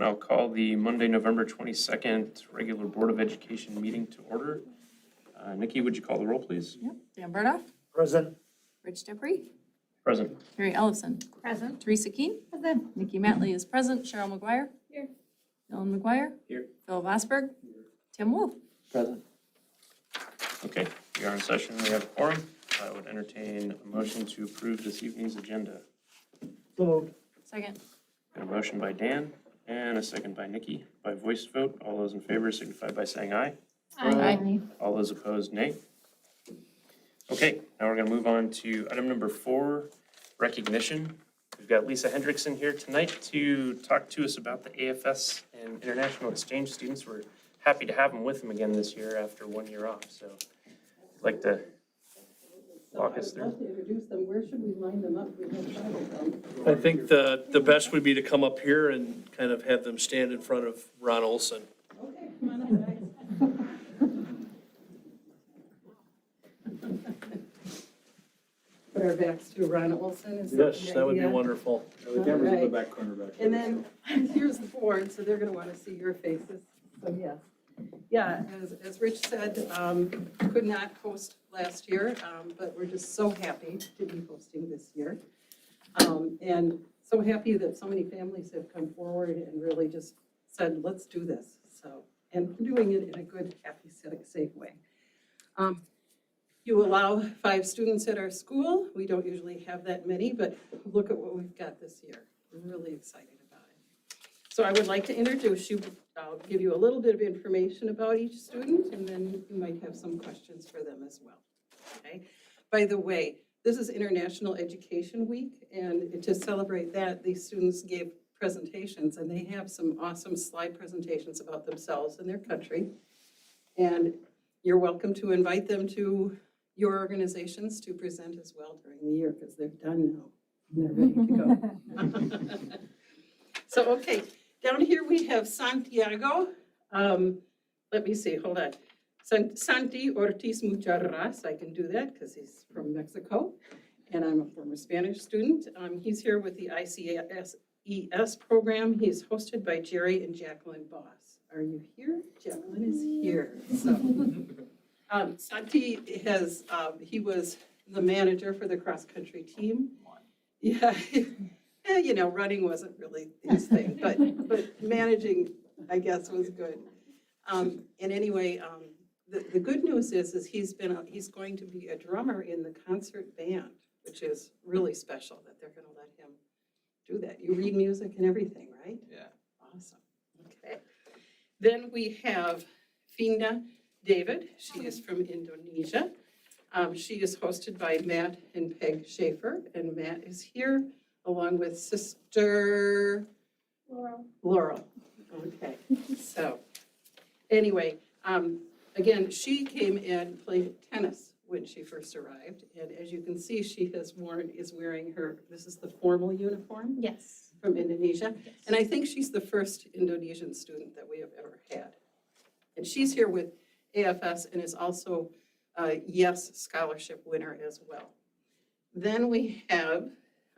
I'll call the Monday, November 22nd regular Board of Education meeting to order. Nikki, would you call the roll, please? Yep. Dan Bardoff. Present. Rich Dupree. Present. Carrie Ellison. Present. Teresa Keen. Present. Nikki Matley is present. Cheryl McGuire. Here. Dylan McGuire. Here. Phil Vosberg. Tim Wolf. Present. Okay, we are in session. We have a quorum. I would entertain a motion to approve this evening's agenda. So moved. Second. Got a motion by Dan and a second by Nikki. By voice vote, all those in favor signify by saying aye. Aye. All those opposed, nay. Okay, now we're going to move on to item number 4, recognition. We've got Lisa Hendrickson here tonight to talk to us about the AFS and international exchange students. We're happy to have them with them again this year after 1 year off. So I'd like to walk us I would love through. to introduce them. Where should we line them up? We have 5 of them. I think the best would be to come up here and kind of have them stand in front of Ron Olson. Okay, come on up, guys. Put our backs to Ron Olson. Is Yes, the that would be idea? wonderful. The camera's in the Alright. back corner back there. And then here's the board, so they're going to want to see your faces. So yes. Yeah, as Rich said, could not host last year, but we're just so happy to be hosting this year. And so happy that so many families have come forward and really just said, let's do this. So, and doing it in a good, happy, safe way. You allow 5 students at our school. We don't usually have that many, but look at what we've got this year. We're really excited about it. So I would like to introduce you. I'll give you a little bit of information about each student, and then you might have some questions for them as well. Okay. By the way, this is International Education Week, and to celebrate that, these students gave presentations, and they have some awesome slide presentations about themselves and their country. And you're welcome to invite them to your organizations to present as well during the year, because they're done now. They're ready to go. So, okay, down here we have Santiago. Let me see, hold on. Santi Ortiz Mujarras, I can do that because he's from Mexico, and I'm a former Spanish student. He's here with the ICAS program. He's hosted by Jerry and Jacqueline Boss. Are you here? Jacqueline is here. So, Santi has, he was the manager for the cross-country team. Yeah, you know, running wasn't really his thing, but managing, I guess, was good. And anyway, the good news is he's going to be a drummer in the concert band, which is really special that they're going to let him do that. You read music and everything, right? Yeah. Awesome. Okay. Then we have Finda David. She is from Indonesia. She is hosted by Matt and Peg Schaefer, and Matt is here along with sister Laurel. Okay, so anyway, again, she came and played tennis when she first arrived, and as you can see, she is wearing her, this is the formal uniform Yes. from Indonesia, and I think she's the first Indonesian student that we have ever had. And she's here with AFS and is also a YES scholarship winner as well. Then we have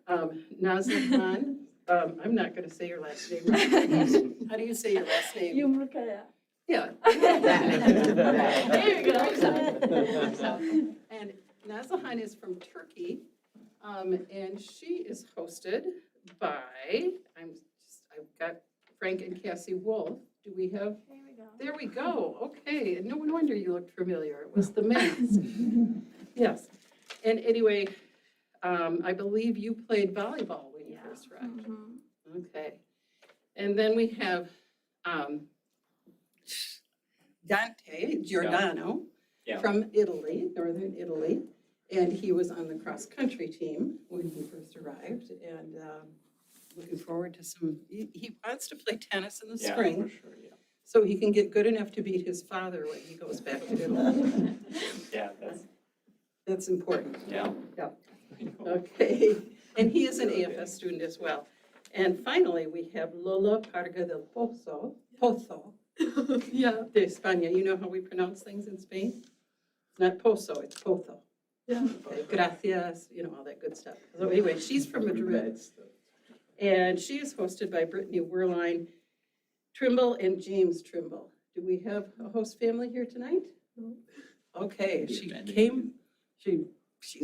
Nazlan. I'm not going to say your last name right. How do you say your last name? Yumrukaya. Yeah. There you go. And Nazlan is from Turkey, and she is hosted by, I've got Frank and Cassie Wolf. Do we have? There we go. There we go. Okay. No wonder you looked familiar. It was the mask. Yes. And anyway, I believe you played volleyball when you first arrived. Okay. And then we have Dante Giordano from Italy, northern Italy. And he was on the cross-country team when he first arrived. And looking forward to some, he wants to play tennis in the spring. For sure, yeah. So he can get good enough to beat his father when he goes back to Italy. Yeah, That's important. yeah. Yeah. Okay. And he is an AFS student as well. And finally, we have Lola Parga del Pozo. Yeah, de España. You know how we pronounce things in Spain? It's not Pozo, it's Pozo. Yeah. Okay, gracias, you know, all that good stuff. So anyway, she's from Madrid. And she is hosted by Brittany Werline. Trimble and James Trimble. Do we have a host family here tonight? Okay, she's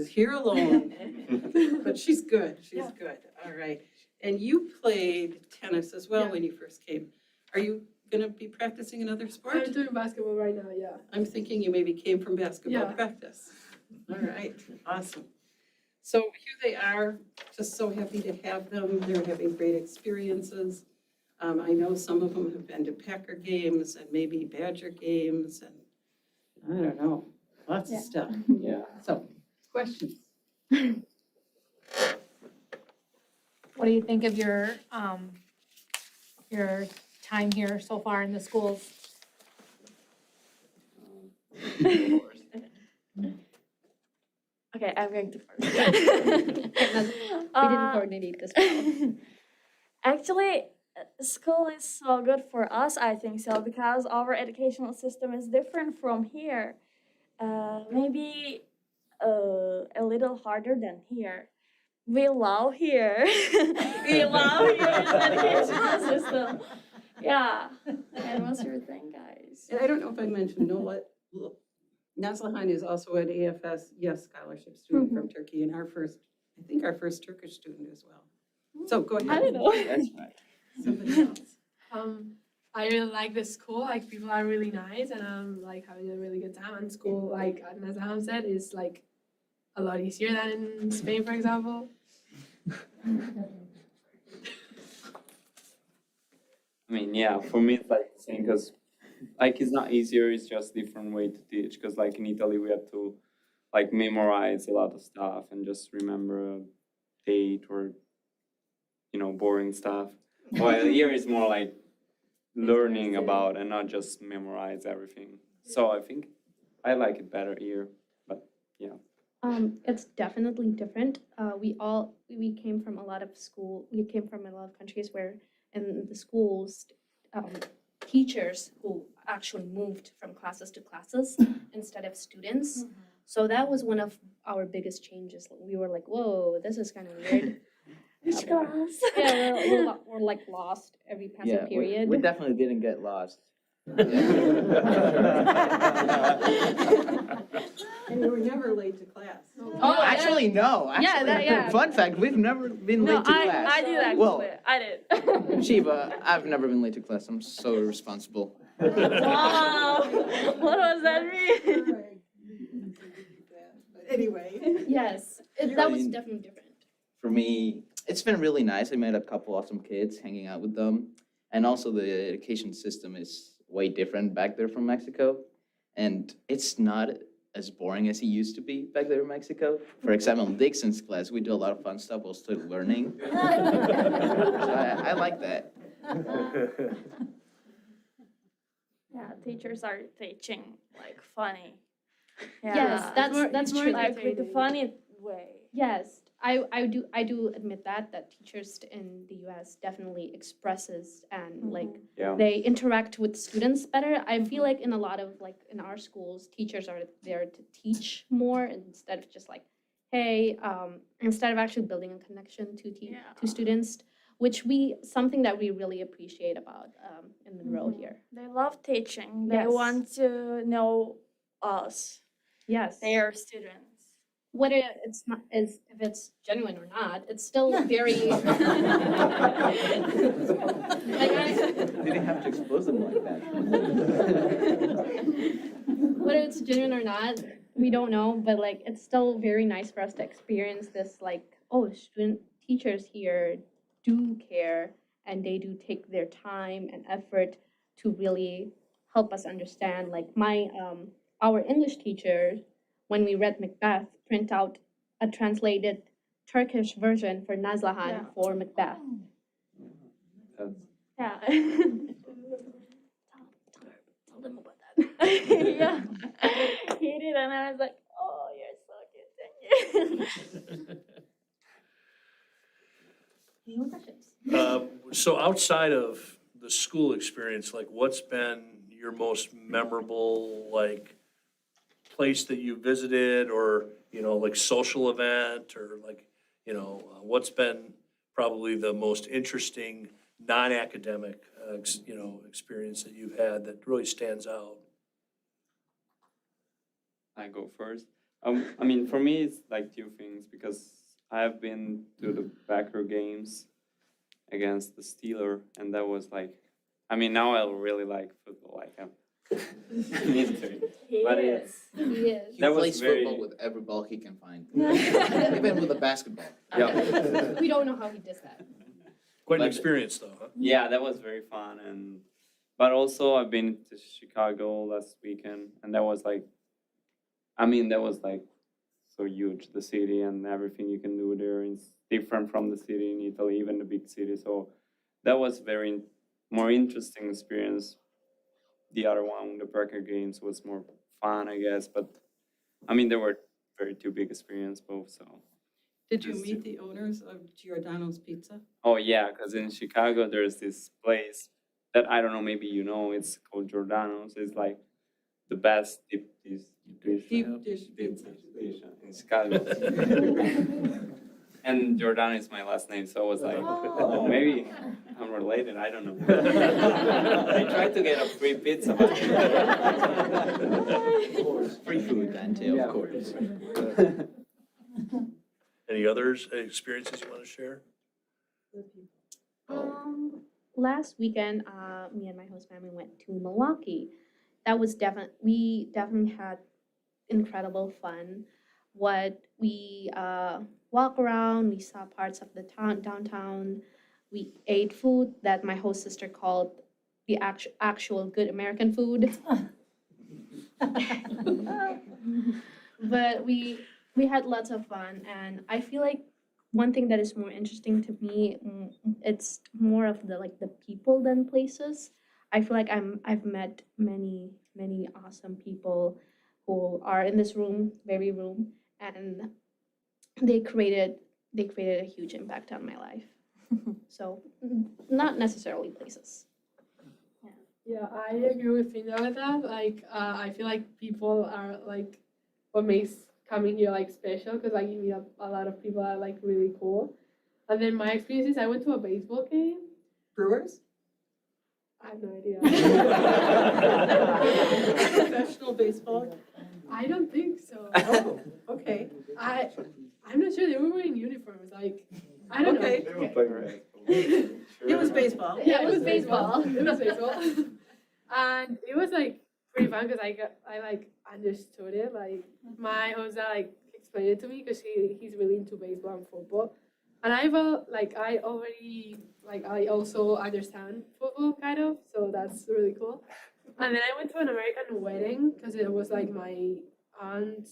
here alone, but she's good, she's good, all right. And you played tennis as well when you first came. Are you gonna be practicing another sport? I'm doing basketball right now, yeah. I'm thinking you maybe came from basketball Yeah. practice. All right, awesome. So here they are, just so happy to have them. They're having great experiences. I know some of them have been to Packer games and maybe Badger games and I don't know, lots of stuff. Yeah. So, questions? What do you think of your time here so far in the schools? Okay, I'm going to first. We didn't coordinate this well. Actually, school is so good for us, I think so, because our educational system is different from here. Maybe a little harder than here. We love here. We love here's educational system. Yeah. And what's your thing, guys? And I don't know if I mentioned, Nazlıhan is also an AFS, yes, scholarship student from Turkey, and I think our first Turkish student as well. So go ahead. I don't know. That's right. Somebody else. I really like the school, like people are really nice and I'm like having a really good time. And school, like as Nazlıhan said, is like a lot easier than in Spain, for example. I mean, yeah, for me it's like the same because like it's not easier, it's just different way to teach because like in Italy we have to like memorize a lot of stuff and just remember a date or boring stuff. While here is more like learning about and not just memorize everything. So I think I like it better here, but yeah. It's definitely different. We came from a lot of countries where in the schools, teachers who actually moved from classes to classes instead of students. So that was one of our biggest changes. We were like, whoa, this is kind of weird. Which class? Yeah, we're like lost every passing period. We definitely didn't get lost. And you were never late to class. Oh, Actually, no. Yeah, Actually, fun fact, we've never been late to class. I did actually. Well- I did. Shiva, I've never been late to class. I'm so responsible. Wow. What does that mean? But anyway. Yes, that was definitely different. For me, it's been really nice. I met a couple awesome kids, hanging out with them. And also the education system is way different back there from Mexico. And it's not as boring as it used to be back there in Mexico. For example, in Dixon's class, we do a lot of fun stuff while still learning. So I like that. Yeah, teachers are teaching like funny. Yes, that's more true. like with the funny way. Yes, I do admit that teachers in the U.S. definitely expresses and like Yeah. they interact with students better. I feel like in a lot of like in our schools, teachers are there to teach more instead of just like, hey, instead of actually building a connection to students, which something that we really appreciate about in Monroe here. They love teaching. They Yes. want to know us, Yes, their students. whether it's not if it's genuine or not, it's still very. Didn't have to expose them like that. Whether it's genuine or not, we don't know, but like it's still very nice for us to experience this like, oh, teachers here do care and they do take their time and effort to really help us understand. Like our English teacher, when we read Macbeth, print out a translated Turkish version for Nazlıhan for Macbeth. Yeah. Tell them about that. Yeah. He did, and I was like, oh, you're so cute. Thank you. Any more questions? So outside of the school experience, like what's been your most memorable, like place that you visited or, like social event or like, what's been probably the most interesting non-academic experience that you've had that really stands out? I go first. I mean, for me, it's like two things because I have been to the Packer games against the Steelers, and that was like, I mean, now I really like football. Like I'm into it. But it's He is. He That was plays very- football with every ball he can find, even with a basketball. yeah, We don't know how he does that. Quite an But- experience, though, huh? yeah, that was very fun. And but also I've been to Chicago last weekend, and that was like, I mean, that was like so huge, the city and everything you can do there is different from the city in Italy, even the big city. So that was very more interesting experience. The other one, the Packer games, was more fun, I guess. But I mean, they were very two big experience both. So Did you Just meet the owners of Giordano's Pizza? oh yeah, because in Chicago there's this place that I don't know, maybe you know, it's called Giordano's. It's like the best deep dish Pizza. in Chicago. And Giordano is my last name, so I was like, oh, maybe I'm related. I don't know. I tried to get a free pizza, but Free food, Dante, Yeah. of course. Any others, experiences you want to share? Last weekend, me and my host family went to Milwaukee. That was we definitely had incredible fun. What we walk around, we saw parts of the town downtown. We ate food that my host sister called the actual good American food. But we had lots of fun, and I feel like one thing that is more interesting to me, it's more of the people than places. I feel like I've met many awesome people who are in this very room, and they created a huge impact on my life. So not necessarily places. Yeah, I agree with Finda with that. Like, I feel like people are like what makes coming here like special because like you meet up a lot of people that are like really cool. And then my experience is I went to a baseball game. Brewers? I have no idea. Professional baseball? I don't think so. Oh, okay. I'm not sure they were wearing uniforms. Like, I don't Okay. know. It was baseball. Yeah, it was baseball. It was baseball. And it was like pretty fun because I like understood it. Like my host like explained it to me because he's really into baseball and football. And I felt like I already like I also understand football kind of, so that's really cool. And then I went to an American wedding because it was like my aunt's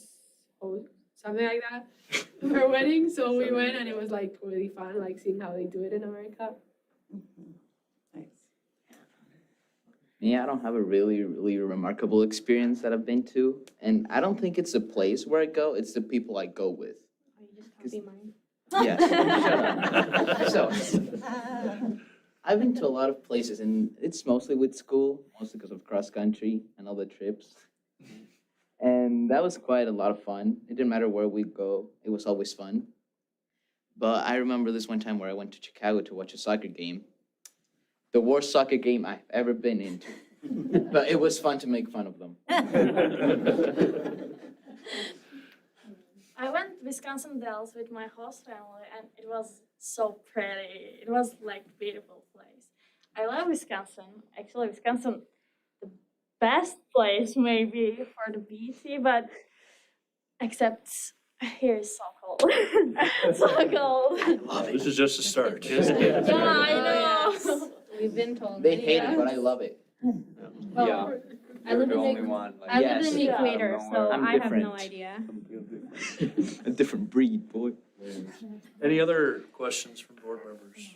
host, something like that, her wedding. So we went and it was like really fun, like seeing how they do it in America. Nice. Yeah, I don't have a really remarkable experience that I've been to. And I don't think it's the place where I go, it's the people I go with. Oh, you just copy mine. Yes, shut up. So, I've been to a lot of places, and it's mostly with school, mostly because of cross country and all the trips. And that was quite a lot of fun. It didn't matter where we go, it was always fun. But I remember this one time where I went to Chicago to watch a soccer game. The worst soccer game I've ever been into. But it was fun to make fun of them. I went Wisconsin Dells with my host family, and it was so pretty. It was like beautiful place. I love Wisconsin. Actually, Wisconsin, the best place maybe for the BC, but except here is so cold. So cold. This is just a start. Yeah, I know. Yes. We've been told. They many hate it, times. but I love it. Yeah, I live you're the in only one. Like, I live Yes. in the Yeah. equator, so I'm I have no different. idea. A different breed, boy. Any other questions from board members?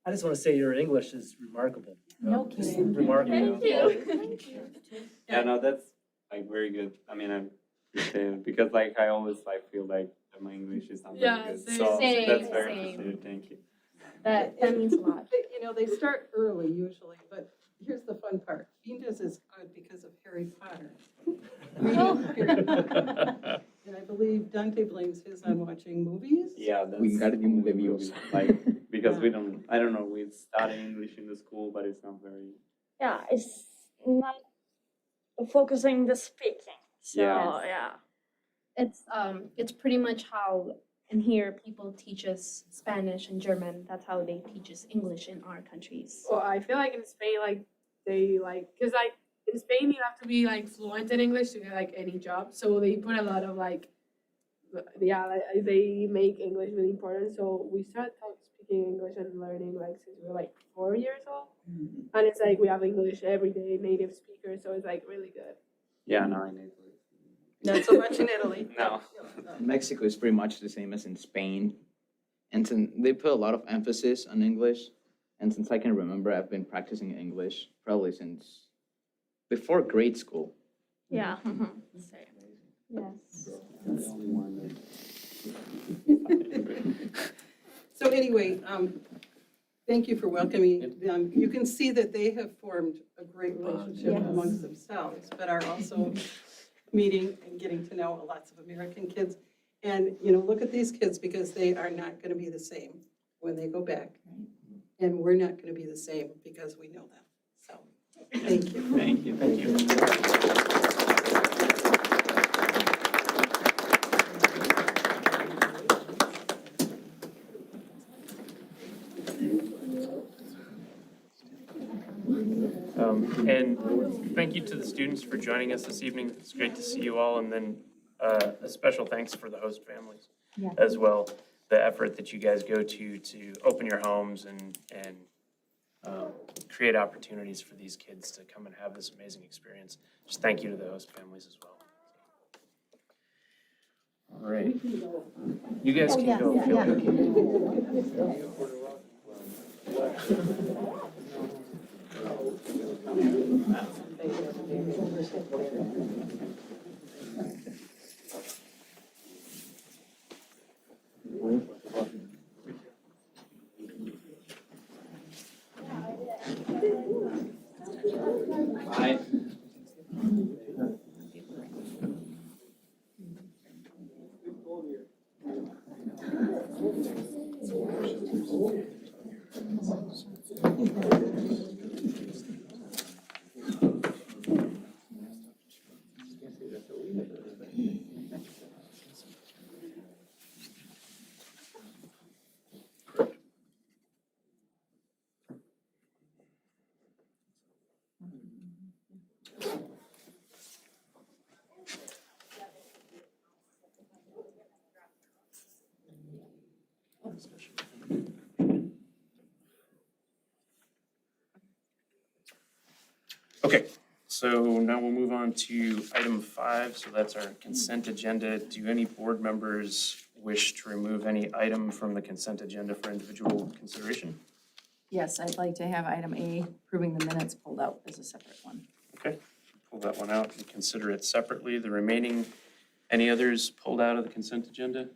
I just want to say your English is remarkable. No Just kidding. remarkable. Thank you. Yeah, no, that's like very good. I mean, I'm appreciative because like I always like feel like that my English is not Yeah, very good. same. So Same, that's very same. appreciated. Thank you. That means a lot. You know, they start early usually, but here's the fun part. Venus is good because of Harry Potter. And I believe Dante blames his on watching movies. Yeah, that's We gotta give him the views. like because we don't, I don't know, we study English in the school, but it's not very, Yeah, it's not focusing the speaking. So Yeah. yeah. It's pretty much how in here people teach us Spanish and German. That's how they teach us English in our countries. Well, I feel like in Spain, like they like, cause like in Spain you have to be like fluent in English to get like any job. So they put a lot of like, like, they make English really important. So we start speaking English and learning like since we were like 4 years old, and it's like we have English every day, native speakers. So it's like really good. yeah, no, in Italy. Not so much in Italy. No. Mexico is pretty much the same as in Spain. And they put a lot of emphasis on English. And since I can remember, I've been practicing English probably since before grade school. Yeah. Same. Yes. So anyway, thank you for welcoming them. You can see that they have formed a great relationship Yes. amongst themselves, but are also meeting and getting to know lots of American kids. And, you know, look at these kids because they are not going to be the same when they go back. And we're not going to be the same because we know them. So, thank you. Thank you. Thank you. And thank you to the students for joining us this evening. It's great to see you all, and then a special thanks for the host families Yeah. as well. The effort that you guys go to open your homes and create opportunities for these kids to come and have this amazing experience. Just thank you to the host families as well. All right. You guys can go. Bye. Okay, so now we'll move on to item 5, so that's our consent agenda. Do any board members wish to remove any item from the consent agenda for individual consideration? Yes, I'd like to have item A, approving the minutes, pulled out as a separate one. Okay, pull that one out and consider it separately. The remaining, any others pulled out of the consent agenda?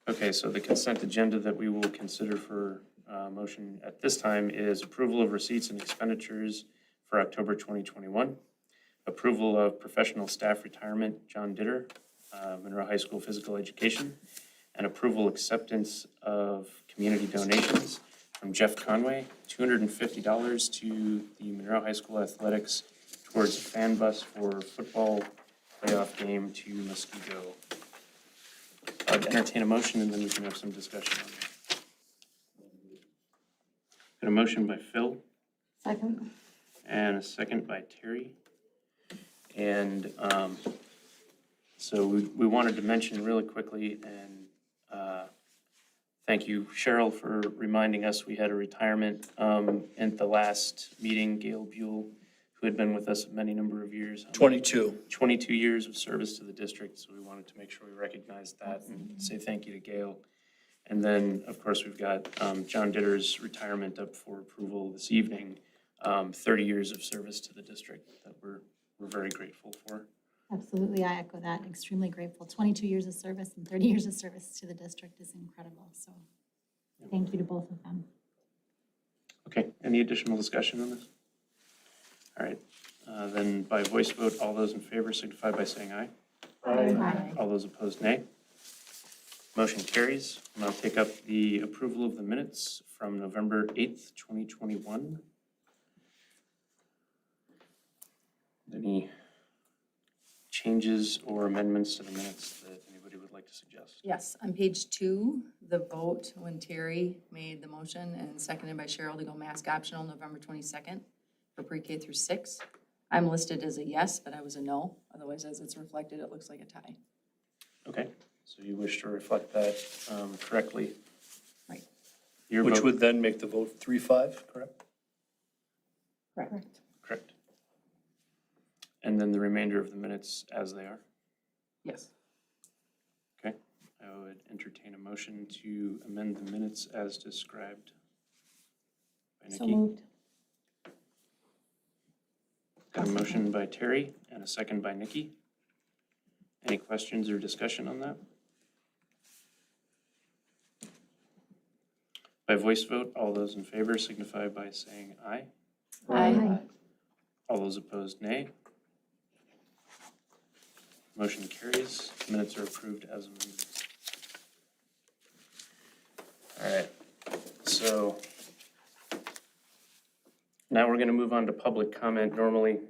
Okay, so the consent agenda that we will consider for motion at this time is approval of receipts and expenditures for October 2021, approval of professional staff retirement, John Ditter, Monroe High School Physical Education, and approval acceptance of community donations from Jeff Conway, $250 to the Monroe High School Athletics towards a fan bus for football playoff game to Muskego. I'd entertain a motion and then we can have some discussion on that. Got a motion by Phil Second. and a second by Terry. And so we wanted to mention really quickly and thank you, Cheryl, for reminding us we had a retirement at the last meeting, Gail Buell, who had been with us a many number of years. 22. 22 years of service to the district, so we wanted to make sure we recognized that and say thank you to Gail. And then, of course, we've got John Ditter's retirement up for approval this evening, 30 years of service to the district that we're very grateful for. Absolutely, I echo that. Extremely grateful. 22 years of service and 30 years of service to the district is incredible. So thank you to both of them. Okay, any additional discussion on this? All right, then by voice vote, all those in favor signify by saying aye. Aye. All those opposed, nay. Motion carries. And I'll take up the approval of the minutes from November 8th, 2021. Any changes or amendments to the minutes that anybody would like to suggest? Yes, on page 2, the vote when Terry made the motion and seconded by Cheryl to go mask optional November 22nd for pre-K through 6. I'm listed as a yes, but I was a no. Otherwise, as it's reflected, it looks like a tie. Okay, so you wish to reflect that correctly? Right. Your Which vote, would then make the vote 3-5, correct? Correct. correct. And then the remainder of the minutes as they are? Yes. Okay, I would entertain a motion to amend the minutes as described by So Nikki. moved. Got a motion by Terry and a second by Nikki. Any questions or discussion on that? By voice vote, all those in favor signify by saying aye. Aye. All those opposed, nay. Motion carries. Minutes are approved as amended. All right, so now we're going to move on to public comment. Normally,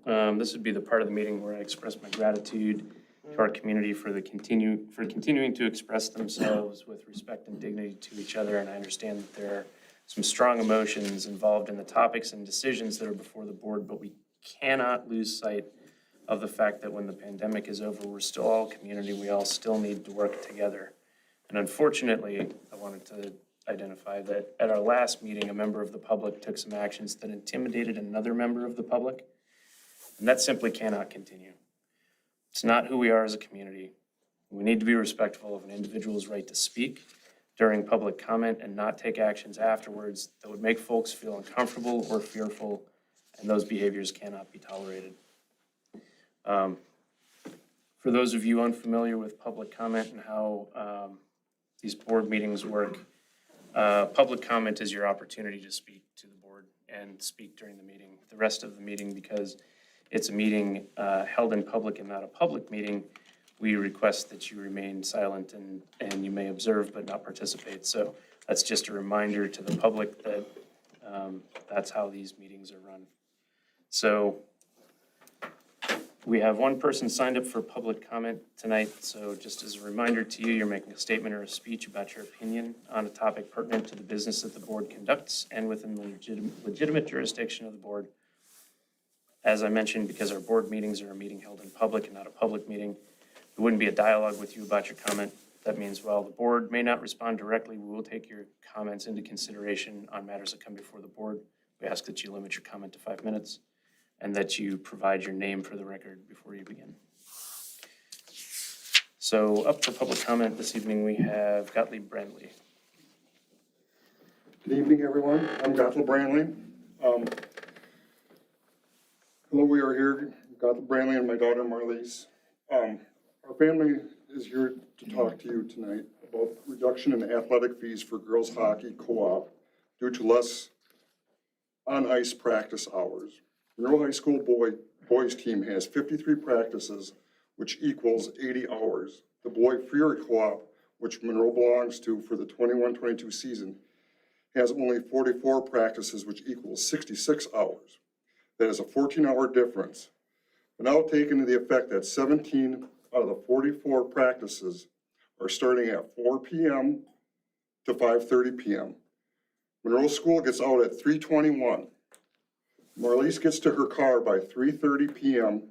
this would be the part of the meeting where I express my gratitude to our community for continuing to express themselves with respect and dignity to each other. And I understand that there are some strong emotions involved in the topics and decisions that are before the board, but we cannot lose sight of the fact that when the pandemic is over, we're still all community. We all still need to work together. And unfortunately, I wanted to identify that at our last meeting, a member of the public took some actions that intimidated another member of the public. And that simply cannot continue. It's not who we are as a community. We need to be respectful of an individual's right to speak during public comment and not take actions afterwards that would make folks feel uncomfortable or fearful, and those behaviors cannot be tolerated. For those of you unfamiliar with public comment and how these board meetings work, public comment is your opportunity to speak to the board and speak during the meeting. The rest of the meeting, because it's a meeting held in public and not a public meeting, we request that you remain silent and you may observe but not participate. So that's just a reminder to the public that that's how these meetings are run. So we have one person signed up for public comment tonight. So just as a reminder to you, you're making a statement or a speech about your opinion on a topic pertinent to the business that the board conducts and within the legitimate jurisdiction of the board. As I mentioned, because our board meetings are a meeting held in public and not a public meeting, it wouldn't be a dialogue with you about your comment. That means while the board may not respond directly, we will take your comments into consideration on matters that come before the board. We ask that you limit your comment to 5 minutes and that you provide your name for the record before you begin. So up for public comment this evening, we have Gottlieb Brandley. Good evening, everyone. I'm Gottlieb Brandley. Hello, we are here, Gottlieb Brandley and my daughter Marlise. Our family is here to talk to you tonight about reduction in athletic fees for girls hockey co-op due to less on-ice practice hours. Monroe High School boys team has 53 practices, which equals 80 hours. The boy Fury co-op, which Monroe belongs to for the 21-22 season, has only 44 practices, which equals 66 hours. That is a 14-hour difference. But now take into the effect that 17 out of the 44 practices are starting at 4 p.m. to 5:30 p.m. Monroe School gets out at 3:21. Marlise gets to her car by 3:30 p.m.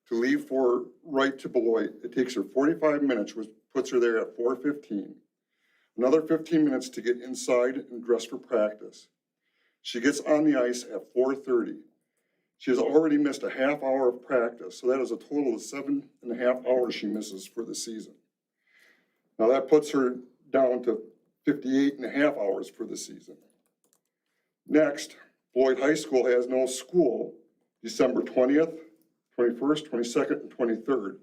to leave for right to Beloit. It takes her 45 minutes, which puts her there at 4:15. Another 15 minutes to get inside and dress for practice. She gets on the ice at 4:30. She has already missed a half hour of practice, so that is a total of 7.5 hours she misses for the season. Now that puts her down to 58.5 hours for the season. Next, Beloit High School has no school December 20th, 21st, 22nd, and 23rd.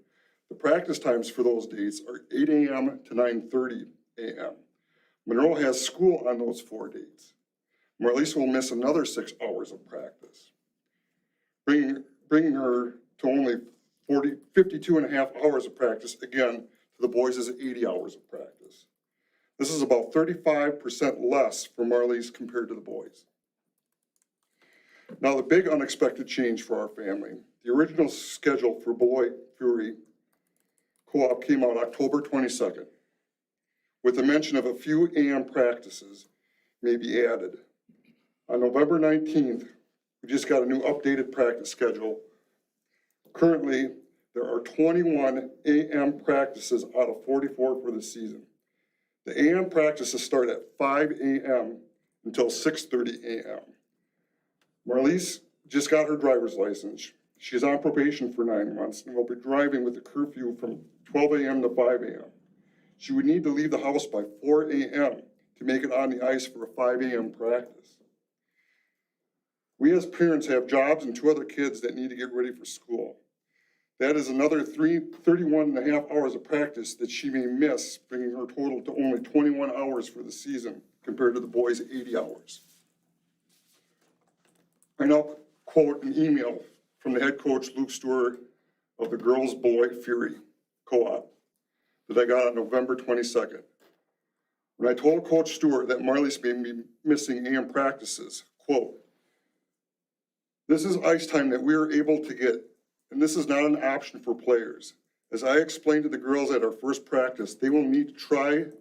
The practice times for those dates are 8 a.m. to 9:30 a.m. Monroe has school on those 4 dates. Marlise will miss another 6 hours of practice, bringing her to only 52.5 hours of practice, again, to for the boys is 80 hours of practice. This is about 35% less for Marlies compared to the boys. Now, the big unexpected change for our family, the original schedule for Beloit Fury Co-op came out October 22nd, with the mention of a few AM practices may be added. On November 19th, we just got a new updated practice schedule. Currently, there are 21 AM practices out of 44 for the season. The AM practices start at 5 AM until 6:30 AM. Marlies just got her driver's license. She's on probation for 9 months and will be driving with a curfew from 12 AM to 5 AM. She would need to leave the house by 4 AM to make it on the ice for a 5 AM practice. We as parents have jobs and 2 other kids that need to get ready for school. That is another 31 and a half hours of practice that she may miss, bringing her total to only 21 hours for the season compared to the boys' 80 hours. I now quote an email from the head coach, Luke Stewart, of the girls' Beloit Fury Co-op that I got on November 22nd. When I told Coach Stewart that Marlies may be missing AM practices, quote, "This is ice time that we are able to get, and this is not an option for players. As I explained to the girls at our first practice, they will need to try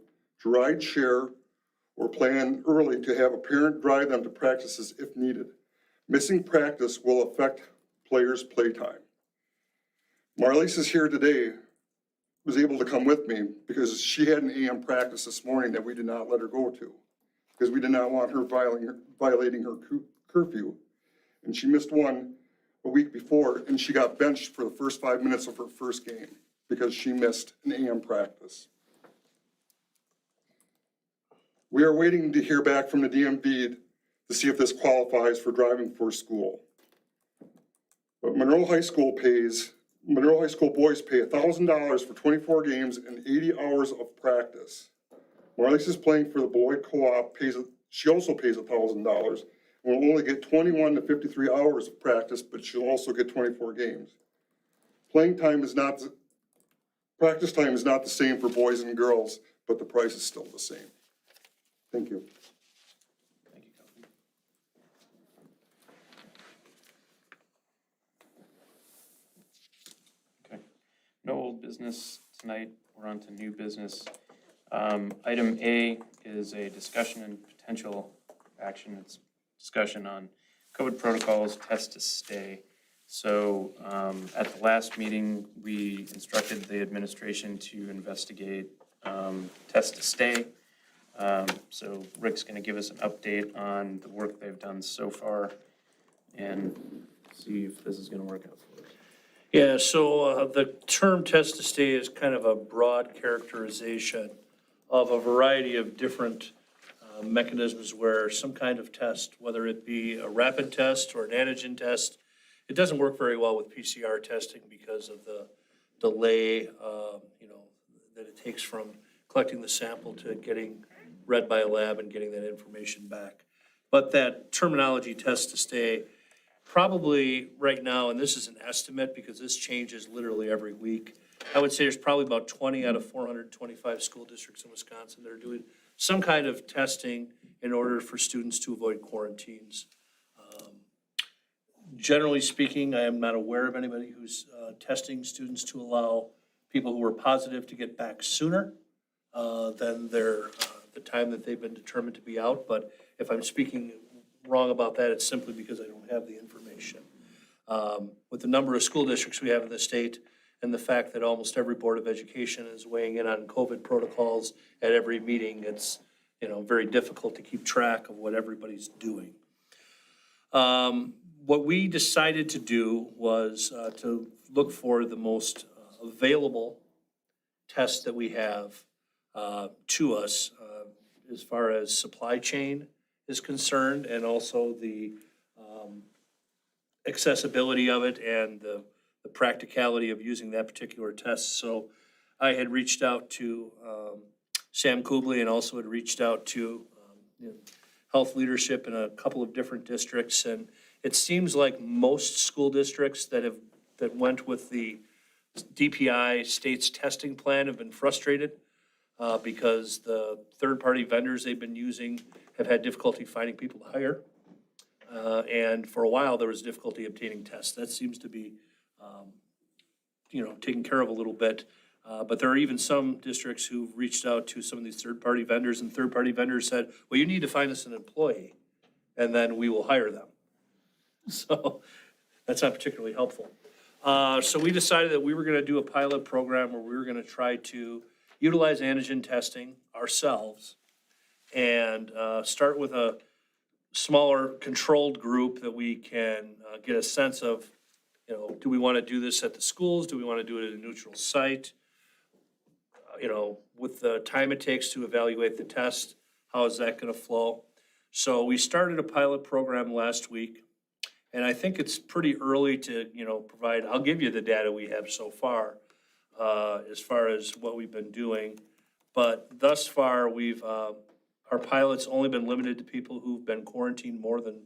to ride share or plan early to have a parent drive them to practices if needed. Missing practice will affect players' playtime." Marlies is here today, was able to come with me because she had an AM practice this morning that we did not let her go to because we did not want her violating her curfew. And she missed one a week before, and she got benched for the first 5 minutes of her first game because she missed an AM practice. We are waiting to hear back from the DMV to see if this qualifies for driving for school. But Monroe High School boys pay $1,000 for 24 games and 80 hours of practice. Marlies is playing for the Beloit Co-op, she also pays $1,000. Will only get 21 to 53 hours of practice, but she'll also get 24 games. Practice time is not the same for boys and girls, but the price is still the same. Thank you. Thank you, Kelsey. Okay, no old business tonight. We're on to new business. Item A is a discussion and potential action. It's discussion on COVID protocols, test to stay. So at the last meeting, we instructed the administration to investigate test to stay. So Rick's going to give us an update on the work they've done so far and see if this is going to work out for us. Yeah, so the term test to stay is kind of a broad characterization of a variety of different mechanisms where some kind of test, whether it be a rapid test or an antigen test, it doesn't work very well with PCR testing because of the delay, that it takes from collecting the sample to getting read by a lab and getting that information back. But that terminology test to stay, probably right now, and this is an estimate because this changes literally every week, I would say there's probably about 20 out of 425 school districts in Wisconsin that are doing some kind of testing in order for students to avoid quarantines. Generally speaking, I am not aware of anybody who's testing students to allow people who are positive to get back sooner than the time that they've been determined to be out. But if I'm speaking wrong about that, it's simply because I don't have the information. With the number of school districts we have in the state and the fact that almost every Board of Education is weighing in on COVID protocols at every meeting, it's very difficult to keep track of what everybody's doing. What we decided to do was to look for the most available tests that we have to us as far as supply chain is concerned, and also the accessibility of it and the practicality of using that particular test. So I had reached out to Sam Kubley and also had reached out to health leadership in a couple of different districts, and it seems like most school districts that went with the DPI state's testing plan have been frustrated because the third-party vendors they've been using have had difficulty finding people to hire. And for a while, there was difficulty obtaining tests. That seems to be, taken care of a little bit. But there are even some districts who've reached out to some of these third-party vendors, and third-party vendors said, well, you need to find us an employee, and then we will hire them. So that's not particularly helpful. So we decided that we were gonna do a pilot program where we were gonna try to utilize antigen testing ourselves and start with a smaller controlled group that we can get a sense of, do we want to do this at the schools? Do we want to do it at a neutral site? With the time it takes to evaluate the test, how is that going to flow? So we started a pilot program last week, and I think it's pretty early to, provide, I'll give you the data we have so far as what we've been doing. But thus far, our pilot's only been limited to people who've been quarantined more than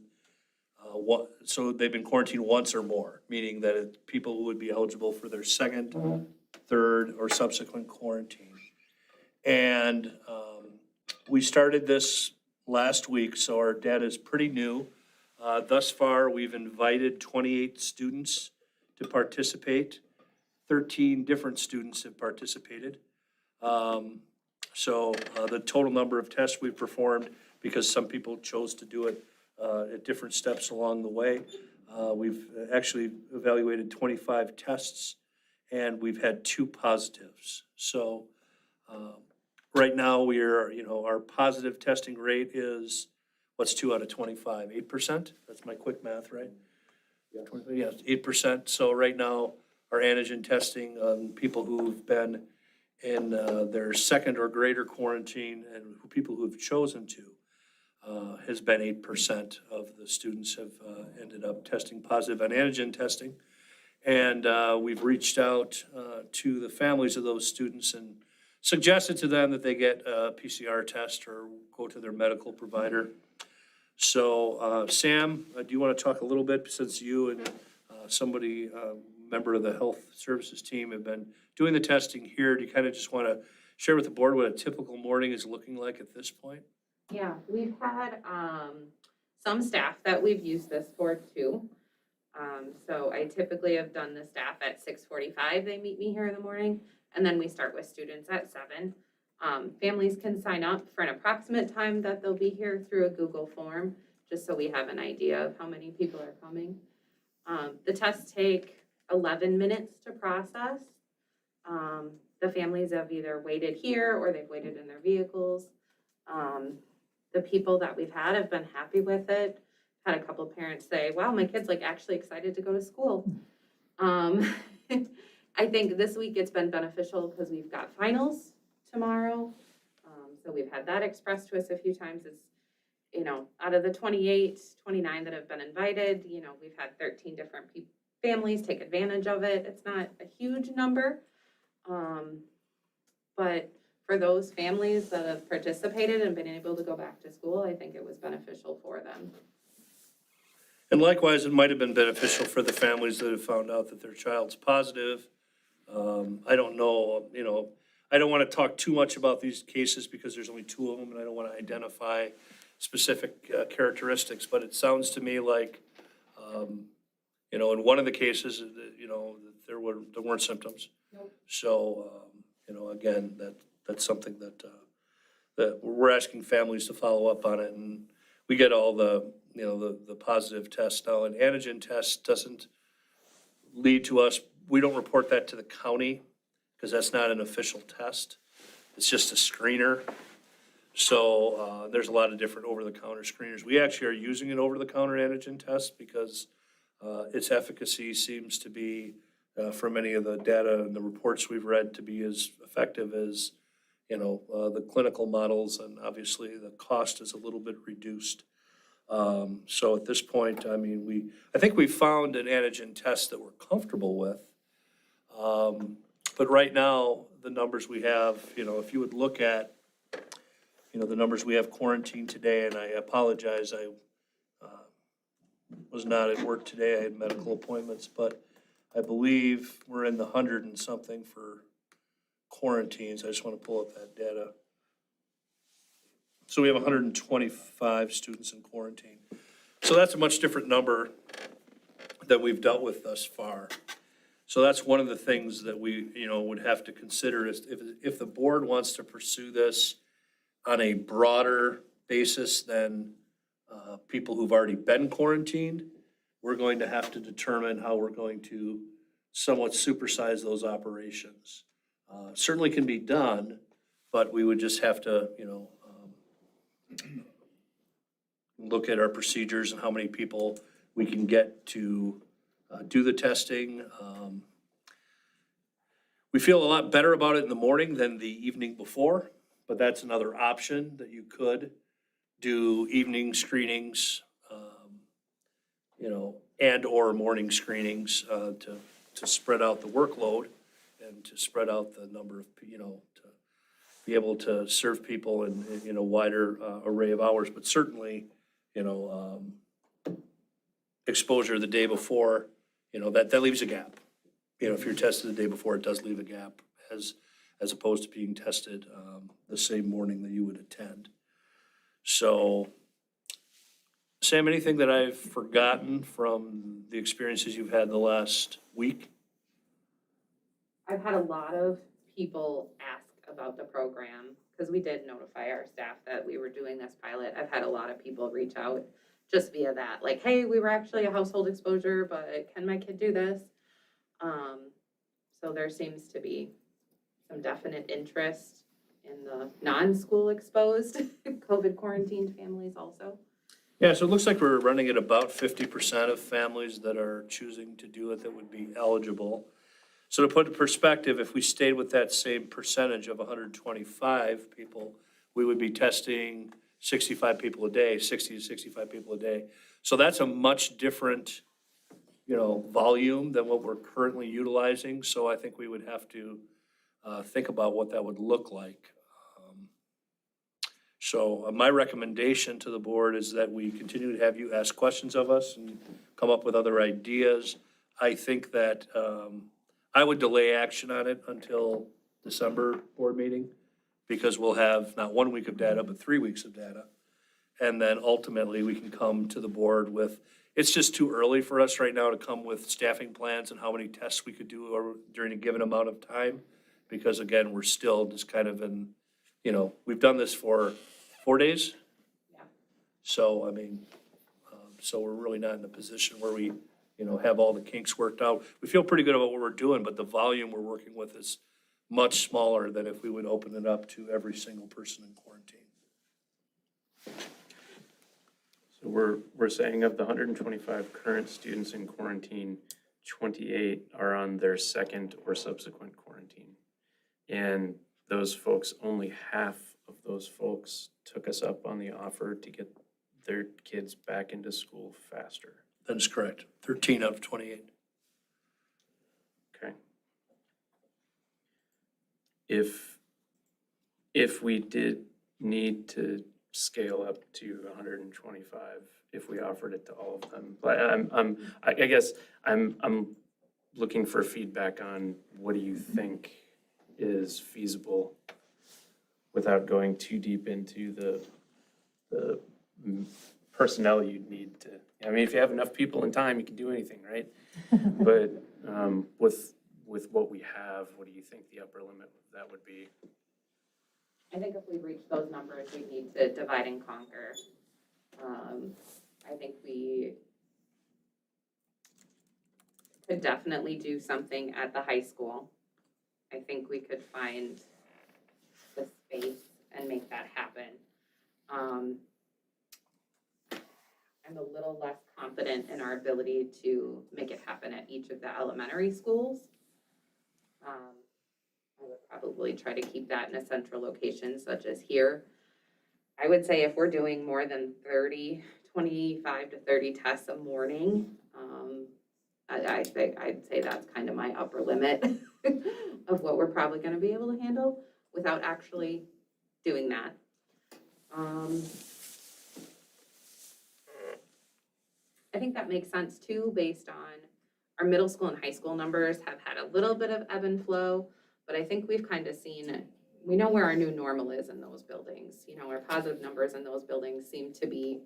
one, so they've been quarantined once or more, meaning that it's people who would be eligible for their second, third, or subsequent quarantine. And we started this last week, so our data is pretty new. Thus far, we've invited 28 students to participate. 13 different students have participated. So the total number of tests we've performed, because some people chose to do it at different steps along the way, we've actually evaluated 25 tests, and we've had 2 positives. So right now, our positive testing rate is, what's 2 out of 25? 8%? That's my quick math, right? Yeah, 8%. So right now, our antigen testing on people who've been in their second or greater quarantine and people who've chosen to has been 8% of the students have ended up testing positive on antigen testing. And we've reached out to the families of those students and suggested to them that they get a PCR test or go to their medical provider. So Sam, do you want to talk a little bit, since you and somebody, member of the health services team, have been doing the testing here? Do you kind of just want to share with the board what a typical morning is looking like at this point? Yeah, we've had some staff that we've used this for too. So I typically have done the staff at 6:45. They meet me here in the morning, and then we start with students at 7. Families can sign up for an approximate time that they'll be here through a Google form, just so we have an idea of how many people are coming. The tests take 11 minutes to process. The families have either waited here or they've waited in their vehicles. The people that we've had have been happy with it. Had a couple of parents say, wow, my kid's actually excited to go to school. I think this week it's been beneficial because we've got finals tomorrow. So we've had that expressed to us a few times. It's, out of the 28, 29 that have been invited, we've had 13 different families take advantage of it. It's not a huge number. But for those families that have participated and been able to go back to school, I think it was beneficial for them. And likewise, it might have been beneficial for the families that have found out that their child's positive. I don't know, I don't want to talk too much about these cases because there's only 2 of them, and I don't want to identify specific characteristics, but it sounds to me like, in one of the cases, there weren't symptoms. Nope. So, again, that's something that we're asking families to follow up on it, and we get all the positive tests now. An antigen test doesn't lead to us, we don't report that to the county because that's not an official test. It's just a screener. So there's a lot of different over-the-counter screeners. We actually are using an over-the-counter antigen test because its efficacy seems to be, for many of the data and the reports we've read, to be as effective as, the clinical models, and obviously the cost is a little bit reduced. So at this point, I think we found an antigen test that we're comfortable with. But right now, the numbers we have, if you would look at, the numbers we have quarantined today, and I apologize, I was not at work today, I had medical appointments, but I believe we're in the 100 and something for quarantines. I just want to pull up that data. So we have 125 students in quarantine. So that's a much different number that we've dealt with thus far. So that's one of the things that we, would have to consider is if the board wants to pursue this on a broader basis than people who've already been quarantined, we're going to have to determine how we're going to somewhat supersize those operations. Certainly can be done, but we would just have to, look at our procedures and how many people we can get to do the testing. We feel a lot better about it in the morning than the evening before, but that's another option that you could do evening screenings, and or morning screenings to spread out the workload and to spread out the number of, to be able to serve people in a wider array of hours, but certainly, exposure the day before, that leaves a gap. If you're tested the day before, it does leave a gap as opposed to being tested the same morning that you would attend. So, Sam, anything that I've forgotten from the experiences you've had the last week? I've had a lot of people ask about the program because we did notify our staff that we were doing this pilot. I've had a lot of people reach out just via that, like, hey, we were actually a household exposure, but can my kid do this? So there seems to be some definite interest in the non-school exposed COVID quarantined families also. Yeah, so it looks like we're running at about 50% of families that are choosing to do it that would be eligible. So to put in perspective, if we stayed with that same percentage of 125 people, we would be testing 65 people a day, 60 to 65 people a day. So that's a much different, volume than what we're currently utilizing. So I think we would have to think about what that would look like. So my recommendation to the board is that we continue to have you ask questions of us and come up with other ideas. I think that I would delay action on it until December board meeting because we'll have not 1 week of data, but 3 weeks of data. And then ultimately we can come to the board with, it's just too early for us right now to come with staffing plans and how many tests we could do during a given amount of time. Because again, we're still just kind of in, we've done this for 4 days. Yeah. So, so we're really not in a position where we, have all the kinks worked out. We feel pretty good about what we're doing, but the volume we're working with is much smaller than if we would open it up to every single person in quarantine. So we're saying of the 125 current students in quarantine, 28 are on their second or subsequent quarantine. And those folks, only half of those folks took us up on the offer to get their kids back into school faster. That is correct. 13 out of 28. Okay. If we did need to scale up to 125, if we offered it to all of them, but I guess I'm looking for feedback on what do you think is feasible without going too deep into the personnel you'd need to. I mean, if you have enough people and time, you can do anything, right? But with what we have, what do you think the upper limit of that would be? I think if we reach those numbers, we need to divide and conquer. I think we could definitely do something at the high school. I think we could find the space and make that happen. I'm a little less confident in our ability to make it happen at each of the elementary schools. I would probably try to keep that in a central location such as here. I would say if we're doing more than 25 to 30 tests a morning, I'd say that's kind of my upper limit of what we're probably going to be able to handle without actually doing that. I think that makes sense too, based on Our middle school and high school numbers have had a little bit of ebb and flow, but I think we've kind of seen, we know where our new normal is in those buildings. You know, our positive numbers in those buildings seem to be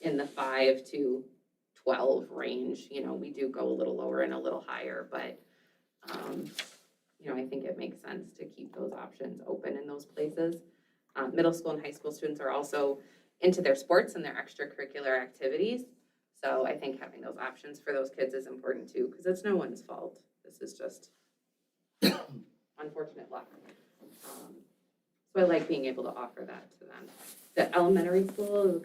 in the 5 to 12 range. You know, we do go a little lower and a little higher, but, you know, I think it makes sense to keep those options open in those places. Middle school and high school students are also into their sports and their extracurricular activities. So I think having those options for those kids is important too, because it's no one's fault. This is just unfortunate luck. So I like being able to offer that to them. The elementary school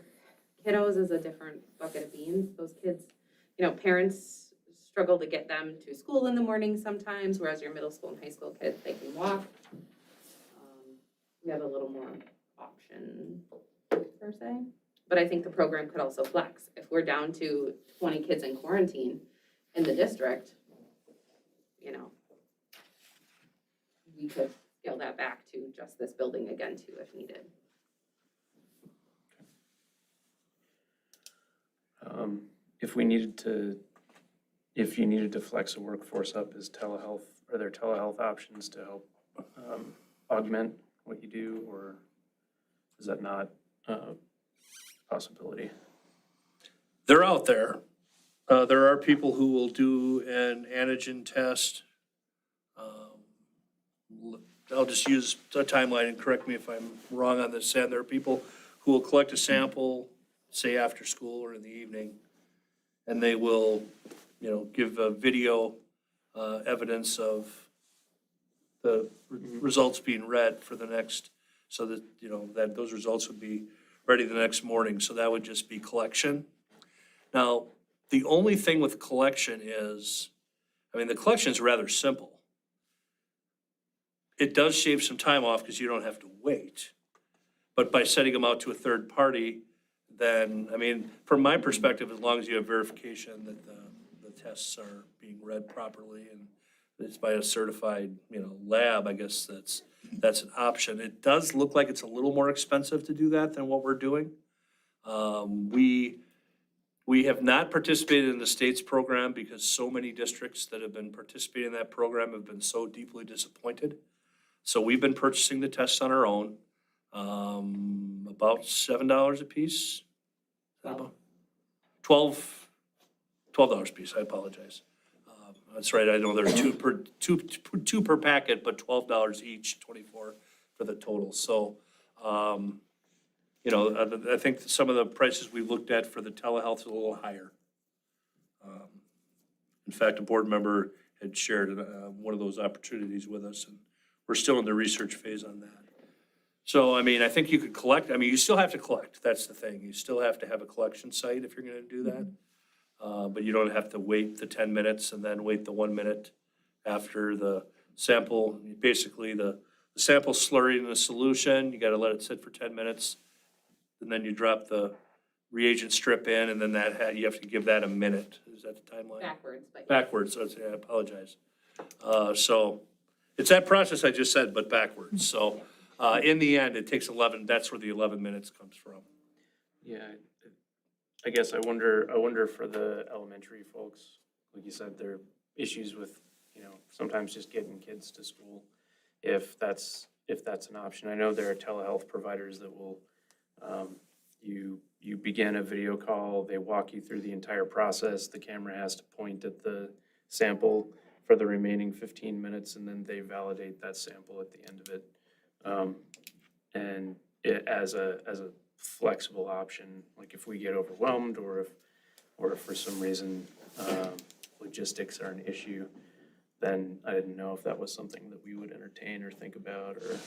kiddos is a different bucket of beans. Those kids, you know, parents struggle to get them to school in the morning sometimes, whereas your middle school and high school kids, they can walk. We have a little more option per se. But I think the program could also flex. If we're down to 20 kids in quarantine in the district, you know, we could scale that back to just this building again too, if needed. If you needed to flex a workforce up, are there telehealth options to help augment what you do, or is that not a possibility? They're out there. There are people who will do an antigen test. I'll just use a timeline and correct me if I'm wrong on this, Sam. There are people who will collect a sample, say after school or in the evening, and they will, you know, give a video evidence of the results being read for the next, so that, you know, that those results would be ready the next morning. So that would just be collection. Now, the only thing with collection is, I mean, the collection is rather simple. It does shave some time off because you don't have to wait. But by setting them out to a third party, then, I mean, from my perspective, as long as you have verification that the tests are being read properly and it's by a certified, you know, lab, I guess that's an option. It does look like it's a little more expensive to do that than what we're doing. We have not participated in the state's program because so many districts that have been participating in that program have been so deeply disappointed. So we've been purchasing the tests on our own, about $7 a piece. $12 a piece, I apologize. That's right, I know there are two per packet, but $12 each, 24 for the total. So, you know, I think some of the prices we've looked at for the telehealth is a little higher. In fact, a board member had shared one of those opportunities with us, and we're still in the research phase on that. So, I mean, I think you could collect, I mean, you still have to collect, that's the thing. You still have to have a collection site if you're gonna do that. But you don't have to wait the 10 minutes and then wait the 1 minute after the sample. Basically, the sample's slurry in the solution, you gotta let it sit for 10 minutes. And then you drop the reagent strip in, and then you have to give that a minute. Is that the timeline? Backwards, but. Backwards, I apologize. So it's that process I just said, but backwards. So in the end, it takes 11, that's where the 11 minutes comes from. Yeah, I guess I wonder for the elementary folks, like you said, there are issues with, you know, sometimes just getting kids to school, if that's an option. I know there are telehealth providers that will, you begin a video call, they walk you through the entire process, the camera has to point at the sample for the remaining 15 minutes, and then they validate that sample at the end of it. And it as a flexible option, like if we get overwhelmed, or if for some reason logistics are an issue, then I didn't know if that was something that we would entertain or think about, or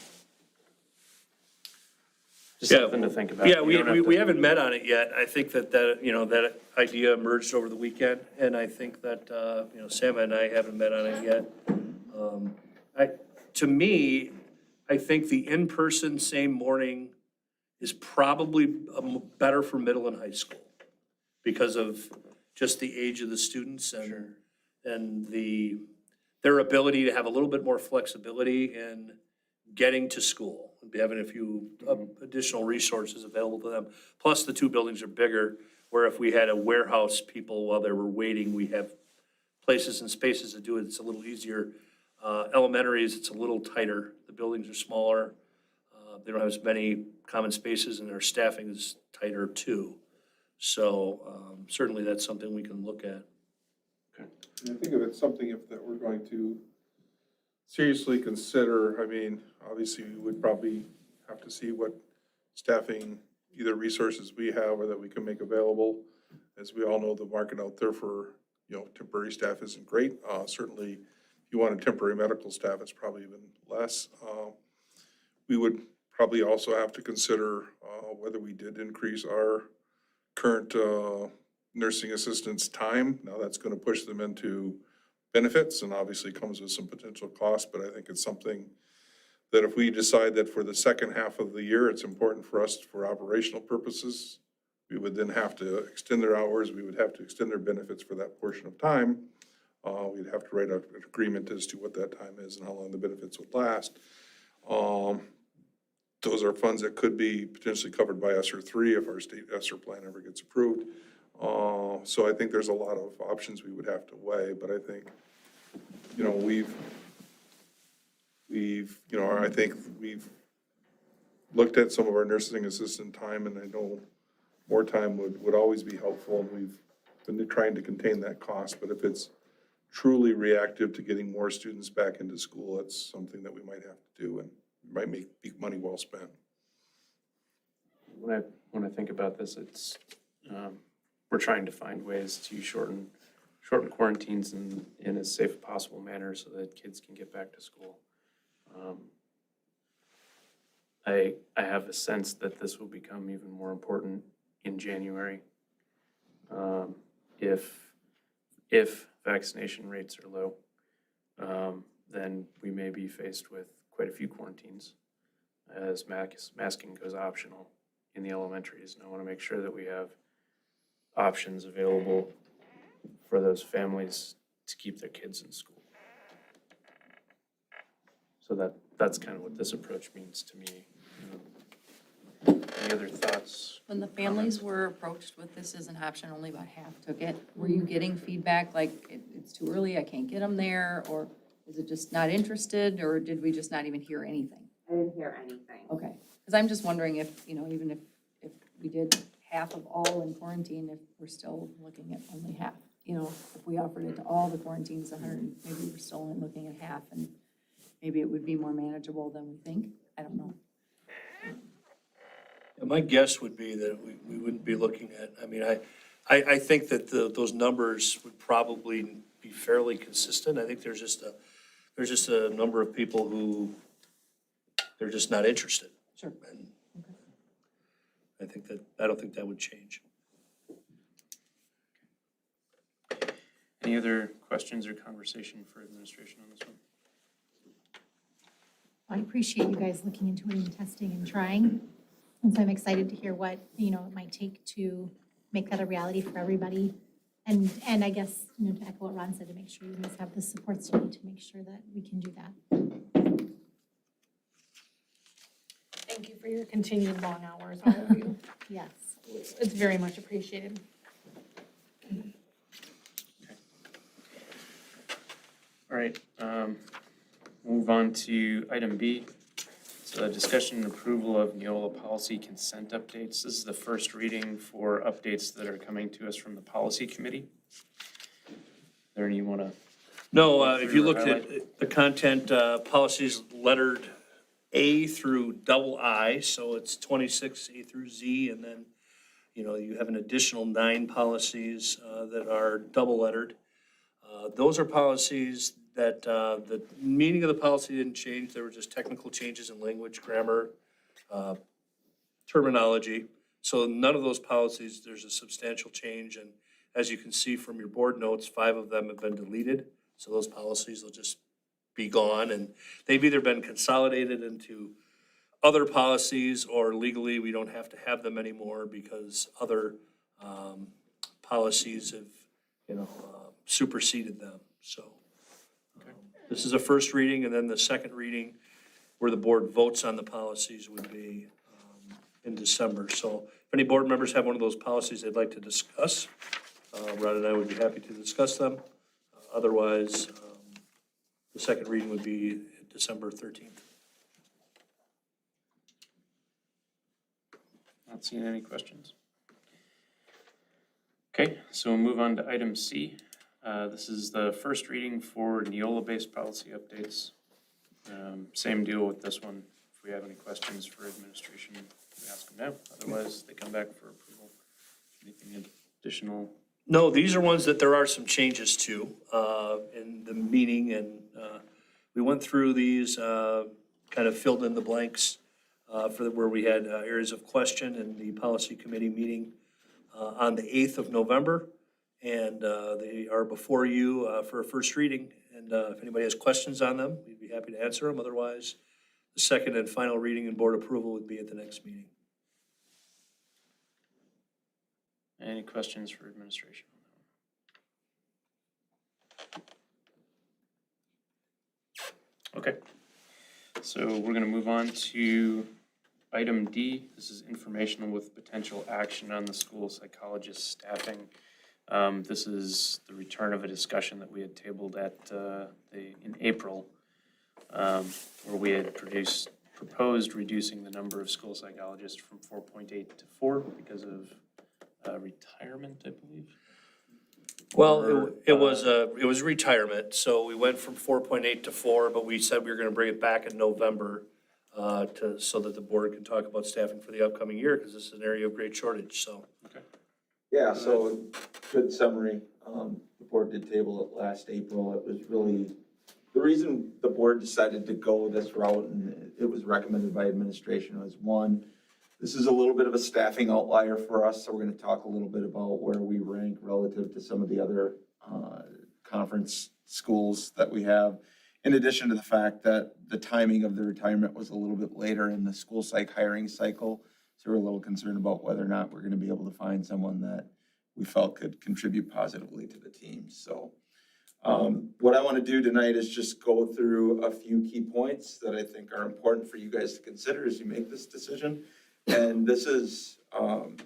just something to think about. Yeah, we haven't met on it yet. I think that, you know, that idea emerged over the weekend, and I think that, you know, Sam and I haven't met on it yet. To me, I think the in-person same morning is probably better for middle and high school because of just the age of the students and their ability to have a little bit more flexibility in getting to school, having a few additional resources available to them. Plus, the two buildings are bigger, where if we had a warehouse people while they were waiting, we have places and spaces to do it, it's a little easier. Elementaries, it's a little tighter. The buildings are smaller. They don't have as many common spaces, and their staffing is tighter too. So certainly that's something we can look at. And I think if it's something that we're going to seriously consider, I mean, obviously we would probably have to see what staffing, either resources we have or that we can make available. As we all know, the market out there for, temporary staff isn't great. Certainly, if you want a temporary medical staff, it's probably even less. We would probably also have to consider whether we did increase our current nursing assistants' time. Now, that's going to push them into benefits and obviously comes with some potential costs, but I think it's something that if we decide that for the second half of the year, it's important for us for operational purposes, we would then have to extend their hours, we would have to extend their benefits for that portion of time. We'd have to write an agreement as to what that time is and how long the benefits would last. Those are funds that could be potentially covered by ESSER 3 if our state ESSER plan ever gets approved. So I think there's a lot of options we would have to weigh, but I think, I think we've looked at some of our nursing assistant time, and I know more time would always be helpful, and we've been trying to contain that cost, but if it's truly reactive to getting more students back into school, it's something that we might have to do and might make money well spent. When I think about this, it's, we're trying to find ways to shorten quarantines in as safe a possible manner so that kids can get back to school. I have a sense that this will become even more important in January. If vaccination rates are low, then we may be faced with quite a few quarantines as masking goes optional in the elementaries. And I want to make sure that we have options available for those families to keep their kids in school. So that's kind of what this approach means to me. Any other thoughts? When the families were approached with this as an option, only about half took it. Were you getting feedback like it's too early, I can't get them there? Or is it just not interested, or did we just not even hear anything? I didn't hear anything. Okay, because I'm just wondering if, even if we did half of all in quarantine, if we're still looking at only half. If we offered it to all the quarantines, 100, maybe we're still only looking at half, and maybe it would be more manageable than we think. I don't know. My guess would be that we wouldn't be looking at, I think that those numbers would probably be fairly consistent. I think there's just a number of people who, they're just not interested. Sure. And I don't think that would change. Any other questions or conversation for administration on this one? I appreciate you guys looking into it and testing and trying. And so I'm excited to hear what, it might take to make that a reality for everybody. And I guess, to echo what Ron said, to make sure you guys have the supports you need to make sure that we can do that. Thank you for your continued long hours, all of you. Yes. It's very much appreciated. All right, move on to item B. So discussion and approval of Neola policy consent updates. This is the first reading for updates that are coming to us from the policy committee. Is there any you want to? No, if you looked at the content, policies lettered A through II, so it's 26 A through Z, and then, you have an additional 9 policies that are double lettered. Those are policies that the meaning of the policy didn't change. There were just technical changes in language, grammar, terminology. So none of those policies, there's a substantial change. And as you can see from your board notes, 5 of them have been deleted. So those policies will just be gone. And they've either been consolidated into other policies, or legally we don't have to have them anymore because other policies have, superseded them. So this is a first reading, and then the second reading where the board votes on the policies would be in December. So if any board members have one of those policies they'd like to discuss, Ron and I would be happy to discuss them. Otherwise, the second reading would be December 13th. Not seeing any questions. Okay, so we'll move on to item C. This is the first reading for Neola-based policy updates. Same deal with this one. If we have any questions for administration, we ask them now. Otherwise, they come back for approval. Anything additional? No, these are ones that there are some changes to in the meeting, and we went through these, kind of filled in the blanks where we had areas of question in the policy committee meeting on the 8th of November. And they are before you for a first reading. And if anybody has questions on them, we'd be happy to answer them. Otherwise, the second and final reading and board approval would be at the next meeting. Any questions for administration? Okay, so we're gonna move on to item D. This is informational with potential action on the school psychologist staffing. This is the return of a discussion that we had tabled at in April, where we had proposed reducing the number of school psychologists from 4.8 to 4 because of retirement, I believe. Well, it was retirement, so we went from 4.8 to 4, but we said we were gonna bring it back in November so that the board can talk about staffing for the upcoming year, because this is an area of great shortage, so. Yeah, so good summary. The board did table it last April. It was really, the reason the board decided to go this route, and it was recommended by administration, was one, this is a little bit of a staffing outlier for us, so we're gonna talk a little bit about where we rank relative to some of the other conference schools that we have. In addition to the fact that the timing of the retirement was a little bit later in the school psych hiring cycle. So we're a little concerned about whether or not we're gonna be able to find someone that we felt could contribute positively to the team. So what I wanna do tonight is just go through a few key points that I think are important for you guys to consider as you make this decision. And this is an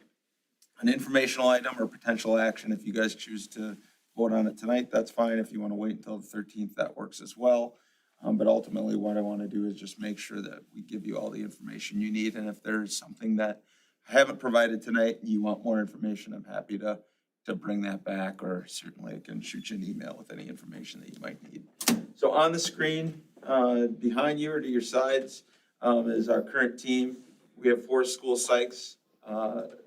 informational item or potential action. If you guys choose to vote on it tonight, that's fine. If you wanna wait until the 13th, that works as well. But ultimately, what I want to do is just make sure that we give you all the information you need. And if there's something that I haven't provided tonight and you want more information, I'm happy to bring that back, or certainly I can shoot you an email with any information that you might need. So on the screen, behind you or to your sides, is our current team. We have 4 school psychs.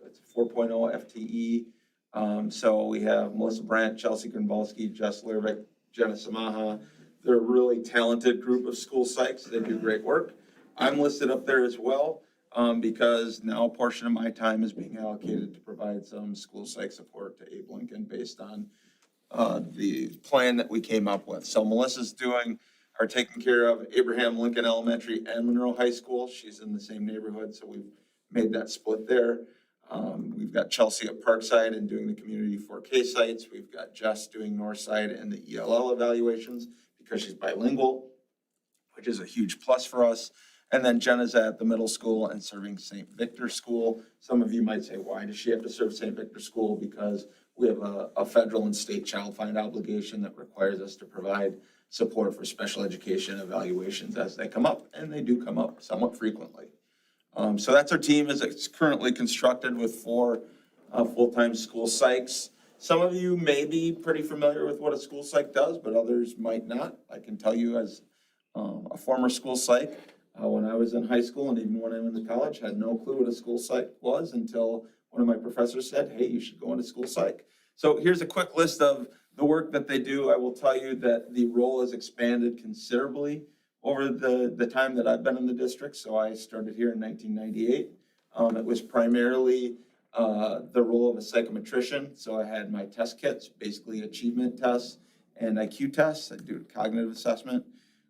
It's 4.0 FTE. So we have Melissa Brandt, Chelsea Grimbalski, Jess Lervick, Jenna Samaha. They're a really talented group of school psychs. They do great work. I'm listed up there as well because now a portion of my time is being allocated to provide some school psych support to Abe Lincoln based on the plan that we came up with. So Melissa's taking care of Abraham Lincoln Elementary and Monroe High School. She's in the same neighborhood, so we've made that split there. We've got Chelsea at Parkside and doing the community 4K sites. We've got Jess doing Northside and the ELL evaluations, because she's bilingual, which is a huge plus for us. And then Jenna's at the middle school and serving St. Victor School. Some of you might say, why does she have to serve St. Victor School? Because we have a federal and state child find obligation that requires us to provide support for special education evaluations as they come up, and they do come up somewhat frequently. So that's our team as it's currently constructed with 4 full-time school psychs. Some of you may be pretty familiar with what a school psych does, but others might not. I can tell you as a former school psych, when I was in high school and even when I went to college, had no clue what a school psych was until one of my professors said, hey, you should go into school psych. So here's a quick list of the work that they do. I will tell you that the role has expanded considerably over the time that I've been in the district. So I started here in 1998. It was primarily the role of a psychometrician. So I had my test kits, basically achievement tests and IQ tests. I do cognitive assessment,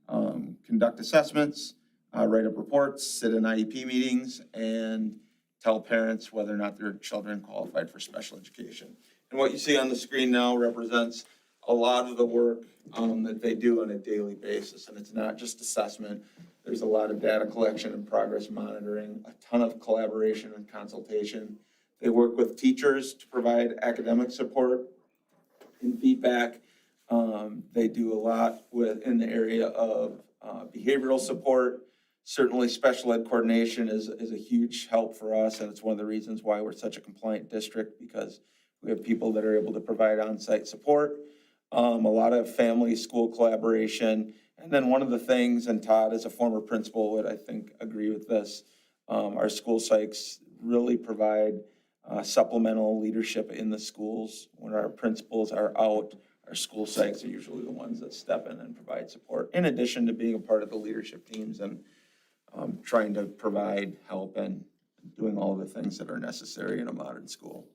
conduct assessments, write up reports, sit in IEP meetings, and tell parents whether or not their children qualified for special education. And what you see on the screen now represents a lot of the work that they do on a daily basis. And it's not just assessment. There's a lot of data collection and progress monitoring, a ton of collaboration and consultation. They work with teachers to provide academic support and feedback. They do a lot in the area of behavioral support. Certainly, special ed coordination is a huge help for us, and it's one of the reasons why we're such a compliant district, because we have people that are able to provide on-site support. A lot of family-school collaboration. And then one of the things, and Todd, as a former principal, would, I think, agree with this, our school psychs really provide supplemental leadership in the schools. When our principals are out, our school psychs are usually the ones that step in and provide support, in addition to being a part of the leadership teams and trying to provide help and doing all the things that are necessary in a modern school.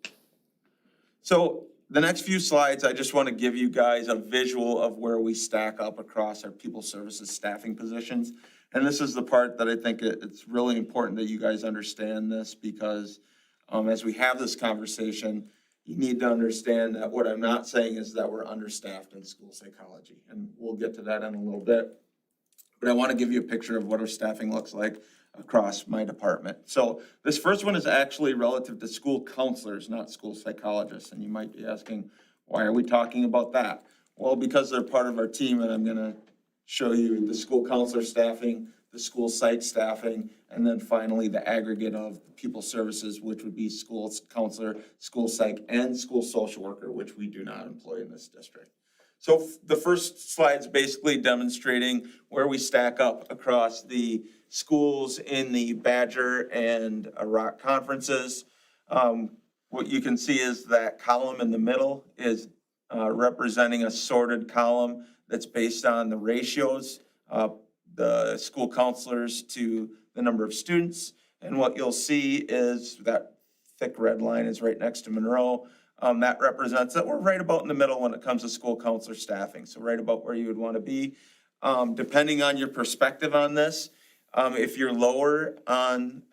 So the next few slides, I just want to give you guys a visual of where we stack up across our people services staffing positions. And this is the part that I think it's really important that you guys understand this, because as we have this conversation, you need to understand that what I'm not saying is that we're understaffed in school psychology. And we'll get to that in a little bit. But I want to give you a picture of what our staffing looks like across my department. So this first one is actually relative to school counselors, not school psychologists. And you might be asking, why are we talking about that? Well, because they're part of our team, and I'm going to show you the school counselor staffing, the school psych staffing, and then finally the aggregate of people services, which would be school counselor, school psych, and school social worker, which we do not employ in this district. So the first slide's basically demonstrating where we stack up across the schools in the Badger and Rock conferences. What you can see is that column in the middle is representing a sorted column that's based on the ratios, the school counselors to the number of students. And what you'll see is that thick red line is right next to Monroe. That represents that we're right about in the middle when it comes to school counselor staffing. So right about where you would want to be. Depending on your perspective on this, if you're lower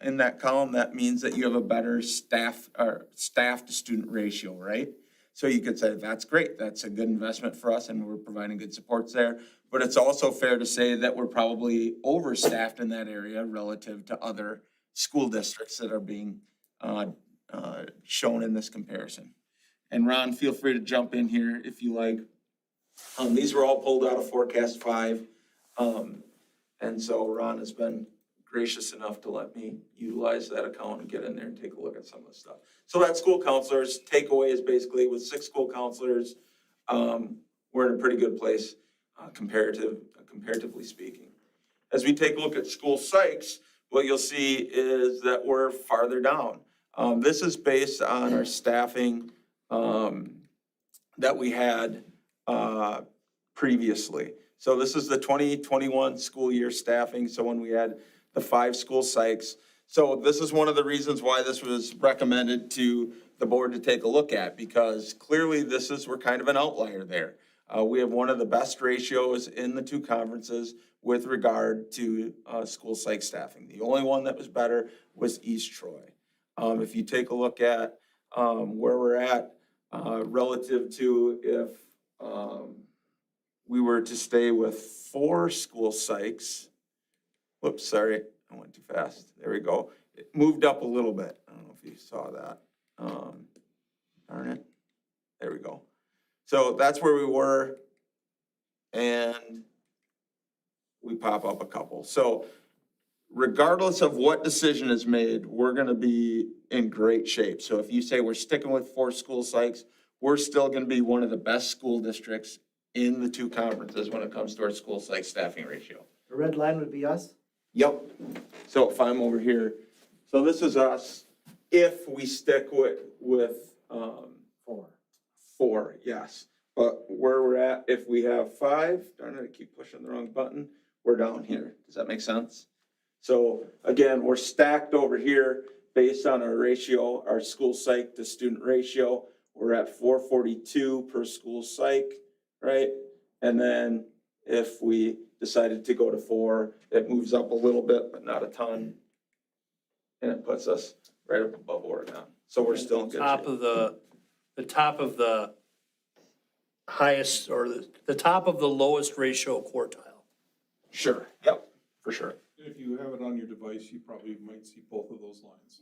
in that column, that means that you have a better staff to student ratio, right? So you could say, that's great, that's a good investment for us and we're providing good supports there. But it's also fair to say that we're probably overstaffed in that area relative to other school districts that are being shown in this comparison. And Ron, feel free to jump in here if you like. These were all pulled out of Forecast 5. And so Ron has been gracious enough to let me utilize that account and get in there and take a look at some of the stuff. So that school counselors, takeaway is basically with 6 school counselors, we're in a pretty good place comparatively speaking. As we take a look at school psychs, what you'll see is that we're farther down. This is based on our staffing that we had previously. So this is the 2021 school year staffing. So when we had the 5 school psychs. So this is one of the reasons why this was recommended to the board to take a look at, because clearly we're kind of an outlier there. We have one of the best ratios in the 2 conferences with regard to school psych staffing. The only one that was better was East Troy. If you take a look at where we're at relative to if we were to stay with 4 school psychs, whoops, sorry, I went too fast. There we go. It moved up a little bit. I don't know if you saw that. Darn it. There we go. So that's where we were, and we pop up a couple. So regardless of what decision is made, we're going to be in great shape. So if you say we're sticking with 4 school psychs, we're still going to be one of the best school districts in the 2 conferences when it comes to our school psych staffing ratio. The red line would be us? Yep. So if I'm over here, so this is us if we stick with 4, yes. But where we're at, if we have 5, darn it, I keep pushing the wrong button, we're down here. Does that make sense? So again, we're stacked over here based on our ratio, our school psych to student ratio. We're at 442 per school psych, right? And then if we decided to go to 4, it moves up a little bit, but not a ton. And it puts us right up above Oregon. So we're still in good shape. The top of the highest, or the top of the lowest ratio quartile. Sure, yep, for sure. If you have it on your device, you probably might see both of those lines.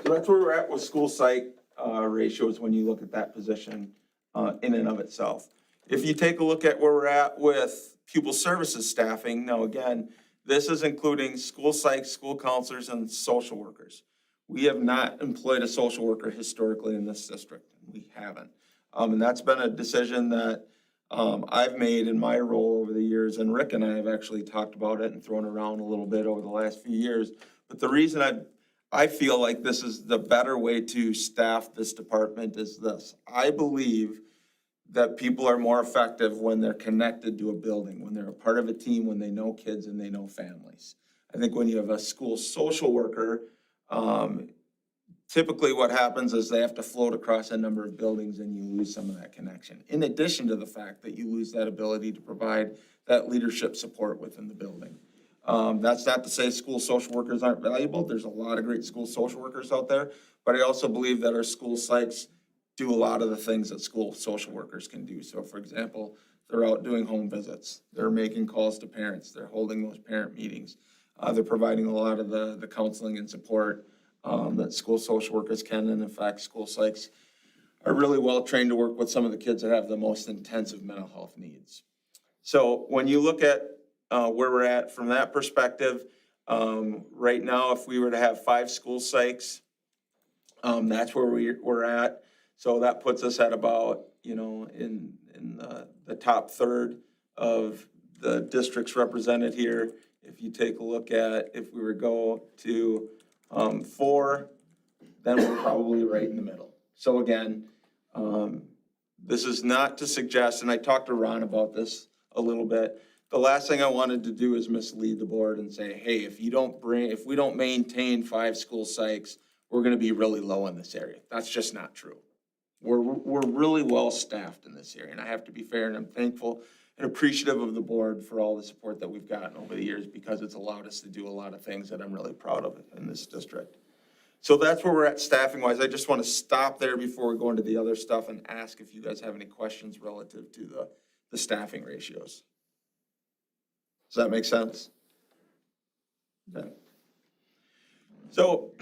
So that's where we're at with school psych ratios when you look at that position. in and of itself. If you take a look at where we're at with pupil services staffing, now again, this is including school psych, school counselors, and social workers. We have not employed a social worker historically in this district. We haven't. And that's been a decision that I've made in my role over the years, and Rick and I have actually talked about it and thrown around a little bit over the last few years. But the reason I feel like this is the better way to staff this department is this. I believe that people are more effective when they're connected to a building, when they're a part of a team, when they know kids and they know families. I think when you have a school social worker, typically what happens is they have to float across a number of buildings and you lose some of that connection. In addition to the fact that you lose that ability to provide that leadership support within the building. That's not to say school social workers aren't valuable. There's a lot of great school social workers out there, but I also believe that our school psychs do a lot of the things that school social workers can do. So for example, they're out doing home visits. They're making calls to parents. They're holding those parent meetings. They're providing a lot of the counseling and support that school social workers can. And in fact, school psychs are really well trained to work with some of the kids that have the most intensive mental health needs. So when you look at where we're at from that perspective, right now, if we were to have 5 school psychs, that's where we're at. So that puts us at about, in the top third of the districts represented here. If you take a look at, if we were go to 4, then we're probably right in the middle. So again, this is not to suggest, and I talked to Ron about this a little bit. The last thing I wanted to do is mislead the board and say, hey, if we don't maintain 5 school psychs, we're gonna be really low in this area. That's just not true. We're really well staffed in this area, and I have to be fair, and I'm thankful and appreciative of the board for all the support that we've gotten over the years, because it's allowed us to do a lot of things that I'm really proud of in this district. So that's where we're at staffing wise. I just want to stop there before we go into the other stuff and ask if you guys have any questions relative to the staffing ratios. Does that make sense? Okay. So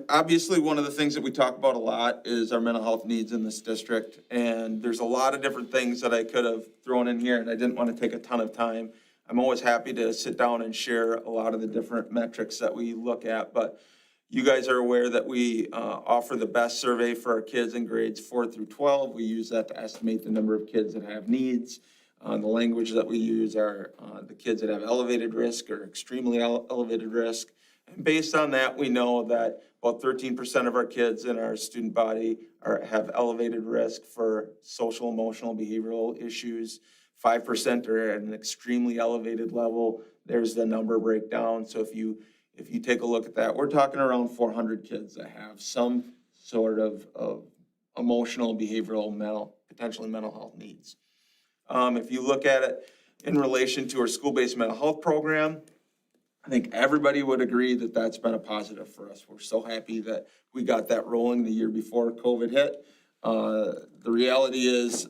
obviously one of the things that we talk about a lot is our mental health needs in this district. And there's a lot of different things that I could have thrown in here, and I didn't want to take a ton of time. I'm always happy to sit down and share a lot of the different metrics that we look at, but you guys are aware that we offer the best survey for our kids in grades 4 through 12. We use that to estimate the number of kids that have needs. The language that we use are the kids that have elevated risk or extremely elevated risk. And based on that, we know that about 13% of our kids in our student body have elevated risk for social, emotional, behavioral issues. 5% are at an extremely elevated level. There's the number breakdown. So if you take a look at that, we're talking around 400 kids that have some sort of emotional, behavioral, potentially mental health needs. If you look at it in relation to our school-based mental health program, I think everybody would agree that that's been a positive for us. We're so happy that we got that rolling the year before COVID hit. The reality is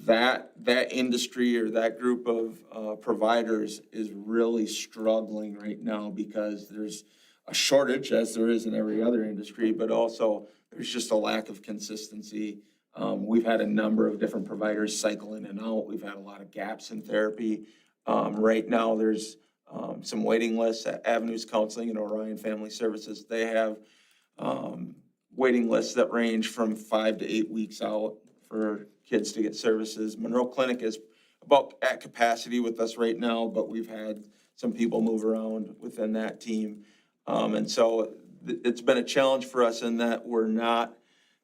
that industry or that group of providers is really struggling right now because there's a shortage, as there is in every other industry, but also there's just a lack of consistency. We've had a number of different providers cycle in and out. We've had a lot of gaps in therapy. Right now, there's some waiting lists at Avenues Counseling and Orion Family Services. They have waiting lists that range from 5 to 8 weeks out for kids to get services. Monroe Clinic is about at capacity with us right now, but we've had some people move around within that team. And so it's been a challenge for us in that we're not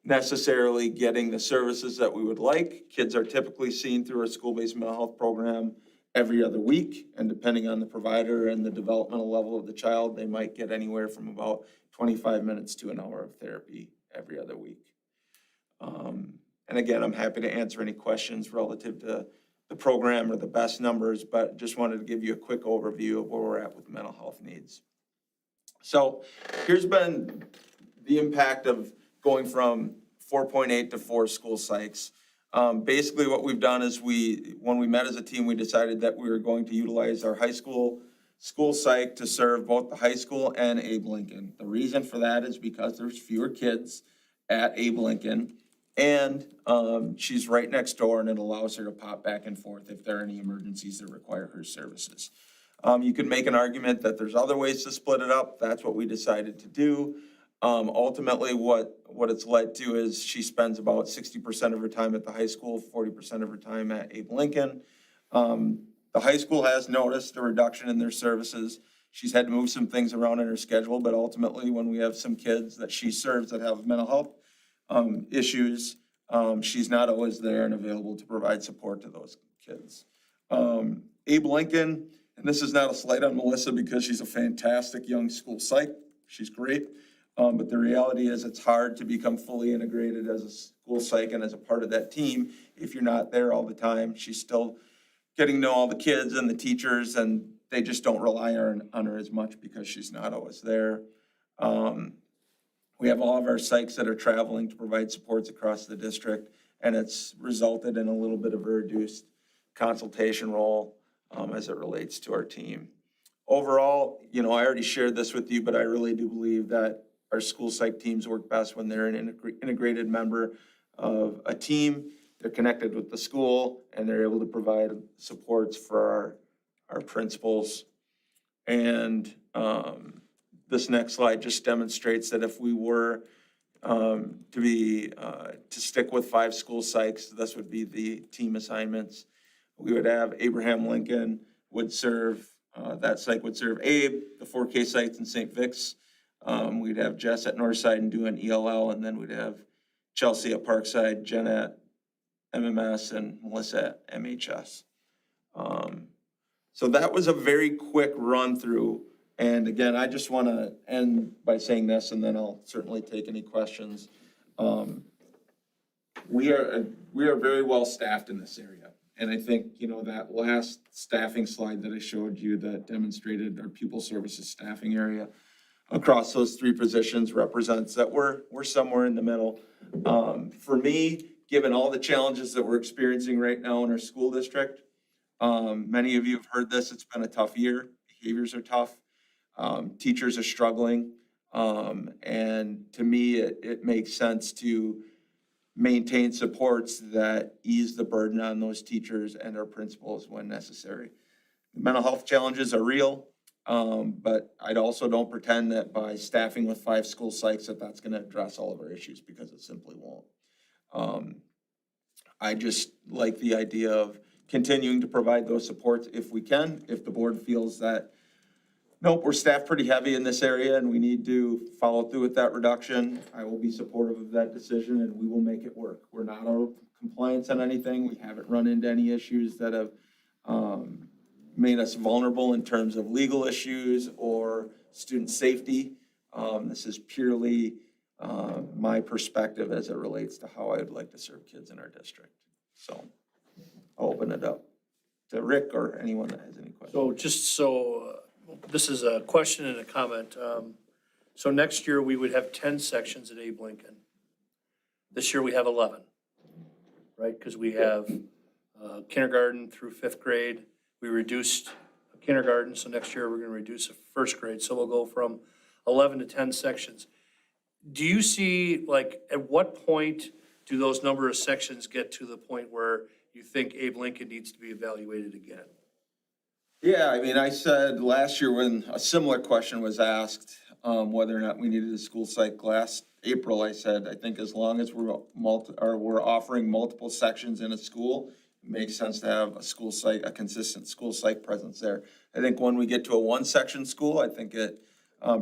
necessarily getting the services that we would like. Kids are typically seen through our school-based mental health program every other week, and depending on the provider and the developmental level of the child, they might get anywhere from about 25 minutes to an hour of therapy every other week. And again, I'm happy to answer any questions relative to the program or the best numbers, but just wanted to give you a quick overview of where we're at with mental health needs. So here's been the impact of going from 4.8 to 4 school psychs. Basically what we've done is when we met as a team, we decided that we were going to utilize our high school psych to serve both the high school and Abe Lincoln. The reason for that is because there's fewer kids at Abe Lincoln. And she's right next door, and it allows her to pop back and forth if there are any emergencies that require her services. You could make an argument that there's other ways to split it up. That's what we decided to do. Ultimately, what it's led to is she spends about 60% of her time at the high school, 40% of her time at Abe Lincoln. The high school has noticed a reduction in their services. She's had to move some things around in her schedule, but ultimately, when we have some kids that she serves that have mental health issues, she's not always there and available to provide support to those kids. Abe Lincoln, and this is not a slight on Melissa because she's a fantastic young school psych. She's great. But the reality is it's hard to become fully integrated as a school psych and as a part of that team if you're not there all the time. She's still getting to know all the kids and the teachers, and they just don't rely on her as much because she's not always there. We have all of our psychs that are traveling to provide supports across the district, and it's resulted in a little bit of a reduced consultation role as it relates to our team. Overall, I already shared this with you, but I really do believe that our school psych teams work best when they're an integrated member of a team. They're connected with the school, and they're able to provide supports for our principals. And this next slide just demonstrates that if we were to stick with 5 school psychs, this would be the team assignments. We would have Abraham Lincoln would serve, that psych would serve Abe, the 4K sites in St. Vic's. We'd have Jess at Northside and doing ELL, and then we'd have Chelsea at Parkside, Jen at MMS, and Melissa at MHS. So that was a very quick run through. And again, I just want to end by saying this, and then I'll certainly take any questions. We are very well staffed in this area. And I think, that last staffing slide that I showed you that demonstrated our pupil services staffing area across those 3 positions represents that we're somewhere in the middle. For me, given all the challenges that we're experiencing right now in our school district, many of you have heard this, it's been a tough year. Behaviors are tough. Teachers are struggling. And to me, it makes sense to maintain supports that ease the burden on those teachers and our principals when necessary. The mental health challenges are real, but I also don't pretend that by staffing with 5 school psychs that's going to address all of our issues, because it simply won't. I just like the idea of continuing to provide those supports if we can. If the board feels that, nope, we're staffed pretty heavy in this area and we need to follow through with that reduction, I will be supportive of that decision and we will make it work. We're not out of compliance on anything. We haven't run into any issues that have made us vulnerable in terms of legal issues or student safety. This is purely my perspective as it relates to how I would like to serve kids in our district. So I'll open it up to Rick or anyone that has any questions. So this is a question and a comment. So next year, we would have 10 sections at Abe Lincoln. This year, we have 11, right? Because we have kindergarten through 5th grade. We reduced kindergarten, so next year, we're going to reduce 1st grade. So we'll go from 11 to 10 sections. Do you see, at what point do those number of sections get to the point where you think Abe Lincoln needs to be evaluated again? Yeah, I said last year when a similar question was asked, whether or not we needed a school psych last April, I said, I think as long as we're offering multiple sections in a school, it makes sense to have a consistent school psych presence there. I think when we get to a 1-section school, I think it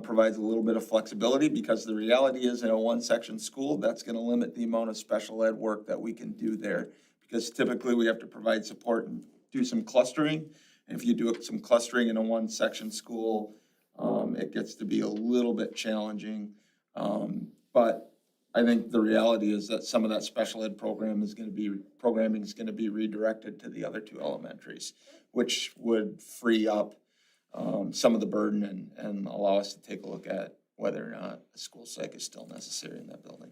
provides a little bit of flexibility, because the reality is in a 1-section school, that's going to limit the amount of special ed work that we can do there, because typically we have to provide support and do some clustering. And if you do some clustering in a 1-section school, it gets to be a little bit challenging. But I think the reality is that some of that special ed programming is going to be redirected to the other 2 elementaries, which would free up some of the burden and allow us to take a look at whether or not a school psych is still necessary in that building.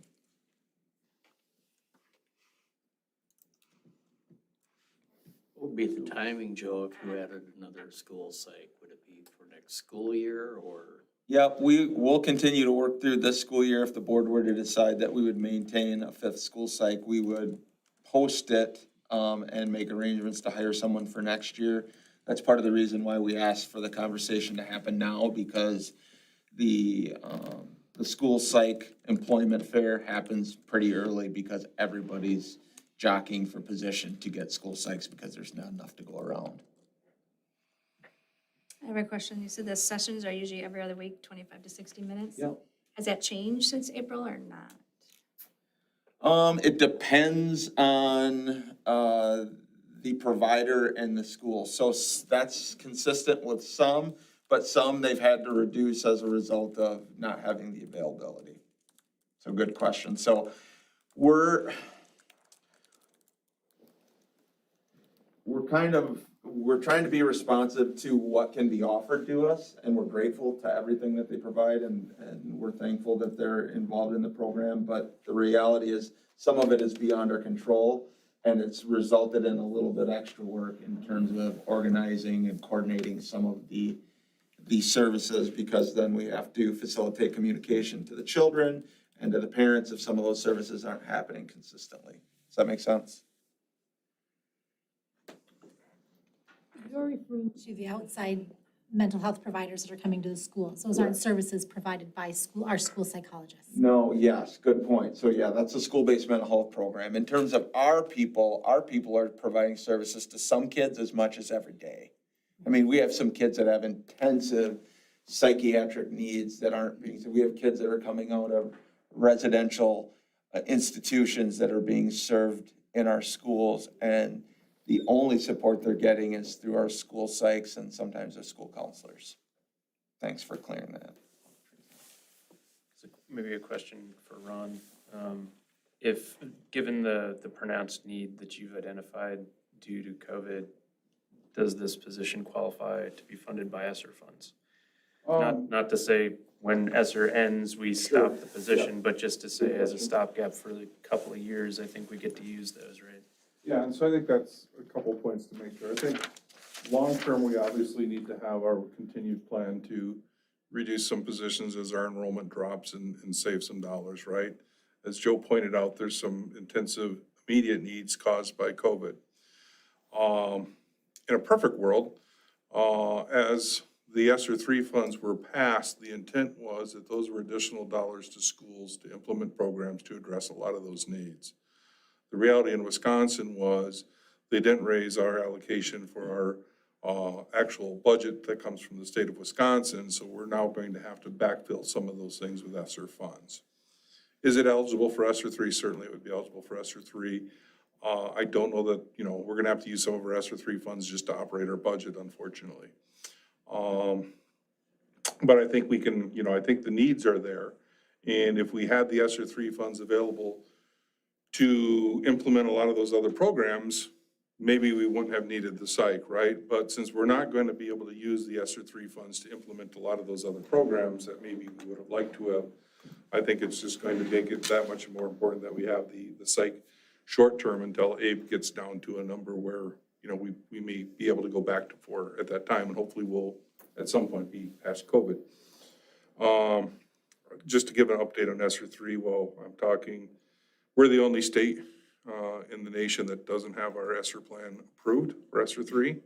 What would be the timing, Joe, if you added another school psych? Would it be for next school year or? Yep, we will continue to work through this school year. If the board were to decide that we would maintain a 5th school psych, we would post it and make arrangements to hire someone for next year. That's part of the reason why we asked for the conversation to happen now, because the school psych employment fair happens pretty early because everybody's jockeying for position to get school psychs because there's not enough to go around. I have a question. You said the sessions are usually every other week, 25 to 60 minutes? Yep. Has that changed since April or not? It depends on the provider and the school. So that's consistent with some, but some they've had to reduce as a result of not having the availability. So good question. So we're trying to be responsive to what can be offered to us, and we're grateful to everything that they provide, and we're thankful that they're involved in the program. But the reality is, some of it is beyond our control, and it's resulted in a little bit extra work in terms of organizing and coordinating some of the services, because then we have to facilitate communication to the children and to the parents if some of those services aren't happening consistently. Does that make sense? You're referring to the outside mental health providers that are coming to the schools. Those aren't services provided by our school psychologists. No, yes, good point. So yeah, that's a school-based mental health program. In terms of our people are providing services to some kids as much as every day. I mean, we have some kids that have intensive psychiatric needs that aren't being, we have kids that are coming out of residential institutions that are being served in our schools, and the only support they're getting is through our school psychs and sometimes our school counselors. Thanks for clearing that. So maybe a question for Ron. If, given the pronounced need that you've identified due to COVID, does this position qualify to be funded by ESSER funds? Not to say when ESSER ends, we stop the position, but just to say as a stopgap for a couple of years, I think we get to use those, right? Yeah, and so I think that's a couple points to make sure. I think long-term, we obviously need to have our continued plan to reduce some positions as our enrollment drops and save some dollars, right? As Joe pointed out, there's some intensive immediate needs caused by COVID. In a perfect world, as the ESSER 3 funds were passed, the intent was that those were additional dollars to schools to implement programs to address a lot of those needs. The reality in Wisconsin was they didn't raise our allocation for our actual budget that comes from the state of Wisconsin, so we're now going to have to backfill some of those things with ESSER funds. Is it eligible for ESSER 3? Certainly it would be eligible for ESSER 3. I don't know that, we're gonna have to use some of our ESSER 3 funds just to operate our budget, unfortunately. But I think we can, I think the needs are there. And if we had the ESSER 3 funds available to implement a lot of those other programs, maybe we wouldn't have needed the psych, right? But since we're not going to be able to use the ESSER 3 funds to implement a lot of those other programs that maybe we would have liked to have, I think it's just going to make it that much more important that we have the psych short-term until ABE gets down to a number where, we may be able to go back to 4 at that time, and hopefully we'll at some point be past COVID. Just to give an update on ESSER 3, well, I'm talking, we're the only state in the nation that doesn't have our ESSER plan approved for ESSER 3.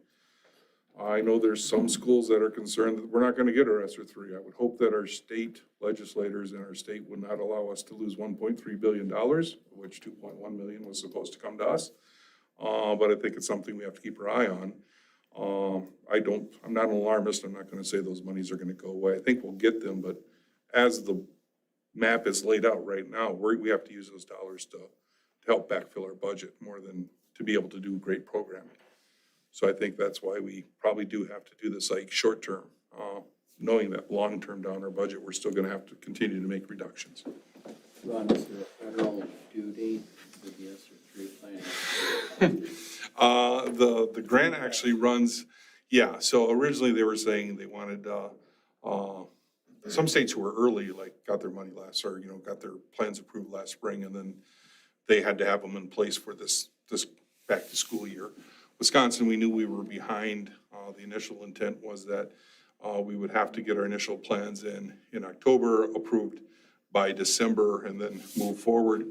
I know there's some schools that are concerned that we're not going to get our ESSER 3. I would hope that our state legislators in our state would not allow us to lose $1.3 billion, which $2.1 million was supposed to come to us. But I think it's something we have to keep our eye on. I'm not an alarmist. I'm not going to say those monies are going to go away. I think we'll get them, but as the map is laid out right now, we have to use those dollars to help backfill our budget more than to be able to do great programming. So I think that's why we probably do have to do this like short term, knowing that long term down our budget, we're still going to have to continue to make reductions. Ron, is there a federal due date for the ESSER 3 plan? The grant actually runs, yeah. So originally they were saying they wanted, some states who were early, like got their money got their plans approved last spring, and then they had to have them in place for this back to school year. Wisconsin, we knew we were behind. The initial intent was that We would have to get our initial plans in October, approved by December, and then move forward.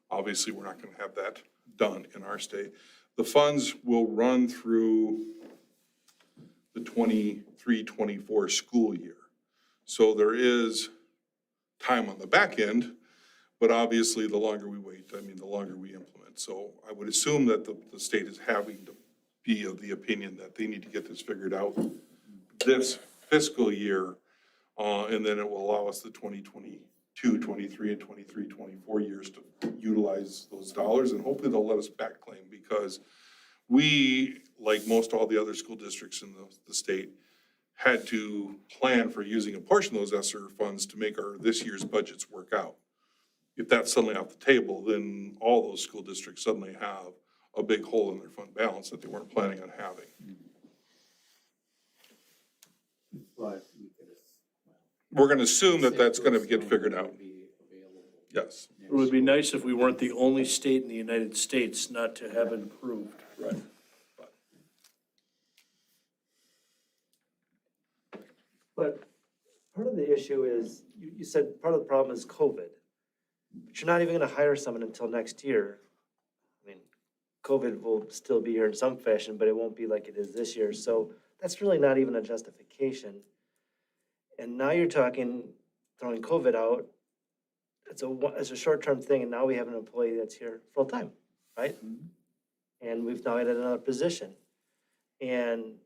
Obviously, we're not going to have that done in our state. The funds will run through the 23-24 school year. So there is time on the back end, but obviously the longer we wait, I mean, the longer we implement. So I would assume that the state is having to be of the opinion that they need to get this figured out this fiscal year, and then it will allow us the 2022, 23, and 23, 24 years to utilize those dollars, and hopefully they'll let us back claim, because we, like most all the other school districts in the state, had to plan for using a portion of those ESSER funds to make our this year's budgets work out. If that's suddenly off the table, then all those school districts suddenly have a big hole in their fund balance that they weren't planning on having. But We're gonna assume that that's gonna get figured out. Yes. It would be nice if we weren't the only state in the United States not to have it approved. Right. But part of the issue is, you said part of the problem is COVID. But you're not even gonna hire someone until next year. I mean, COVID will still be here in some fashion, but it won't be like it is this year. So that's really not even a justification. And now you're talking, throwing COVID out, it's a short-term thing, and now we have an employee that's here full-time, right? And we've now added another position. And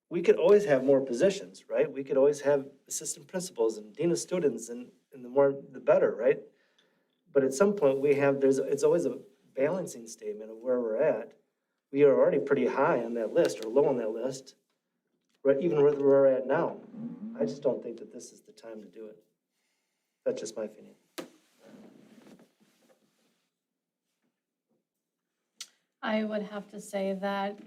we could always have more positions, right? We could always have assistant principals and dean of students, and the more, the better, right? But at some point, it's always a balancing statement of where we're at. We are already pretty high on that list, or low on that list, right, even where we're at now. I just don't think that this is the time to do it. That's just my opinion. I would have to say that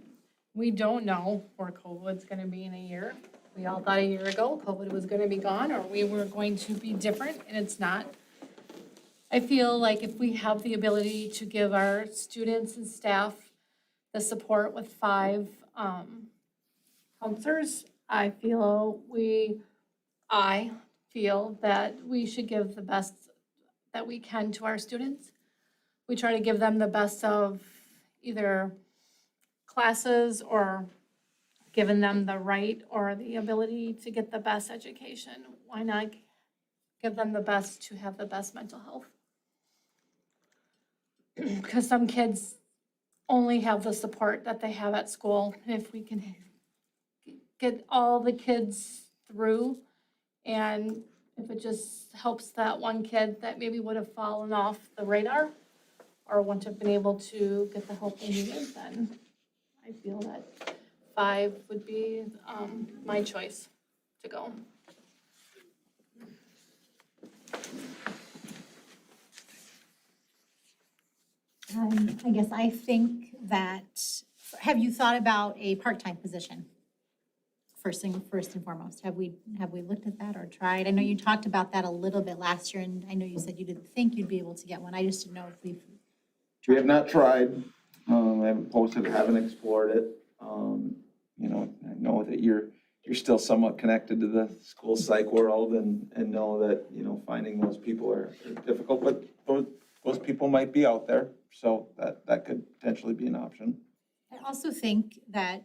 we don't know where COVID's gonna be in a year. We all thought a year ago COVID was gonna be gone, or we were going to be different, and it's not. I feel like if we have the ability to give our students and staff the support with 5 counselors, I feel that we should give the best that we can to our students. We try to give them the best of either classes or giving them the right or the ability to get the best education. Why not give them the best to have the best mental health? Because some kids only have the support that they have at school. If we can get all the kids through, and if it just helps that one kid that maybe would have fallen off the radar or wouldn't have been able to get the help they needed, then I feel that 5 would be my choice to go. I guess I think that, have you thought about a part-time position? First and foremost, have we looked at that or tried? I know you talked about that a little bit last year, and I know you said you didn't think you'd be able to get one. I just didn't know if we've. We have not tried, I haven't posted, haven't explored it. You know, I know that you're still somewhat connected to the school psych world and know that, you know, finding those people are difficult, but those people might be out there, so that could potentially be an option. I also think that,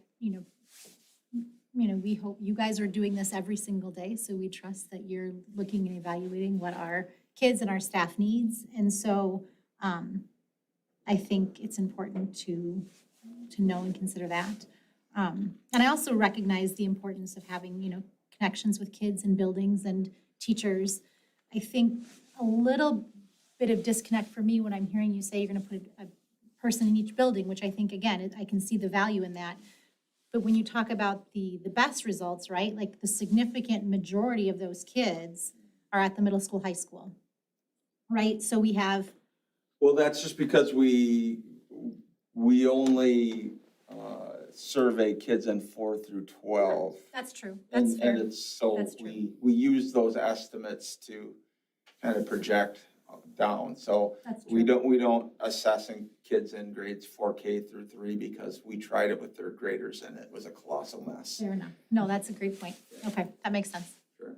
we hope you guys are doing this every single day, so we trust that you're looking and evaluating what our kids and our staff needs. And so I think it's important to know and consider that. And I also recognize the importance of having, connections with kids and buildings and teachers. I think a little bit of disconnect for me when I'm hearing you say you're gonna put a person in each building, which I think, again, I can see the value in that. But when you talk about the best results, right, like the significant majority of those kids are at the middle school, high school, right? So we have. Well, that's just because we only survey kids in 4 through 12. That's true. That's fair. And it's so That's true. we use those estimates to kind of project down. So That's we true. don't assessing kids in grades 4K through 3 because we tried it with third graders and it was a colossal mess. Fair enough. No, that's a great point. Okay, that makes sense. Sure.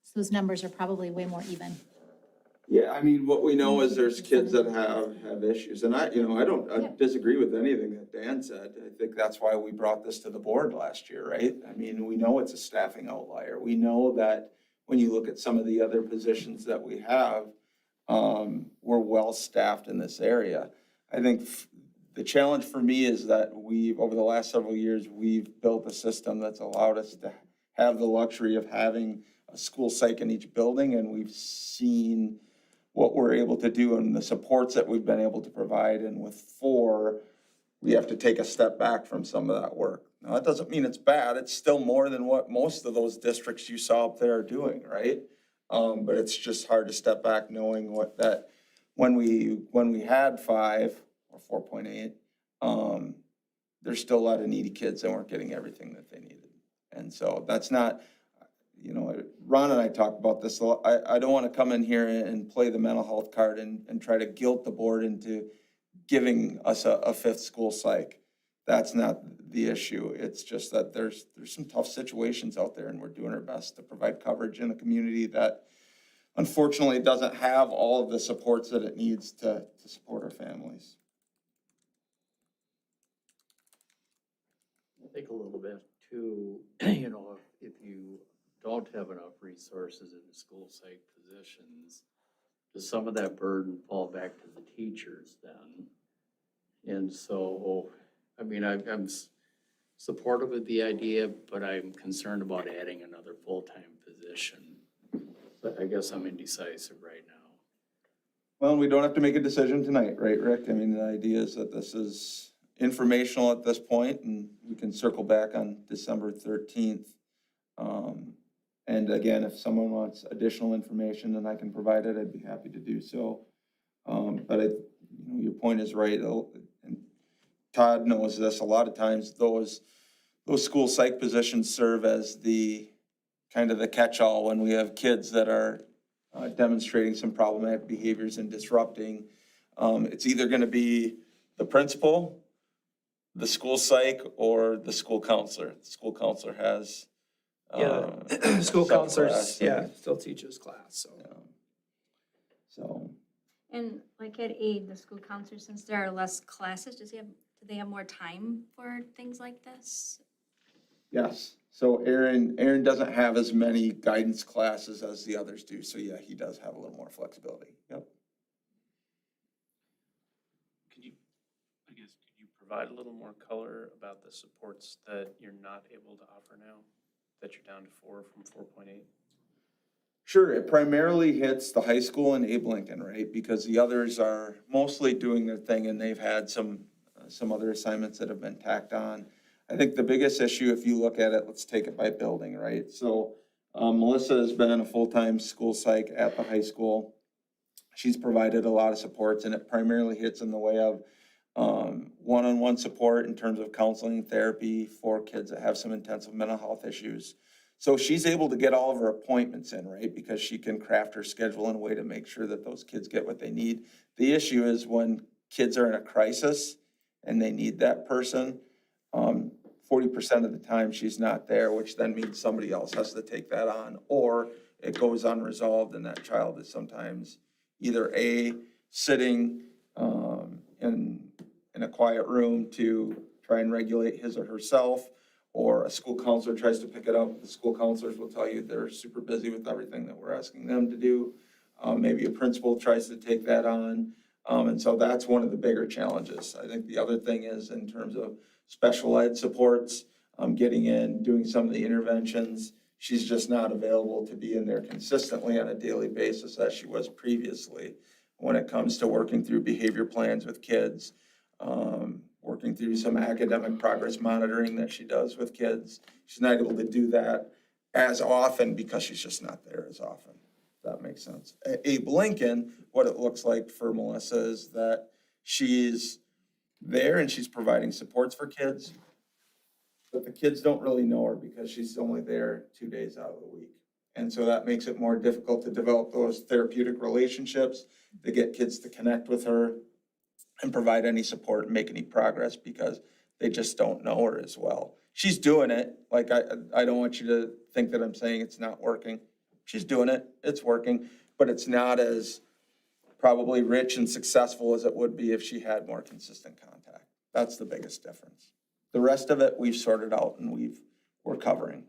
So those numbers are probably way more even. Yeah, I mean, what we know is there's kids that have issues, and I don't Yeah. disagree with anything that Dan said. I think that's why we brought this to the board last year, right? I mean, we know it's a staffing outlier. We know that when you look at some of the other positions that we have, we're well-staffed in this area. I think the challenge for me is that over the last several years, we've built a system that's allowed us to have the luxury of having a school psych in each building, and we've seen what we're able to do and the supports that we've been able to provide. And with 4, we have to take a step back from some of that work. Now, that doesn't mean it's bad. It's still more than what most of those districts you saw up there are doing, right? But it's just hard to step back knowing when we had 5 or 4.8, there's still a lot of needy kids that weren't getting everything that they needed. And so that's not, Ron and I talked about this a lot. I don't want to come in here and play the mental health card and try to guilt the board into giving us a 5th school psych. That's not the issue. It's just that there's some tough situations out there, and we're doing our best to provide coverage in a community that unfortunately doesn't have all of the supports that it needs to support our families. I think a little bit too, if you don't have enough resources in the school psych positions, does some of that burden fall back to the teachers then? And so, I mean, I'm supportive of the idea, but I'm concerned about adding another full-time position. But I guess I'm indecisive right now. Well, we don't have to make a decision tonight, right, Rick? I mean, the idea is that this is informational at this point, and we can circle back on December 13th. And again, if someone wants additional information and I can provide it, I'd be happy to do so. But your point is right, and Todd knows this. A lot of times, those school psych positions serve as the kind of the catch-all when we have kids that are demonstrating some problematic behaviors and disrupting. It's either going to be the principal, the school psych, or the school counselor. The school counselor has school counselors, class, still teaches class, so. So, And like at aid, the school counselor, since there are less classes, do they have more time for things like this? yes. So Aaron doesn't have as many guidance classes as the others do. So yeah, he does have a little more flexibility. Yep. Could you provide a little more color about the supports that you're not able to offer now, that you're down to 4 from 4.8? Sure. It primarily hits the high school and Abe Lincoln, right? Because the others are mostly doing their thing, and they've had some other assignments that have been tacked on. I think the biggest issue, if you look at it, let's take it by building, right? So Melissa has been a full-time school psych at the high school. She's provided a lot of supports, and it primarily hits in the way of one-on-one support in terms of counseling, therapy for kids that have some intensive mental health issues. So she's able to get all of her appointments in, right? Because she can craft her schedule in a way to make sure that those kids get what they need. The issue is when kids are in a crisis and they need that person, 40% of the time she's not there, which then means somebody else has to take that on, or it goes unresolved and that child is sometimes either sitting in a quiet room to try and regulate his or herself, or a school counselor tries to pick it up. The school counselors will tell you they're super busy with everything that we're asking them to do. Maybe a principal tries to take that on. And so that's one of the bigger challenges. I think the other thing is in terms of special ed supports, getting in, doing some of the interventions. She's just not available to be in there consistently on a daily basis as she was previously when it comes to working through behavior plans with kids, working through some academic progress monitoring that she does with kids. She's not able to do that as often because she's just not there as often. That makes sense. At Abe Lincoln, what it looks like for Melissa is that she's there and she's providing supports for kids, but the kids don't really know her because she's only there 2 days out of the week. And so that makes it more difficult to develop those therapeutic relationships, to get kids to connect with her and provide any support and make any progress because they just don't know her as well. She's doing it. Like, I don't want you to think that I'm saying it's not working. She's doing it. It's working, but it's not as probably rich and successful as it would be if she had more consistent contact. That's the biggest difference. The rest of it, we've sorted out and we're covering.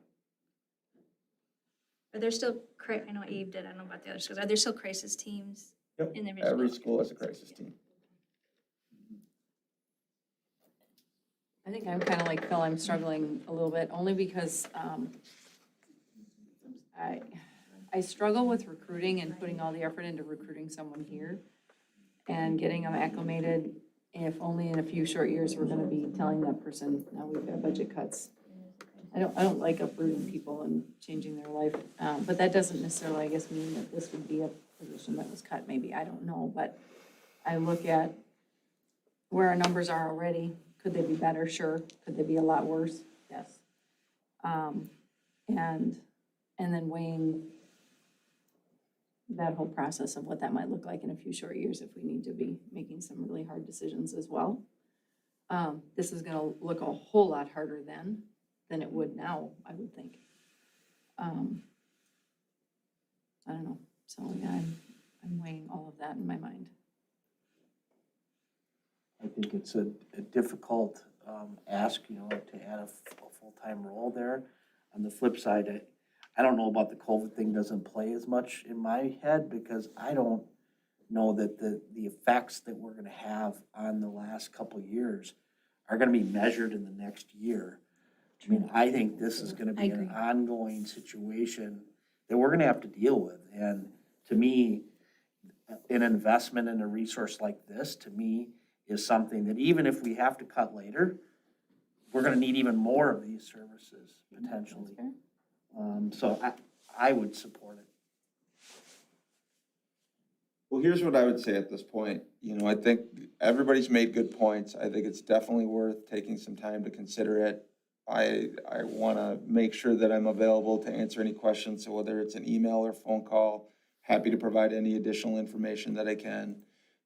Are there still, I know Abe did, I don't know about the other schools, are there still crisis teams Yep. in every Every school? school has a crisis team. I think I'm kind of like Phil, I'm struggling a little bit, only because I struggle with recruiting and putting all the effort into recruiting someone here and getting them acclimated, if only in a few short years we're gonna be telling that person, now we've got budget cuts. I don't like uprooting people and changing their life, but that doesn't necessarily, I guess, mean that this would be a position that was cut, maybe, I don't know, but I look at where our numbers are already. Could they be better? Sure. Could they be a lot worse? Yes. And then weighing that whole process of what that might look like in a few short years if we need to be making some really hard decisions as well. This is gonna look a whole lot harder then than it would now, I would think. I don't know. So yeah, I'm weighing all of that in my mind. I think it's a difficult ask, you know, to add a full-time role there. On the flip side, I don't know about the COVID thing doesn't play as much in my head because I don't know that the effects that we're gonna have on the last couple of years are gonna be measured in the next year. I mean, I think this is gonna be an ongoing situation that we're gonna have to deal with. And to me, an investment in a resource like this, to me, is something that even if we have to cut later, we're gonna need even more of these services potentially. So I would support it. Well, here's what I would say at this point. You know, I think everybody's made good points. I think it's definitely worth taking some time to consider it. I want to make sure that I'm available to answer any questions. So whether it's an email or phone call, happy to provide any additional information that I can.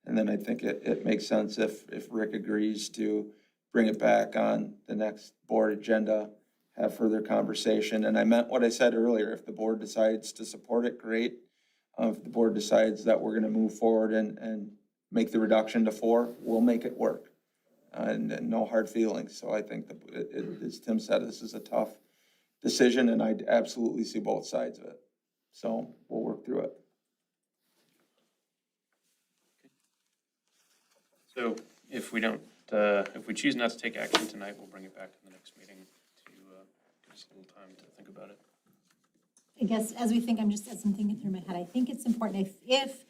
And then I think it makes sense if Rick agrees to bring it back on the next board agenda, have further conversation. And I meant what I said earlier. If the board decides to support it, great. If the board decides that we're gonna move forward and make the reduction to 4, we'll make it work. And no hard feelings. So I think that, as Tim said, this is a tough decision and I absolutely see both sides of it. So we'll work through it. So if we don't, if we choose not to take action tonight, we'll bring it back in the next meeting to give us a little time to think about it. I guess as we think, as I'm thinking through my head, I think it's important if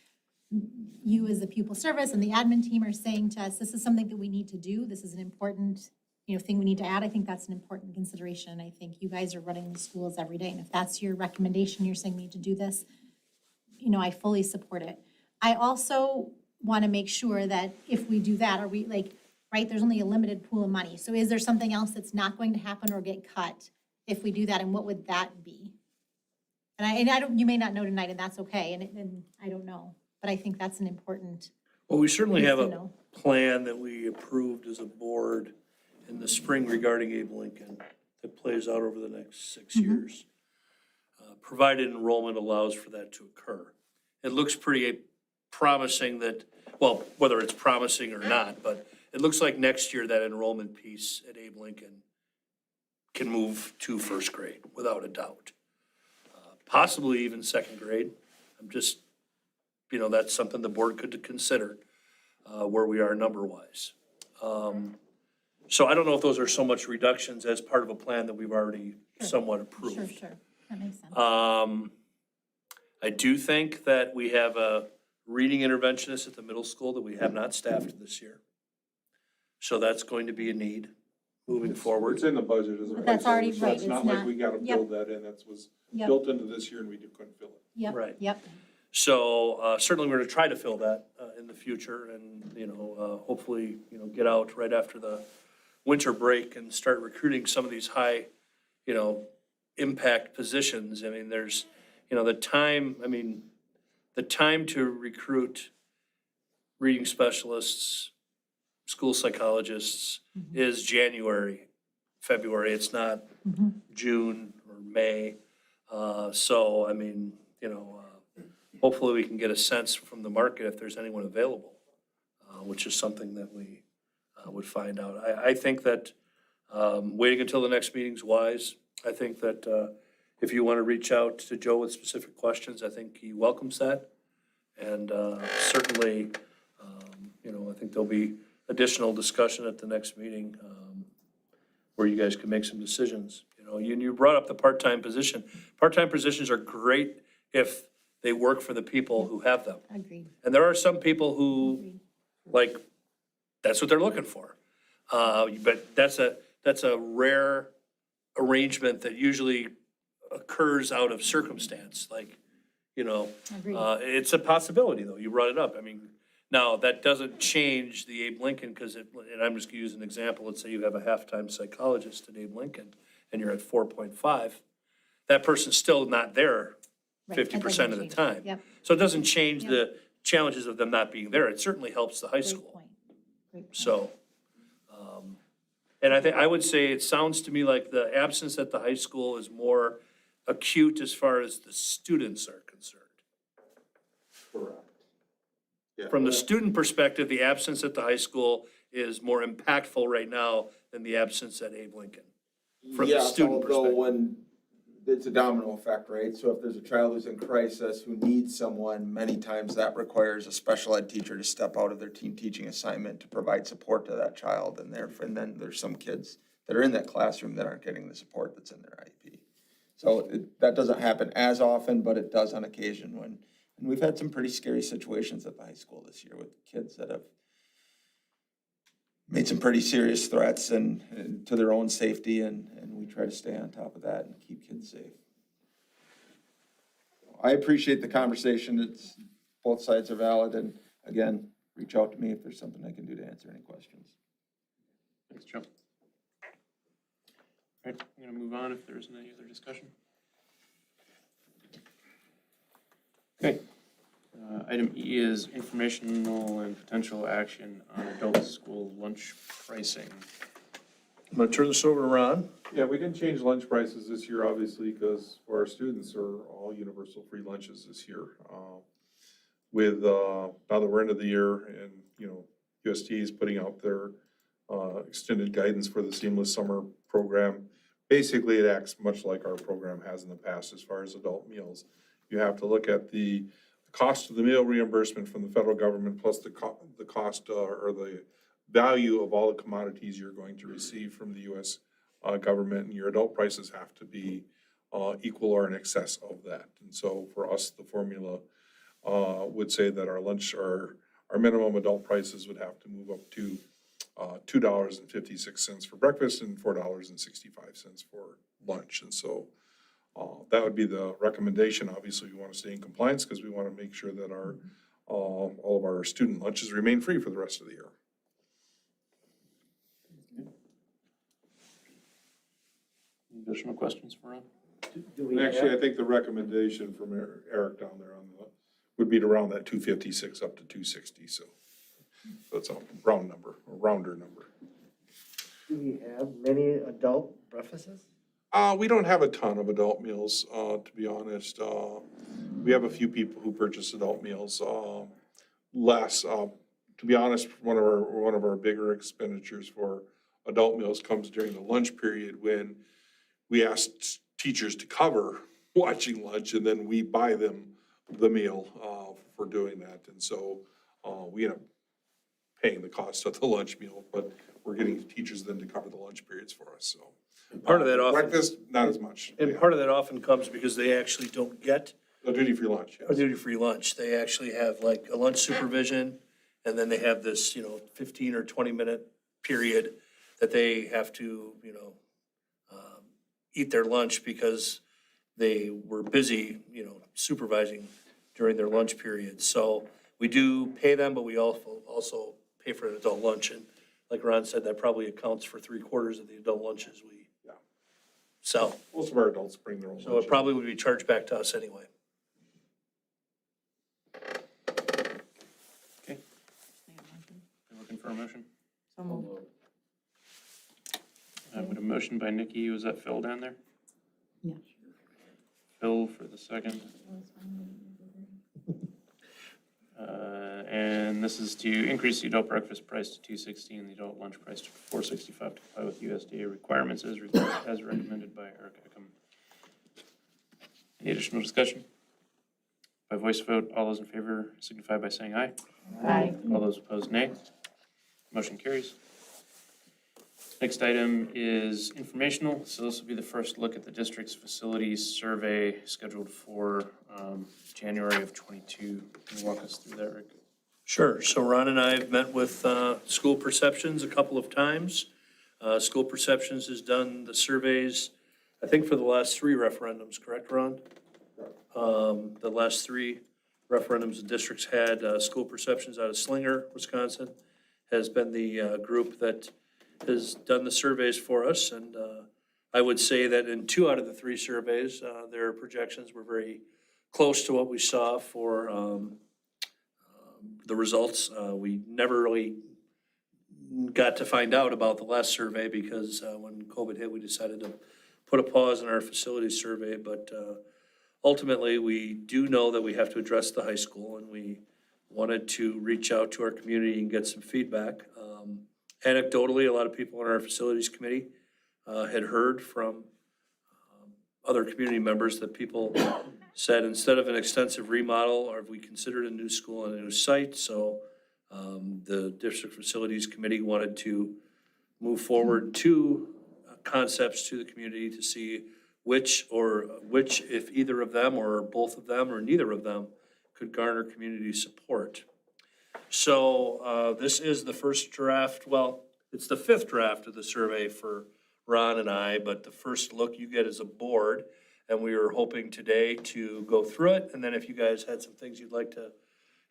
you as the pupil service and the admin team are saying to us, this is something that we need to do, this is an important, thing we need to add, I think that's an important consideration. I think you guys are running the schools every day, and if that's your recommendation, you're saying we need to do this, I fully support it. I also want to make sure that if we do that, are we right, there's only a limited pool of money. So is there something else that's not going to happen or get cut if we do that, and what would that be? And I don't, you may not know tonight, and that's okay, and I don't know, but I think that's an important. Well, we certainly have piece a to know. plan that we approved as a board in the spring regarding Abe Lincoln that plays out over the next 6 years. Provided enrollment allows for that to occur. It looks pretty promising that, well, whether it's promising or not, but it looks like next year that enrollment piece at Abe Lincoln can move to first grade without a doubt. Possibly even second grade. I'm just, that's something the board could consider where we are number-wise. So I don't know if those are so much reductions as part of a plan that we've already somewhat approved. Sure, that makes sense. I do think that we have a reading interventionist at the middle school that we have not staffed this year. So that's going to be a need moving forward. It's in the budget, isn't it? But that's already So right, it's not it's like not- we gotta yep. build that in, that was Yep. built into this year and we couldn't fill it. Yep, Right. yep. So certainly we're going to try to fill that in the future and, hopefully, get out right after the winter break and start recruiting some of these high, impact positions. I mean, there's, you know, the time to recruit reading specialists, school psychologists is January, February. It's not June or May. So, I mean, you know, hopefully we can get a sense from the market if there's anyone available, which is something that we would find out. I think that waiting until the next meeting's wise. I think that if you want to reach out to Joe with specific questions, I think he welcomes that. And certainly, you know, I think there'll be additional discussion at the next meeting where you guys can make some decisions. You know, you brought up the part-time position. Part-time positions are great if they work for the people who have them. Agreed. And there are some people who, like, that's what they're looking for. But that's a rare arrangement that usually occurs out of circumstance, like, you know. Agreed. It's a possibility, though. You brought it up. I mean, now, that doesn't change the Abe Lincoln, because and I'm just gonna use an example. Let's say you have a half-time psychologist at Abe Lincoln, and you're at 4.5. That person's still not there Right, that 50% doesn't of the change. time. Yep. So it doesn't change Yep. the challenges of them not being there. It certainly helps the high Great school. point. Great point. So, and I would say, it sounds to me like the absence at the high school is more acute as far as the students are concerned. Correct. Yeah. From the student perspective, the absence at the high school is more impactful right now than the absence at Abe Lincoln. From the Yes, student although perspective. when, it's a domino effect, right? So if there's a child who's in crisis, who needs someone, many times that requires a special ed teacher to step out of their team teaching assignment to provide support to that child. And then there's some kids that are in that classroom that aren't getting the support that's in their IEP. So that doesn't happen as often, but it does on occasion when, and we've had some pretty scary situations at the high school this year with kids that have made some pretty serious threats and to their own safety, and we try to stay on top of that and keep kids safe. I appreciate the conversation. It's, both sides are valid, and again, reach out to me if there's something I can do to answer any questions. Thanks, Joe. All right, I'm gonna move on if there isn't any other discussion. Okay. Item E is informational and potential action on adult school lunch pricing. I'm gonna turn this over to Ron. Yeah, we didn't change lunch prices this year, obviously, because for our students are all universal free lunches this year. With, now that we're into the year and, you know, UST is putting out their extended guidance for the seamless summer program. Basically, it acts much like our program has in the past as far as adult meals. You have to look at the cost of the meal reimbursement from the federal government plus the cost or the value of all the commodities you're going to receive from the U.S. Government, and your adult prices have to be equal or in excess of that. And so for us, the formula would say that our lunch, our minimum adult prices would have to move up to $2.56 for breakfast and $4.65 for lunch. And so that would be the recommendation. Obviously, we want to stay in compliance because we want to make sure that our all of our student lunches remain free for the rest of the year. Any additional questions for Ron? Actually, I think the recommendation from Eric down there would be to round that 256 up to 260. So that's a round number, a rounder number. Do we have many adult breakfasts? We don't have a ton of adult meals, to be honest. We have a few people who purchase adult meals, less. To be honest, one of our bigger expenditures for adult meals comes during the lunch period when we ask teachers to cover watching lunch, and then we buy them the meal for doing that. And so we end up paying the cost of the lunch meal, but we're getting teachers then to cover the lunch periods for us, so. Part of that often. Breakfast, not as much. And part of that often comes because they actually don't get A duty-free lunch, a duty-free lunch. They actually have like a lunch supervision, and then they have this, 15 or 20-minute period that they have to, eat their lunch because they were busy, supervising during their lunch period. So we do pay them, but we also pay for an adult lunch. And like Ron said, that probably accounts for 3/4 of the adult lunches we sell. Most of our adults bring their own So lunch. it probably would be charged back to us anyway. for a motion? So moved. With a motion by Nikki, was that Phil down there? Yeah. Phil for the second. And this is to increase the adult breakfast price to $2.60 and the adult lunch price to $4.65 to comply with USDA requirements as recommended by Eric Eckham. Any additional discussion? By voice vote, all those in favor signify by saying aye. Aye. All those opposed, nay. Motion carries. Next item is informational. So this will be the first look at the district's facilities survey scheduled for January of '22. Can you walk us through that, Rick? Sure. So Ron and I have met with School Perceptions a couple of times. School Perceptions has done the surveys, I think, for the last 3 referendums, correct, Ron? The last 3 referendums the districts had, School Perceptions out of Slinger, Wisconsin, has been the group that has done the surveys for us. And I would say that in 2 out of the 3 surveys, their projections were very close to what we saw for the results. We never really got to find out about the last survey because when COVID hit, we decided to put a pause in our facilities survey. But ultimately, we do know that we have to address the high school, and we wanted to reach out to our community and get some feedback. Anecdotally, a lot of people on our facilities committee had heard from other community members that people said instead of an extensive remodel, or have we considered a new school and a new site? So the district facilities committee wanted to move forward 2 concepts to the community to see which, if either of them or both of them or neither of them could garner community support. So this is the first draft, well, it's the 5th draft of the survey for Ron and I, but the first look you get as a board. And we were hoping today to go through it. And then if you guys had some things you'd like to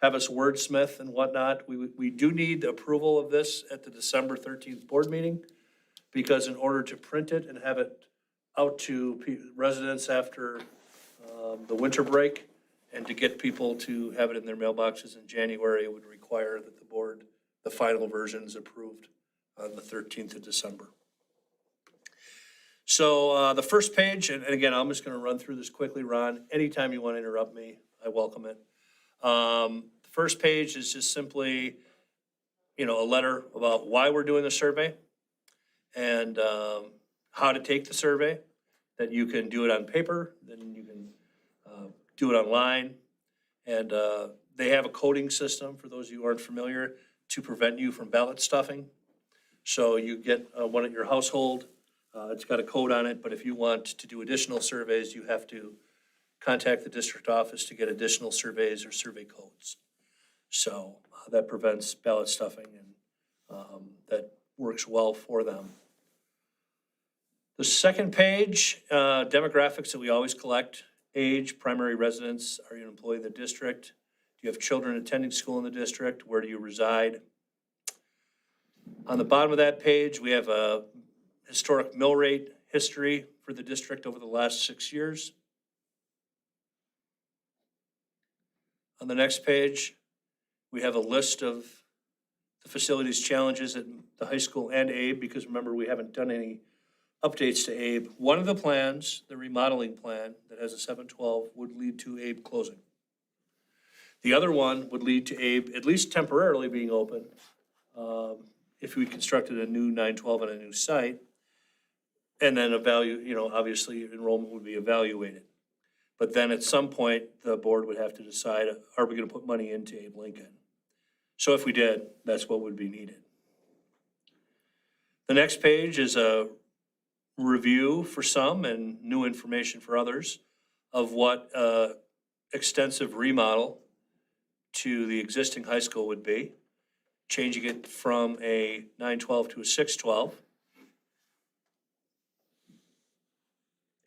have us wordsmith and whatnot, we do need approval of this at the December 13th board meeting, because in order to print it and have it out to residents after the winter break and to get people to have it in their mailboxes in January, it would require that the final version is approved on the 13th of December. So the first page, and again, I'm just going to run through this quickly, Ron. Anytime you want to interrupt me, I welcome it. The first page is just simply, a letter about why we're doing the survey and how to take the survey, that you can do it on paper, then you can do it online. And they have a coding system, for those of you who aren't familiar, to prevent you from ballot stuffing. So you get one at your household. It's got a code on it, but if you want to do additional surveys, you have to contact the district office to get additional surveys or survey codes. So that prevents ballot stuffing, and that works well for them. The second page, demographics that we always collect: age, primary residence, are you an employee of the district? Do you have children attending school in the district? Where do you reside? On the bottom of that page, we have a historic mill rate history for the district over the last 6 years. On the next page, we have a list of the facilities challenges at the high school and ABE, because remember, we haven't done any updates to ABE. One of the plans, the remodeling plan that has a 712, would lead to ABE closing. The other one would lead to ABE at least temporarily being open if we constructed a new 912 on a new site. And then obviously enrollment would be evaluated. But then at some point, the board would have to decide, are we going to put money into Abe Lincoln? So if we did, that's what would be needed. The next page is a review for some and new information for others of what extensive remodel to the existing high school would be, changing it from a 912 to a 612.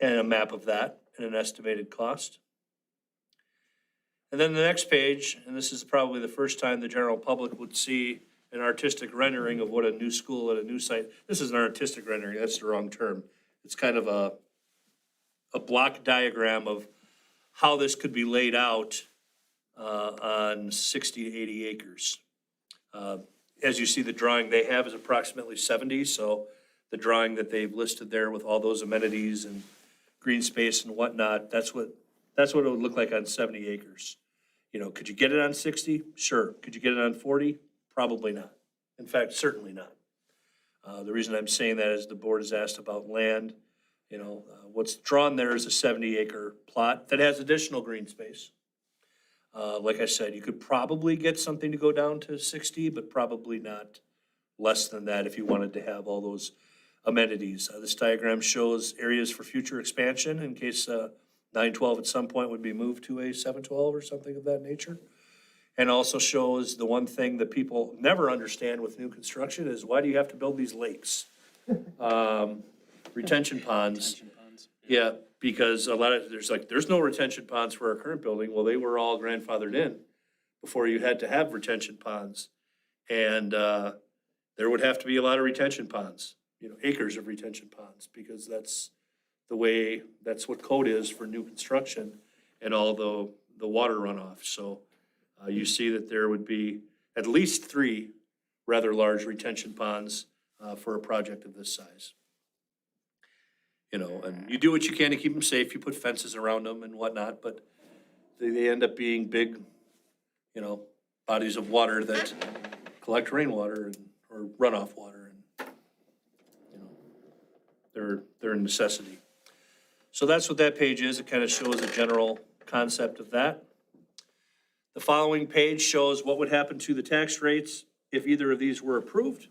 And a map of that and an estimated cost. And then the next page, and this is probably the first time the general public would see an artistic rendering of what a new school at a new site. This is an artistic rendering, that's the wrong term. It's kind of a block diagram of how this could be laid out on 60 to 80 acres. as you see the drawing they have is approximately 70, so the drawing that they've listed there with all those amenities and green space and whatnot, that's what it would look like on 70 acres. You know, could you get it on 60? Sure. Could you get it on 40? Probably not. In fact, certainly not. The reason I'm saying that is the board has asked about land. You know, what's drawn there is a 70-acre plot that has additional green space. Like I said, you could probably get something to go down to 60, but probably not less than that if you wanted to have all those amenities. This diagram shows areas for future expansion in case 912 at some point would be moved to a 712 or something of that nature. And also shows the one thing that people never understand with new construction is why do you have to build these lakes? Retention ponds. Yeah, because there's no retention ponds for our current building. Well, they were all grandfathered in before you had to have retention ponds. And there would have to be a lot of retention ponds, you know, acres of retention ponds, because that's what code is for new construction and all the water runoff. So you see that there would be at least 3 rather large retention ponds for a project of this size. You know, and you do what you can to keep them safe. You put fences around them and whatnot, but they end up being big, you know, bodies of water that collect rainwater or runoff water, and you know, they're a necessity. So that's what that page is. It kind of shows a general concept of that. The following page shows what would happen to the tax rates if either of these were approved.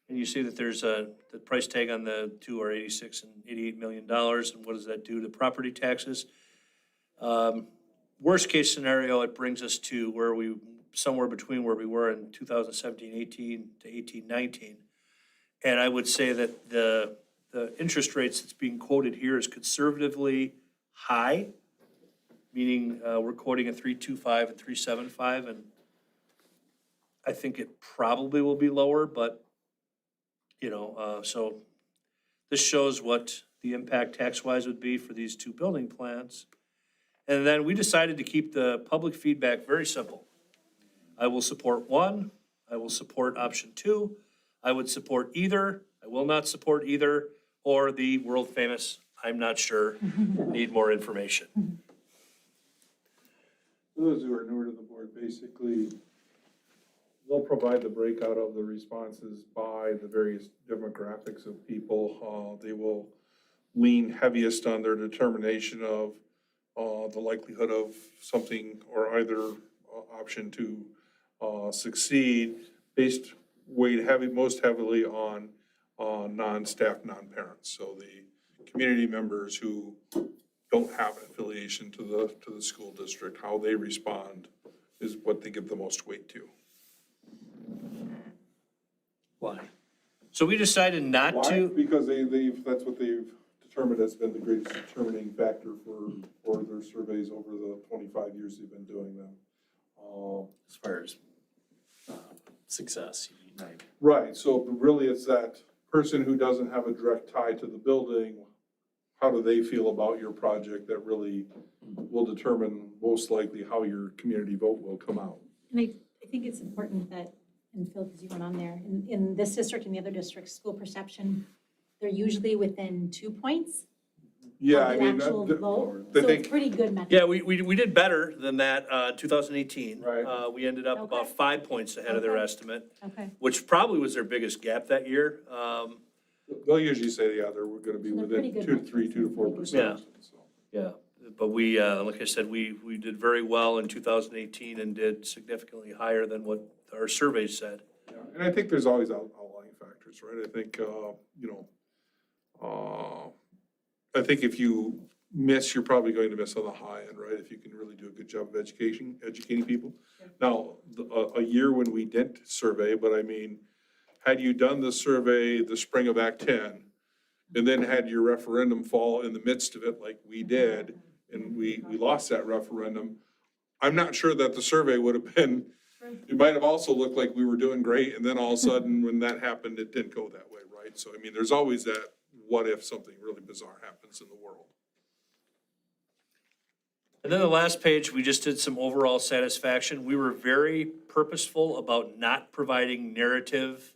And you see that there's the price tag on the two are $86 and $88 million. And what does that do to property taxes? Worst case scenario, it brings us to somewhere between where we were in 2017-18 to 18-19. And I would say that the interest rates that's being quoted here is conservatively high, meaning we're quoting a 3.25 and 3.75, and I think it probably will be lower, but you know, so this shows what the impact tax-wise would be for these 2 building plans. And then we decided to keep the public feedback very simple. I will support 1, I will support option 2, I would support either, I will not support either, or the world famous, I'm not sure, need more information. For those who are newer to the board, basically, they'll provide the breakout of the responses by the various demographics of people. They will lean heaviest on their determination of the likelihood of something or either option to succeed, weighed most heavily on non-staff, non-parents. So the community members who don't have an affiliation to the school district, how they respond is what they give the most weight to. Why? So we decided not Why? to. Because that's what they've determined has been the greatest determining factor for their surveys over the 25 years they've been doing them. As far as success, you mean, right? Right, so really it's that person who doesn't have a direct tie to the building, how do they feel about your project that really will determine most likely how your community vote will come out. And I think it's important that, and Phil, because you went on there, in this district and the other districts, school perception, they're usually within 2 points Yeah, of I the mean, actual vote. I So think- it's pretty good metric. Yeah, we did better than that in 2018. Right. We ended up about 5 points ahead of their estimate, Okay. which probably was their biggest gap that year. They'll usually say, yeah, they're gonna be So they're within pretty good 2 to 3, 2 to 4%. Yeah. Yeah, but we, like I said, we did very well in 2018 and did significantly higher than what our surveys said. Yeah, and I think there's always outlying factors, right? I think, I think if you miss, you're probably going to miss on the high end, right? If you can really do a good job of educating people. Now, a year when we didn't survey, but I mean, had you done the survey the spring of Act 10, and then had your referendum fall in the midst of it like we did, and we lost that referendum, I'm not sure that the survey would have been, it might have also looked like we were doing great, and then all of a sudden, when that happened, it didn't go that way, right? So, I mean, there's always that, what if something really bizarre happens in the world? And then the last page, we just did some overall satisfaction. We were very purposeful about not providing narrative,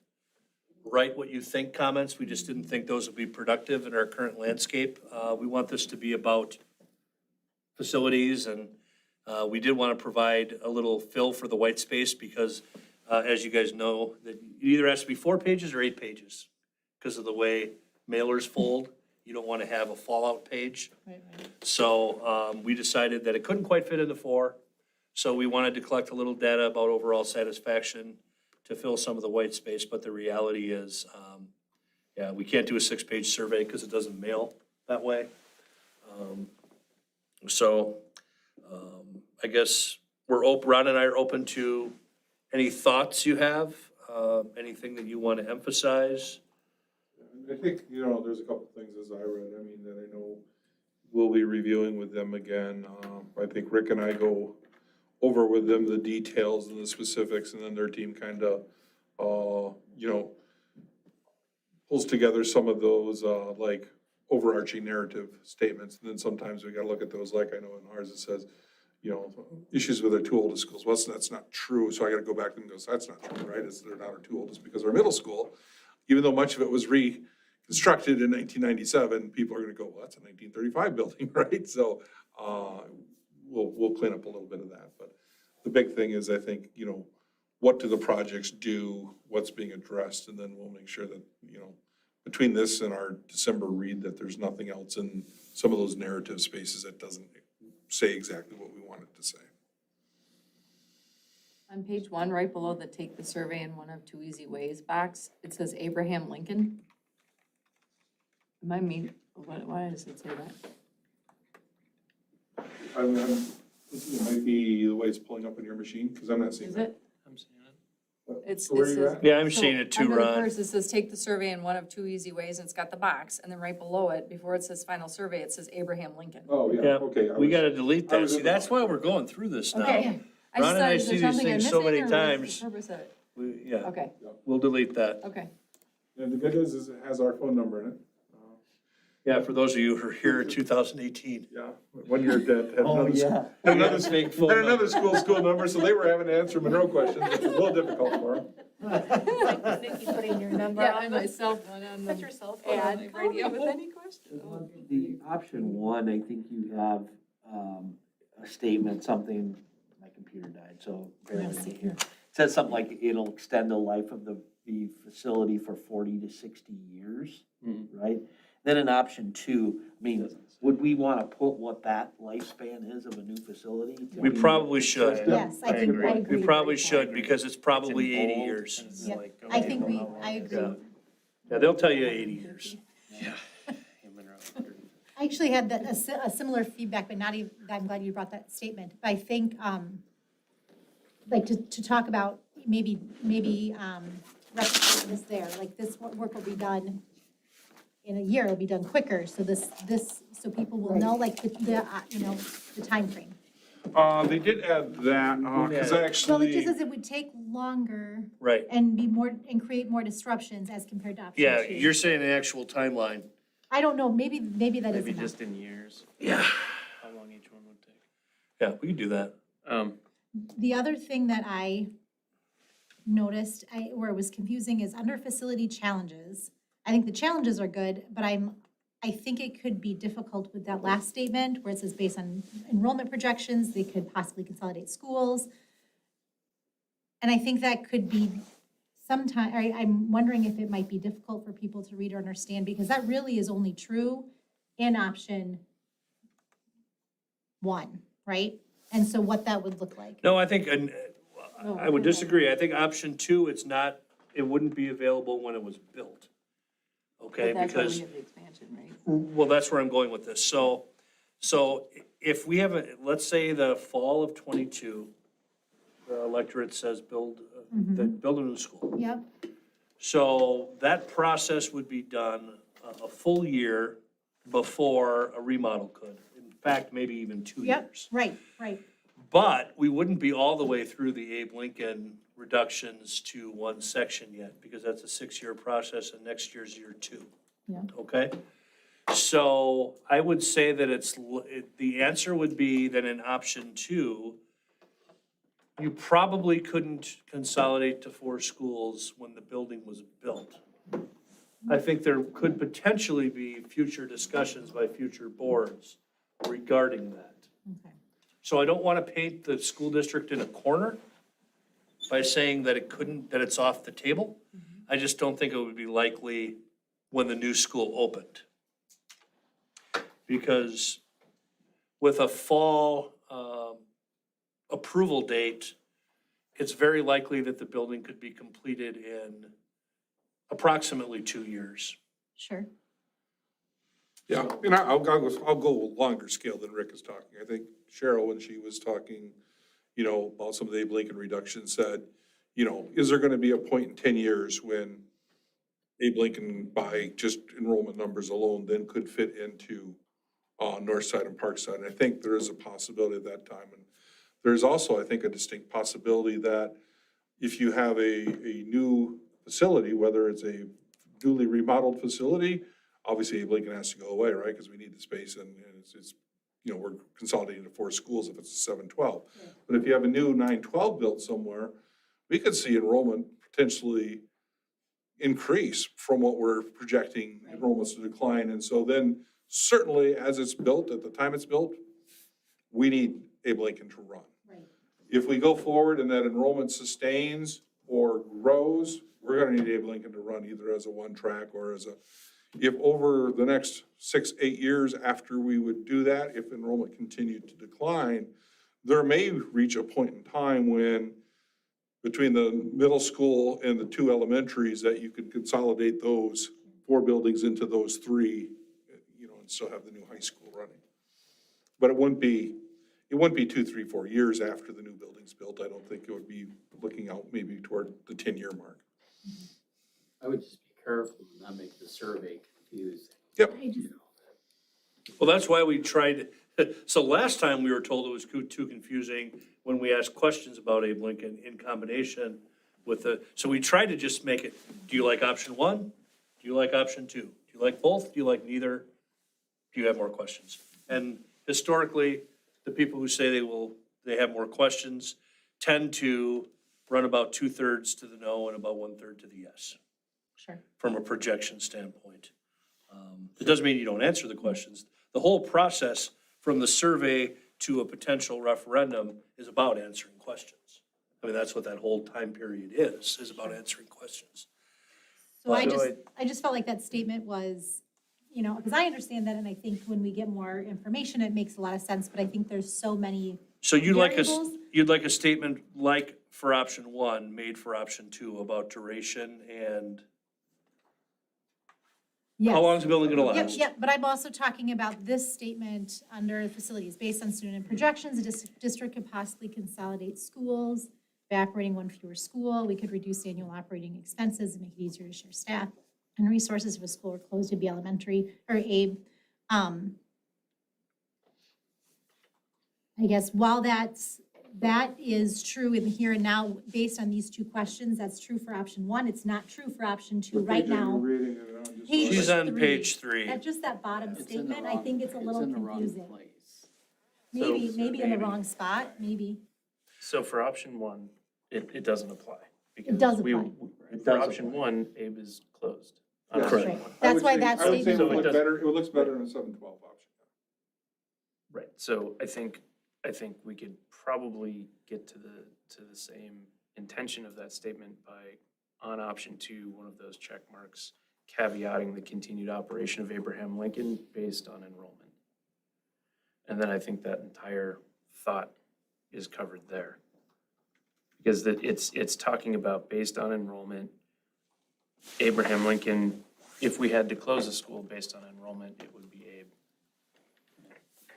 write what you think comments. We just didn't think those would be productive in our current landscape. We want this to be about facilities, and we did want to provide a little fill for the white space because, as you guys know, that it either has to be 4 pages or 8 pages because of the way mailers fold. You don't want to have a fallout page. So we decided that it couldn't quite fit into 4. So we wanted to collect a little data about overall satisfaction to fill some of the white space. But the reality is, yeah, we can't do a 6-page survey because it doesn't mail that way. I guess Ron and I are open to any thoughts you have, anything that you want to emphasize. I think, there's a couple things as I read, that I know we'll be reviewing with them again. I think Rick and I go over with them the details and the specifics, and then their team kind of, pulls together some of those, like, overarching narrative statements. And then sometimes we gotta look at those, like I know in ours it says, issues with our 2 oldest schools. Well, that's not true, so I gotta go back and go, that's not true, right? They're not our 2 oldest, because our middle school, even though much of it was reconstructed in 1997, people are gonna go, well, that's a 1935 building, right? So, we'll clean up a little bit of that. But the big thing is, I think, what do the projects do, what's being addressed, and then we'll make sure that, between this and our December read, that there's nothing else in some of those narrative spaces that doesn't say exactly what we want it to say. On page 1, right below the take the survey in 1 of 2 easy ways box, it says Abraham Lincoln. Why does it say that? I'm thinking it might be the way it's pulling up on your machine, because I'm not seeing Is that. it? It's, So where it are you says. at? Yeah, I'm so seeing it too, under the Ron. first, it says take the survey in 1 of 2 easy ways, and it's got the box, and then right below it, before it says final survey, it says Abraham Lincoln. Oh, yeah, Yeah, okay. we gotta delete I that. was See, in the that's wrong why we're going through this now. Okay. I Ron just and thought, I is see there these something I'm things so missing, many or what's times. the purpose of it? Yeah, Okay, we'll delete that. okay. And the good news is it has our phone number in it. Yeah, for those of you who are here in 2018. Yeah, 1 year debt. Oh, yeah. Another Fake phone and another number. school number, so they were having to answer Monroe questions, which was a little difficult for them. Nikki putting your number Yeah, on on the. my cell phone, on Put the your cell phone on ad, the call me radio. with any question. The option 1, I think you have, a statement, something, my computer died, so bear with me here. It says something like it'll extend the life of the facility for 40 to 60 years, right? Then in option 2, would we wanna put what that lifespan is of a new facility? to We be probably should. consistent? Yes, I agree. We probably should, because it's probably It's 80 bold. years. Yep. I think I agree. Yeah, they'll tell you 80 years. I actually had a similar feedback, but not even, I'm glad you brought that statement. But I think, like to talk about maybe repetition is there, like this work will be done in a year, it'll be done quicker, so so people will know, like, the timeframe. They did add that, because Well, it actually. just says it would take longer Right. and create more disruptions as compared to option Yeah, 2. you're saying an actual timeline. I don't know, maybe that is Maybe enough. just in years, Yeah. how long each one would take. Yeah, we can do that. The other thing that I noticed, where it was confusing, is under facility challenges. I think the challenges are good, but I think it could be difficult with that last statement where it says based on enrollment projections, they could possibly consolidate schools. And I think that could be I'm wondering if it might be difficult for people to read or understand, because that really is only true in option 1, right? And so what that would look like. No, I think, I would disagree. I think option 2, it wouldn't be available when it was built. Okay, But that's why we because, have the expansion, right? well, that's where I'm going with this. So if we have let's say the fall of 22, the electorate says build a new school. Yep, So that process would be done a full year before a remodel could. In fact, maybe even 2 yep, years. right. But we wouldn't be all the way through the Abe Lincoln reductions to 1 section yet, because that's a 6-year process and next year's year 2. Yeah. Okay? So I would say that the answer would be that in option 2, you probably couldn't consolidate to 4 schools when the building was built. I think there could potentially be future discussions by future boards regarding that. Okay. So I don't want to paint the school district in a corner by saying that that it's off the table. I just don't think it would be likely when the new school opened. Because with a fall approval date, it's very likely that the building could be completed in approximately 2 years. Sure. Yeah, and I'll go longer scale than Rick is talking. I think Cheryl, when she was talking, about some of the Abe Lincoln reduction, said, is there gonna be a point in 10 years when Abe Lincoln, by just enrollment numbers alone, then could fit into North Side and Park Side? And I think there is a possibility at that time. And there's also, I think, a distinct possibility that if you have a new facility, whether it's a newly remodeled facility, obviously Abe Lincoln has to go away, right? Because we need the space and it's we're consolidating to 4 schools if it's a 7-12. But if you have a new 9-12 built somewhere, we could see enrollment potentially increase from what we're projecting enrollments to decline. And so then certainly as it's built, at the time it's built, we need Abe Lincoln to run. Right. If we go forward and that enrollment sustains or grows, we're gonna need Abe Lincoln to run either as a 1-track or as if over the next 6-8 years after we would do that, if enrollment continued to decline, there may reach a point in time when between the middle school and the 2 elementaries that you could consolidate those 4 buildings into those 3, and still have the new high school running. But it wouldn't be 2, 3, 4 years after the new building's built. I don't think it would be looking out maybe toward the 10-year mark. I would just be careful and not make the survey confusing. Yep. Well, that's why we tried, so last time we were told it was too confusing when we asked questions about Abe Lincoln in combination with so we tried to just make it, do you like option 1? Do you like option 2? Do you like both? Do you like neither? Do you have more questions? And historically, the people who say they have more questions tend to run about 2/3 to the no and about 1/3 to the yes. Sure. From a projection standpoint. It doesn't mean you don't answer the questions. The whole process from the survey to a potential referendum is about answering questions. I mean, that's what that whole time period is about answering questions. So I just felt like that statement was, because I understand that, and I think when we get more information, it makes a lot of sense, but I think there's so many So you'd like variables. you'd like a statement like for option 1, made for option 2 about duration and Yes. how long is the building gonna Yep, last? yep, but I'm also talking about this statement under facilities. Based on student projections, the district could possibly consolidate schools. By operating 1 fewer school, we could reduce annual operating expenses and make it easier to share staff and resources if a school were closed to be elementary or Abe. I guess while that is true in the here and now, based on these 2 questions, that's true for option 1. It's not true for option 2 right now. Page She's on 3. page 3. At just that bottom It's in the statement, I wrong- think it's a little in the wrong confusing. place. Maybe in the wrong spot, maybe. So for option 1, it doesn't apply. Because does we- apply. For option 1, Abe is closed. on That's option right. 1. That's why that I would say statement. So it it doesn't- looks better in a 7-12 option. Right, so I think we could probably get to the same intention of that statement by, on option 2, one of those check marks, caveating the continued operation of Abraham Lincoln based on enrollment. And then I think that entire thought is covered there. Because it's talking about based on enrollment, Abraham Lincoln, if we had to close a school based on enrollment, it would be Abe.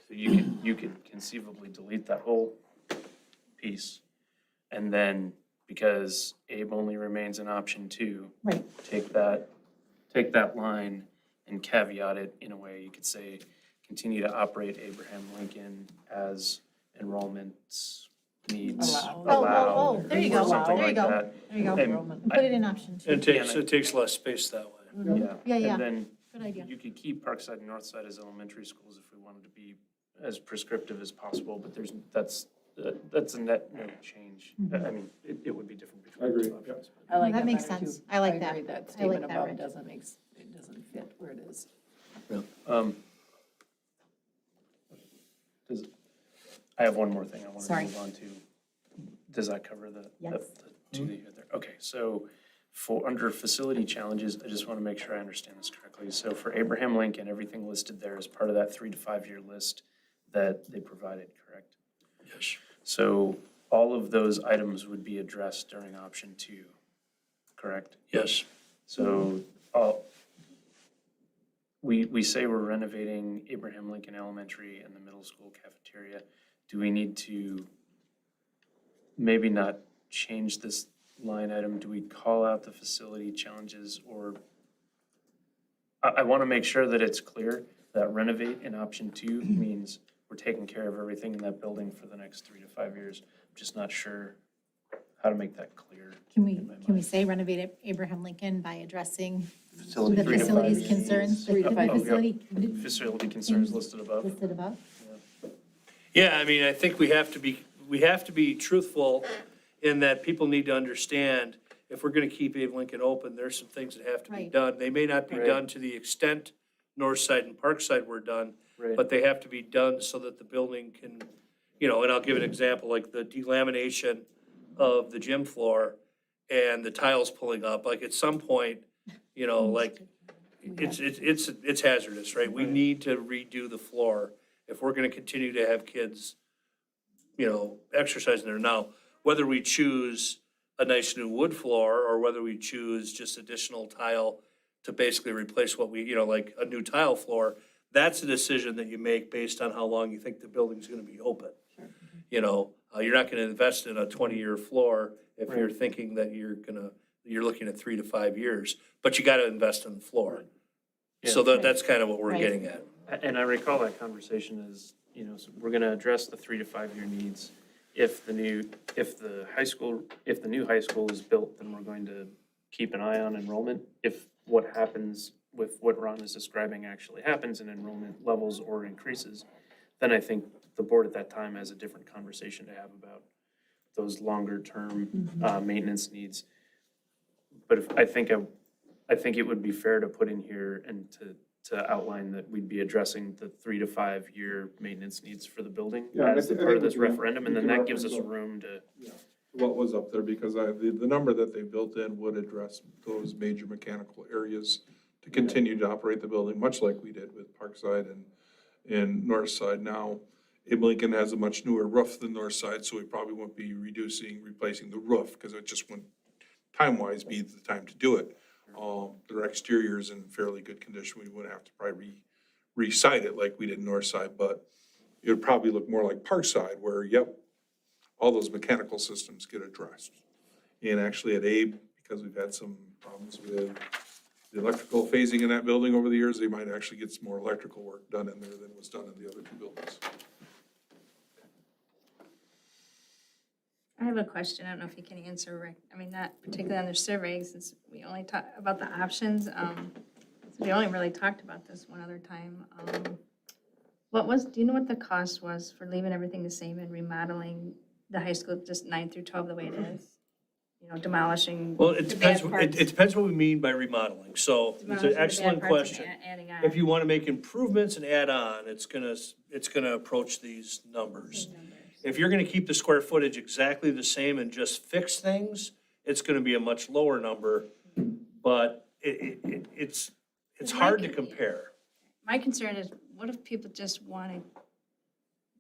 So you could conceivably delete that whole piece. And then, because Abe only remains an option 2, Right. take that line and caveat it in a way, you could say, continue to operate Abraham Lincoln as enrollment needs allow. Oh, there you or go, something there you like go. that. There you go. And Put it in option 2. It takes less space that way. Yeah. Yeah, yeah. And then Good idea. You could keep Parkside and Northside as elementary schools if we wanted to be as prescriptive as possible, but that's a net no change. I mean, it would be different between the two options. I like That that makes better, too. sense. I like that. agree, that I like statement that, above Rich. it doesn't fit where it is. I have one more thing I wanted to Sorry. move on to. Does that cover the Yes. two that you had there? Okay, so under facility challenges, I just want to make sure I understand this correctly. So for Abraham Lincoln, everything listed there is part of that 3 to 5 year list that they provided, correct? Yes. So all of those items would be addressed during option 2, correct? Yes. So, we say we're renovating Abraham Lincoln Elementary and the middle school cafeteria. Do we need to maybe not change this line item? Do we call out the facility challenges, or? I want to make sure that it's clear that renovate in option 2 means we're taking care of everything in that building for the next 3 to 5 years. I'm just not sure how to make that clear. Can we mind. say renovate Abraham Lincoln by addressing Facility the 3 to 5 facilities years. concerns? 3 to 5 The years. facility Facility concerns listed above. listed above? Yeah, I mean, I think we have to be truthful in that people need to understand, if we're gonna keep Abe Lincoln open, there's some things that have to be Right. done. They may not be Right. done to the extent Northside and Parkside were done, Right. but they have to be done so that the building can, and I'll give an example, like the delamination of the gym floor and the tiles pulling up, like at some point, like, it's hazardous, right? We need to redo the floor if we're gonna continue to have kids, exercising there. Now, whether we choose a nice new wood floor or whether we choose just additional tile to basically replace what we, like a new tile floor, that's a decision that you make based on how long you think the building's gonna be open. You're not gonna invest in a 20-year floor if you're thinking that you're looking at 3 to 5 years, but you gotta invest in the floor. So that's kind of what we're Right. getting at. And I recall that conversation is, so we're gonna address the 3 to 5 year needs. If the new high school is built, then we're going to keep an eye on enrollment. If what happens with what Ron is describing actually happens and enrollment levels or increases, then I think the board at that time has a different conversation to have about those longer term maintenance needs. But I think it would be fair to put in here and to outline that we'd be addressing the 3 to 5 year maintenance needs for the building Yeah, as I the thi- I part of think this we can- referendum, and we then can that gives us reference room to. what was up there, because the number that they built in would address those major mechanical areas to continue to operate the building, much like we did with Parkside and Northside. Now, Abe Lincoln has a much newer roof than Northside, so we probably won't be replacing the roof, because it just wouldn't, time-wise, be the time to do it. Their exterior is in fairly good condition. We wouldn't have to probably re-site it like we did Northside, but it would probably look more like Parkside, where, all those mechanical systems get addressed. And actually at Abe, because we've had some problems with the electrical phasing in that building over the years, they might actually get some more electrical work done in there than was done in the other two buildings. I have a question. I don't know if you can answer, Rick. I mean, not particularly on the survey, since we only talked about the options. So we only really talked about this one other time. Do you know what the cost was for leaving everything the same and remodeling the high school, just 9 through 12 the way it is? Demolishing Well, it the depends, bad it parts. depends what we mean by remodeling. So it's Demolishing an the bad excellent parts and question. adding on. If you want to make improvements and add on, it's gonna approach these numbers. If you're gonna keep the square footage exactly the same and just fix things, it's gonna be a much lower number, but it's hard to compare. My concern is, what if people just want to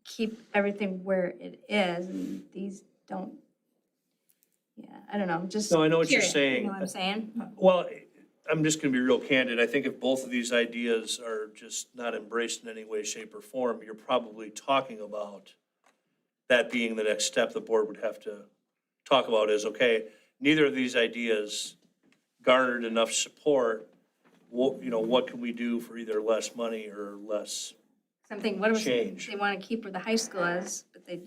keep everything where it is and these don't? Yeah, I don't know, just No, I know what you're curious, saying. You know what I'm saying? Well, I'm just gonna be real candid. I think if both of these ideas are just not embraced in any way, shape, or form, you're probably talking about that being the next step the board would have to talk about is, okay, neither of these ideas garnered enough support. What can we do for either less money or less Something, what if change? they want to keep where the high school is, but they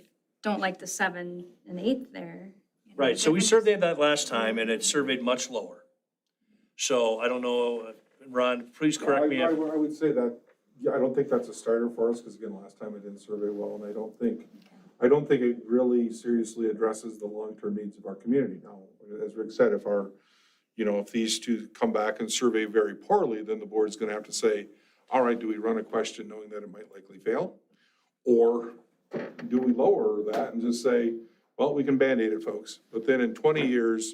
don't like the 7 and 8 there? Right, so we surveyed that last time and it surveyed much lower. So I don't know, Ron, please correct me I if, would say that, yeah, I don't think that's a starter for us, because again, last time I didn't survey well, and I don't think it really seriously addresses the long-term needs of our community. Now, as Rick said, if these two come back and survey very poorly, then the board's gonna have to say, all right, do we run a question knowing that it might likely fail? Or do we lower that and just say, well, we can Band-Aid it, folks, but then in 20 years,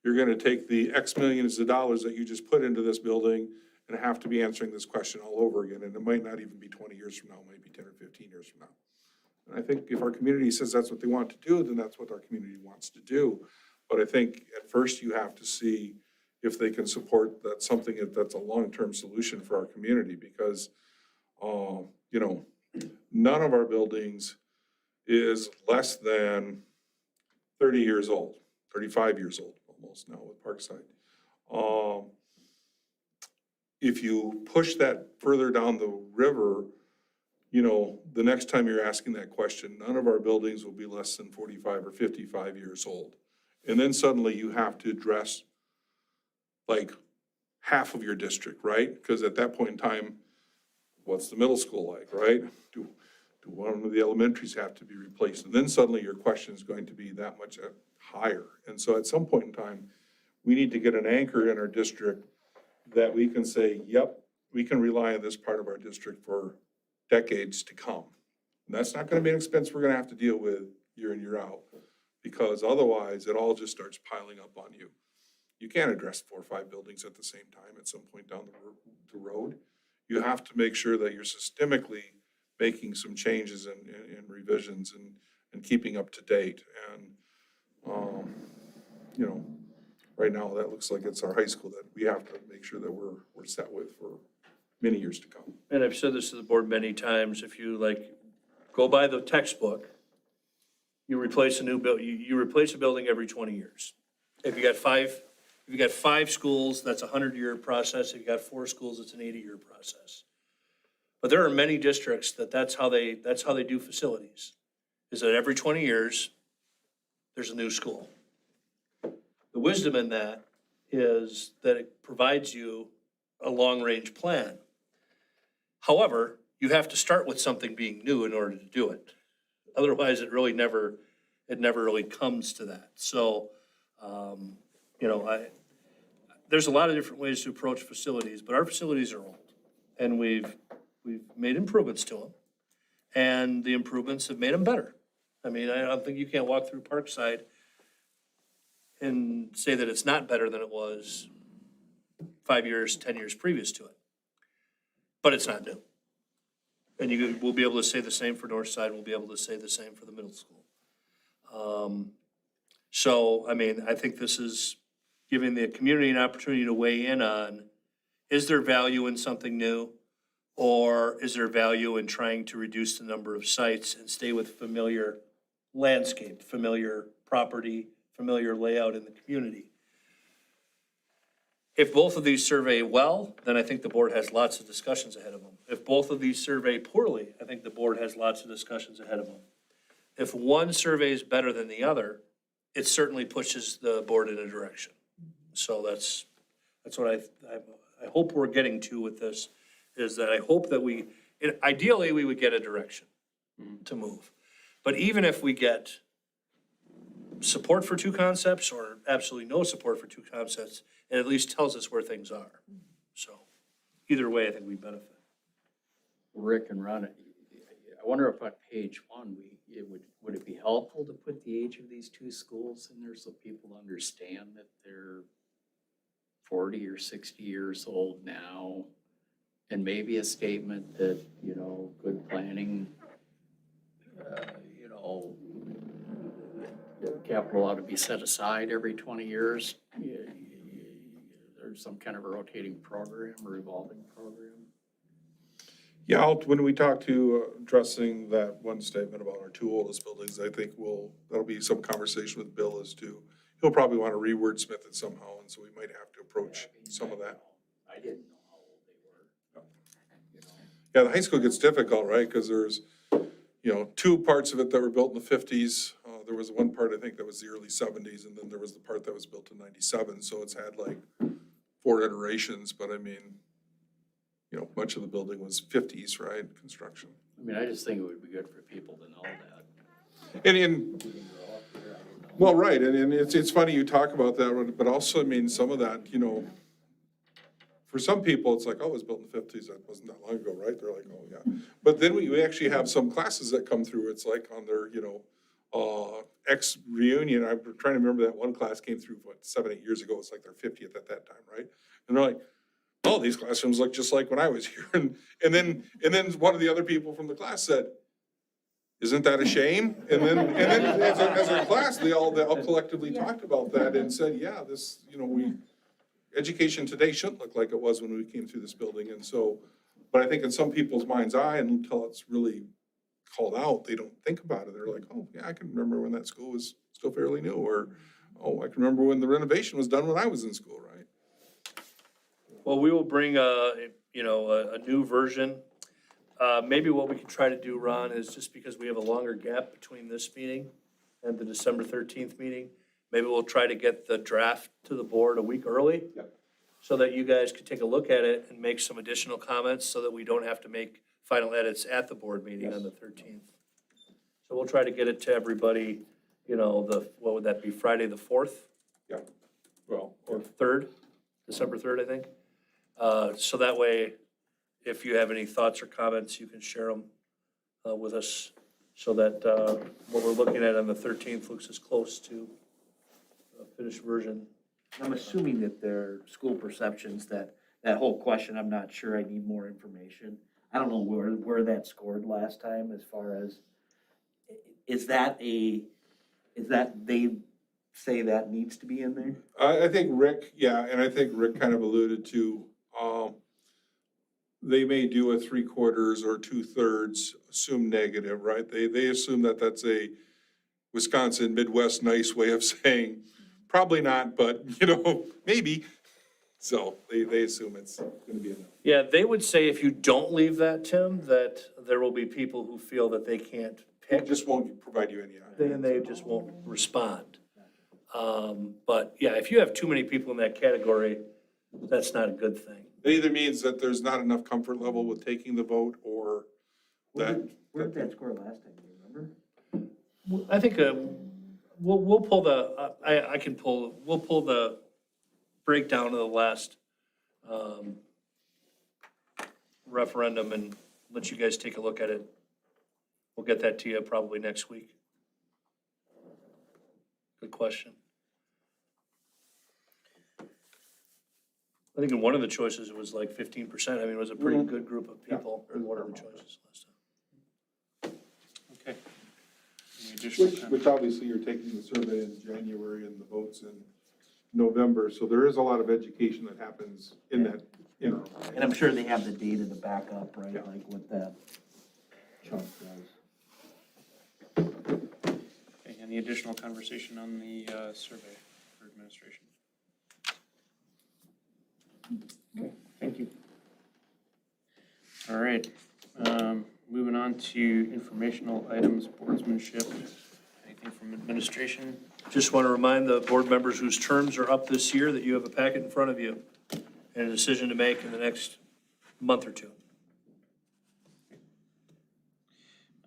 you're gonna take the X millions of dollars that you just put into this building and have to be answering this question all over again, and it might not even be 20 years from now, it might be 10 or 15 years from now. And I think if our community says that's what they want to do, then that's what our community wants to do. But I think at first you have to see if they can support that something that's a long-term solution for our community, because, none of our buildings is less than 30 years old, 35 years old almost now with Parkside. If you push that further down the river, the next time you're asking that question, none of our buildings will be less than 45 or 55 years old. And then suddenly you have to address like half of your district, right? Because at that point in time, what's the middle school like, right? Do one of the elementaries have to be replaced? And then suddenly your question is going to be that much higher. And so at some point in time, we need to get an anchor in our district that we can say, yep, we can rely on this part of our district for decades to come. And that's not going to be an expense we're going to have to deal with year in, year out, because otherwise it all just starts piling up on you. You can't address 4 or 5 buildings at the same time at some point down the road. You have to make sure that you're systemically making some changes and revisions and keeping up to date. And, right now that looks like it's our high school that we have to make sure that we're set with for many years to come. and I've said this to the board many times, if you go by the textbook, you replace you replace a building every 20 years. If you got 5 schools, that's a 100-year process. If you got 4 schools, it's an 80-year process. But there are many districts that's how they do facilities, is that every 20 years, there's a new school. The wisdom in that is that it provides you a long-range plan. However, you have to start with something being new in order to do it. Otherwise, it never really comes to that. So, there's a lot of different ways to approach facilities, but our facilities are old, and we've made improvements to them, and the improvements have made them better. I mean, I don't think you can't walk through Parkside and say that it's not better than it was 5 years, 10 years previous to it. But it's not new. And we'll be able to say the same for Northside, we'll be able to say the same for the middle school. So, I mean, I think this is giving the community an opportunity to weigh in on, is there value in something new? Or is there value in trying to reduce the number of sites and stay with familiar landscape, familiar property, familiar layout in the community? If both of these survey well, then I think the board has lots of discussions ahead of them. If both of these survey poorly, I think the board has lots of discussions ahead of them. If one survey is better than the other, it certainly pushes the board in a direction. So that's what I hope we're getting to with this, is that I hope that ideally we would get a direction to move. But even if we get support for 2 concepts or absolutely no support for 2 concepts, it at least tells us where things are. So either way, I think we benefit. Rick and Ron, I wonder if on page 1, would it be helpful to put the age of these 2 schools in there so people understand that they're 40 or 60 years old now? And maybe a statement that, good planning, capital ought to be set aside every 20 years. There's some kind of a rotating program, a revolving program. Yeah, when we talk to addressing that one statement about our 2 oldest buildings, I think that'll be some conversation with Bill as to, he'll probably want to rewordsmith it somehow, and so we might have to approach some of that. I didn't know how old they were. Yeah, the high school gets difficult, right? Because there's, 2 parts of it that were built in the 50s. There was one part, I think, that was the early 70s, and then there was the part that was built in 97. So it's had 4 iterations, but I mean, you know, much of the building was 50s, right, construction. I mean, I just think it would be good for people to know that. And, Who didn't grow up here, I don't know. well, right, and it's funny you talk about that, but also, I mean, some of that, you know, for some people, it's like, oh, it was built in the 50s, that wasn't that long ago, right? They're like, oh, yeah. But then we actually have some classes that come through, it's like on their, you know, ex reunion, I'm trying to remember that one class came through, what, 7, 8 years ago, it's like their 50th at that time, right? And they're like, oh, these classrooms look just like when I was here. And then one of the other people from the class said, isn't that a shame? And then as a class, they all collectively talked about that and said, yeah, this, you know, education today shouldn't look like it was when we came through this building. And so, but I think in some people's mind's eye, until it's really called out, they don't think about it. They're like, oh, yeah, I can remember when that school was still fairly new, or, oh, I can remember when the renovation was done when I was in school, right? Well, we will bring a new version. Maybe what we can try to do, Ron, is just because we have a longer gap between this meeting and the December 13th meeting, maybe we'll try to get the draft to the board a week early. Yep. So that you guys could take a look at it and make some additional comments so that we don't have to make final edits at the board meeting on the 13th. So we'll try to get it to everybody, you know, what would that be, Friday the 4th? Yeah. Well, Or 3rd, December 3rd, I think. So that way, if you have any thoughts or comments, you can share them with us so that what we're looking at on the 13th looks as close to a finished version. I'm assuming that their school perceptions, that whole question, I'm not sure, I need more information. I don't know where that scored last time as far as, is that they say that needs to be in there? I think Rick, yeah, and I think Rick kind of alluded to, they may do a 3/4 or 2/3, assume negative, right? They assume that that's a Wisconsin Midwest nice way of saying, probably not, but, you know, maybe. So they assume it's gonna be enough. Yeah, they would say if you don't leave that, Tim, that there will be people who feel that they can't It pick, just won't provide you any. then they just won't respond. But yeah, if you have too many people in that category, that's not a good thing. It either means that there's not enough comfort level with taking the vote, or that. Where did that score last time, do you remember? I think we'll pull we'll pull the breakdown of the last referendum and let you guys take a look at it. We'll get that to you probably next week. Good question. I think in one of the choices, it was like 15%. I mean, it was a pretty good group of people in one of the choices last time. Okay. Any additional comments? Which obviously you're taking the survey in January and the votes in November, so there is a lot of education that happens in that, you know. And I'm sure they have the data to back up, right, like what that chunk does. Okay, any additional conversation on the survey for administration? Okay, thank you. All right, moving on to informational items, boardsmanship. Anything from administration? Just want to remind the board members whose terms are up this year that you have a packet in front of you and a decision to make in the next month or two.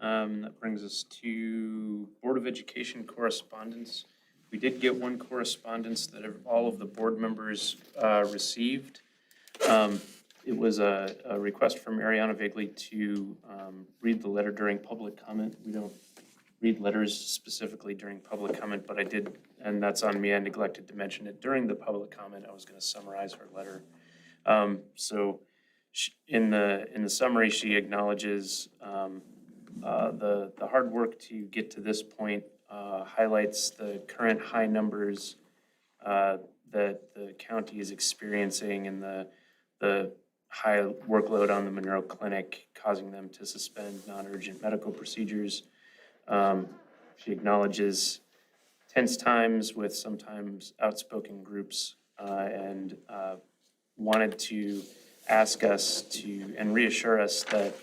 That brings us to Board of Education correspondence. We did get one correspondence that all of the board members received. It was a request from Ariana Vigley to read the letter during public comment. We don't read letters specifically during public comment, but I did, and that's on me. I neglected to mention it during the public comment. I was going to summarize her letter. So in the summary, she acknowledges the hard work to get to this point, highlights the current high numbers that the county is experiencing and the high workload on the Monroe Clinic, causing them to suspend non-urgent medical procedures. She acknowledges tense times with sometimes outspoken groups and wanted to ask us to, and reassure us that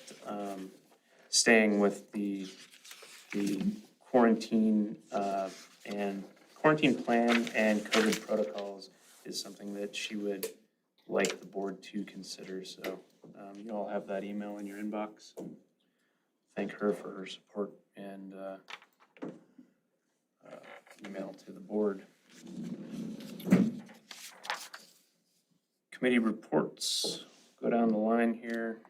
staying with the quarantine and quarantine plan and COVID protocols is something that she would like the board to consider. So You all have that email in your inbox. Thank her for her support and email to the board. Committee reports, go down the line here.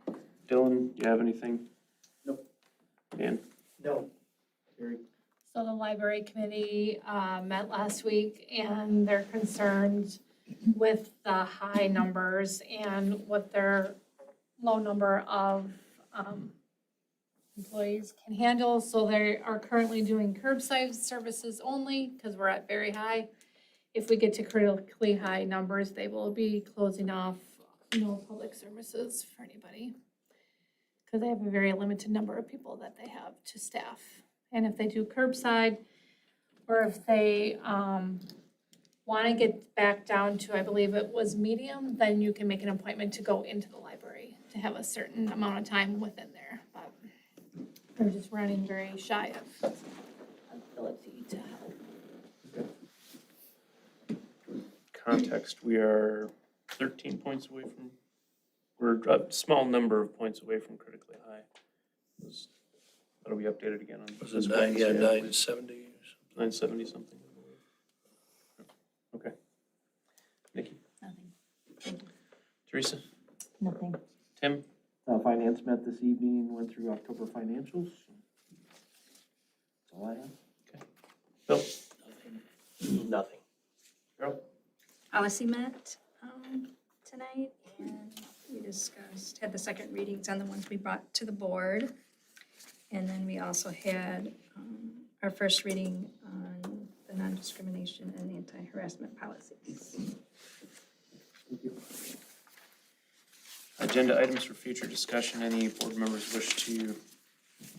Dylan, do you have anything? Nope. Dan? No. Very. So the library committee met last week and they're concerned with the high numbers and what their low number of employees can handle. So they are currently doing curbside services only because we're at very high. If we get to critically high numbers, they will be closing off no public services for anybody. Because they have a very limited number of people that they have to staff. And if they do curbside, or if they want to get back down to, I believe it was medium, then you can make an appointment to go into the library to have a certain amount of time within there. But they're just running very shy of ability to help. Context, we are 13 points away from, we're a small number of points away from critically high. That'll be updated again on Was this it nine, yeah, Wednesday, I believe. 970? 970 something. Okay. Nikki? Nothing. Teresa? Nothing. Tim? Finance met this evening, went through October financials. That's all I have. Bill? Nothing. Carol? Policy met tonight, and we discussed, had the second readings on the ones we brought to the board. And then we also had our first reading on the non-discrimination and anti-harassment policies. Agenda items for future discussion. Any board members wish to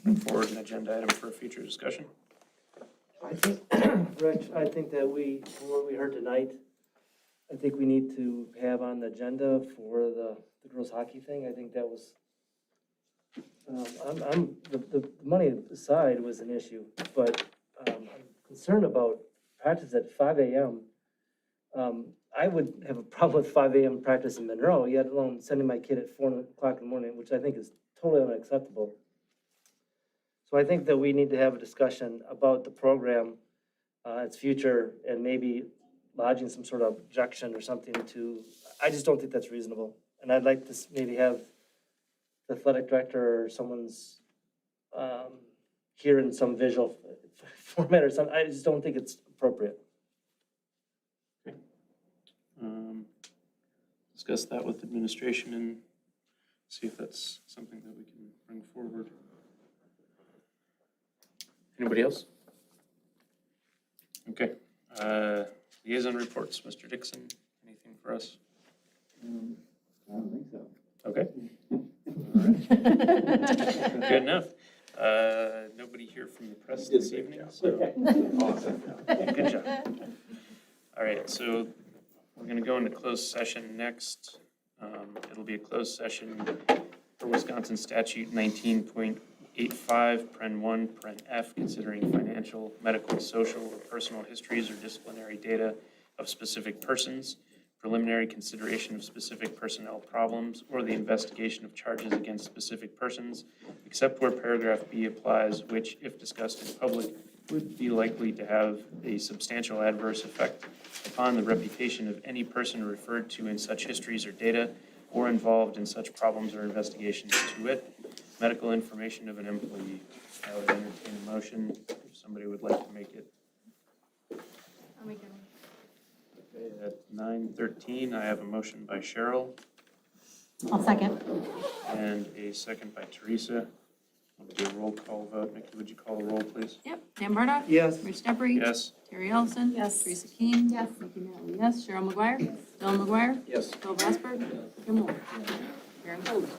bring forward an agenda item for a future discussion? I think, Rich, I think that from what we heard tonight, I think we need to have on the agenda for the girls hockey thing. I think that was, the money aside was an issue, but I'm concerned about practice at 5 a.m. I would have a problem with 5 a.m. practice in Monroe, yet alone sending my kid at 4 o'clock in the morning, which I think is totally unacceptable. So I think that we need to have a discussion about the program, its future, and maybe lodging some sort of objection or something to, I just don't think that's reasonable. And I'd like to maybe have the athletic director or someone's here in some visual format or something. I just don't think it's appropriate. Discuss that with administration and see if that's something that we can bring forward. Anybody else? Okay. Liaison reports, Mr. Dixon, anything for us? I don't think so. Okay. All right. Good enough. Nobody here from the press this evening, so. Awesome. Good job. All right, so we're gonna go into closed session next. It'll be a closed session for Wisconsin statute 19.85, paren 1, paren F, considering financial, medical, social, or personal histories or disciplinary data of specific persons, preliminary consideration of specific personnel problems, or the investigation of charges against specific persons, except where paragraph B applies, which, if discussed in public, would be likely to have a substantial adverse effect upon the reputation of any person referred to in such histories or data, or involved in such problems or investigations, to wit, medical information of an employee. I would entertain a motion if somebody would like to make it. I'll make it. Okay, at 9:13, I have a motion by Cheryl I'll second. and a second by Teresa. We'll do a roll call vote. Nikki, would you call the roll, please? Yep, Dan Bardock? Yes. Rich Debris? Yes. Terry Ellison? Yes. Teresa Keen? Yes. Nikki Natalie, yes. Cheryl McGuire? Dylan McGuire? Yes. Bill Vesper? Kim Moore? Karen Cole?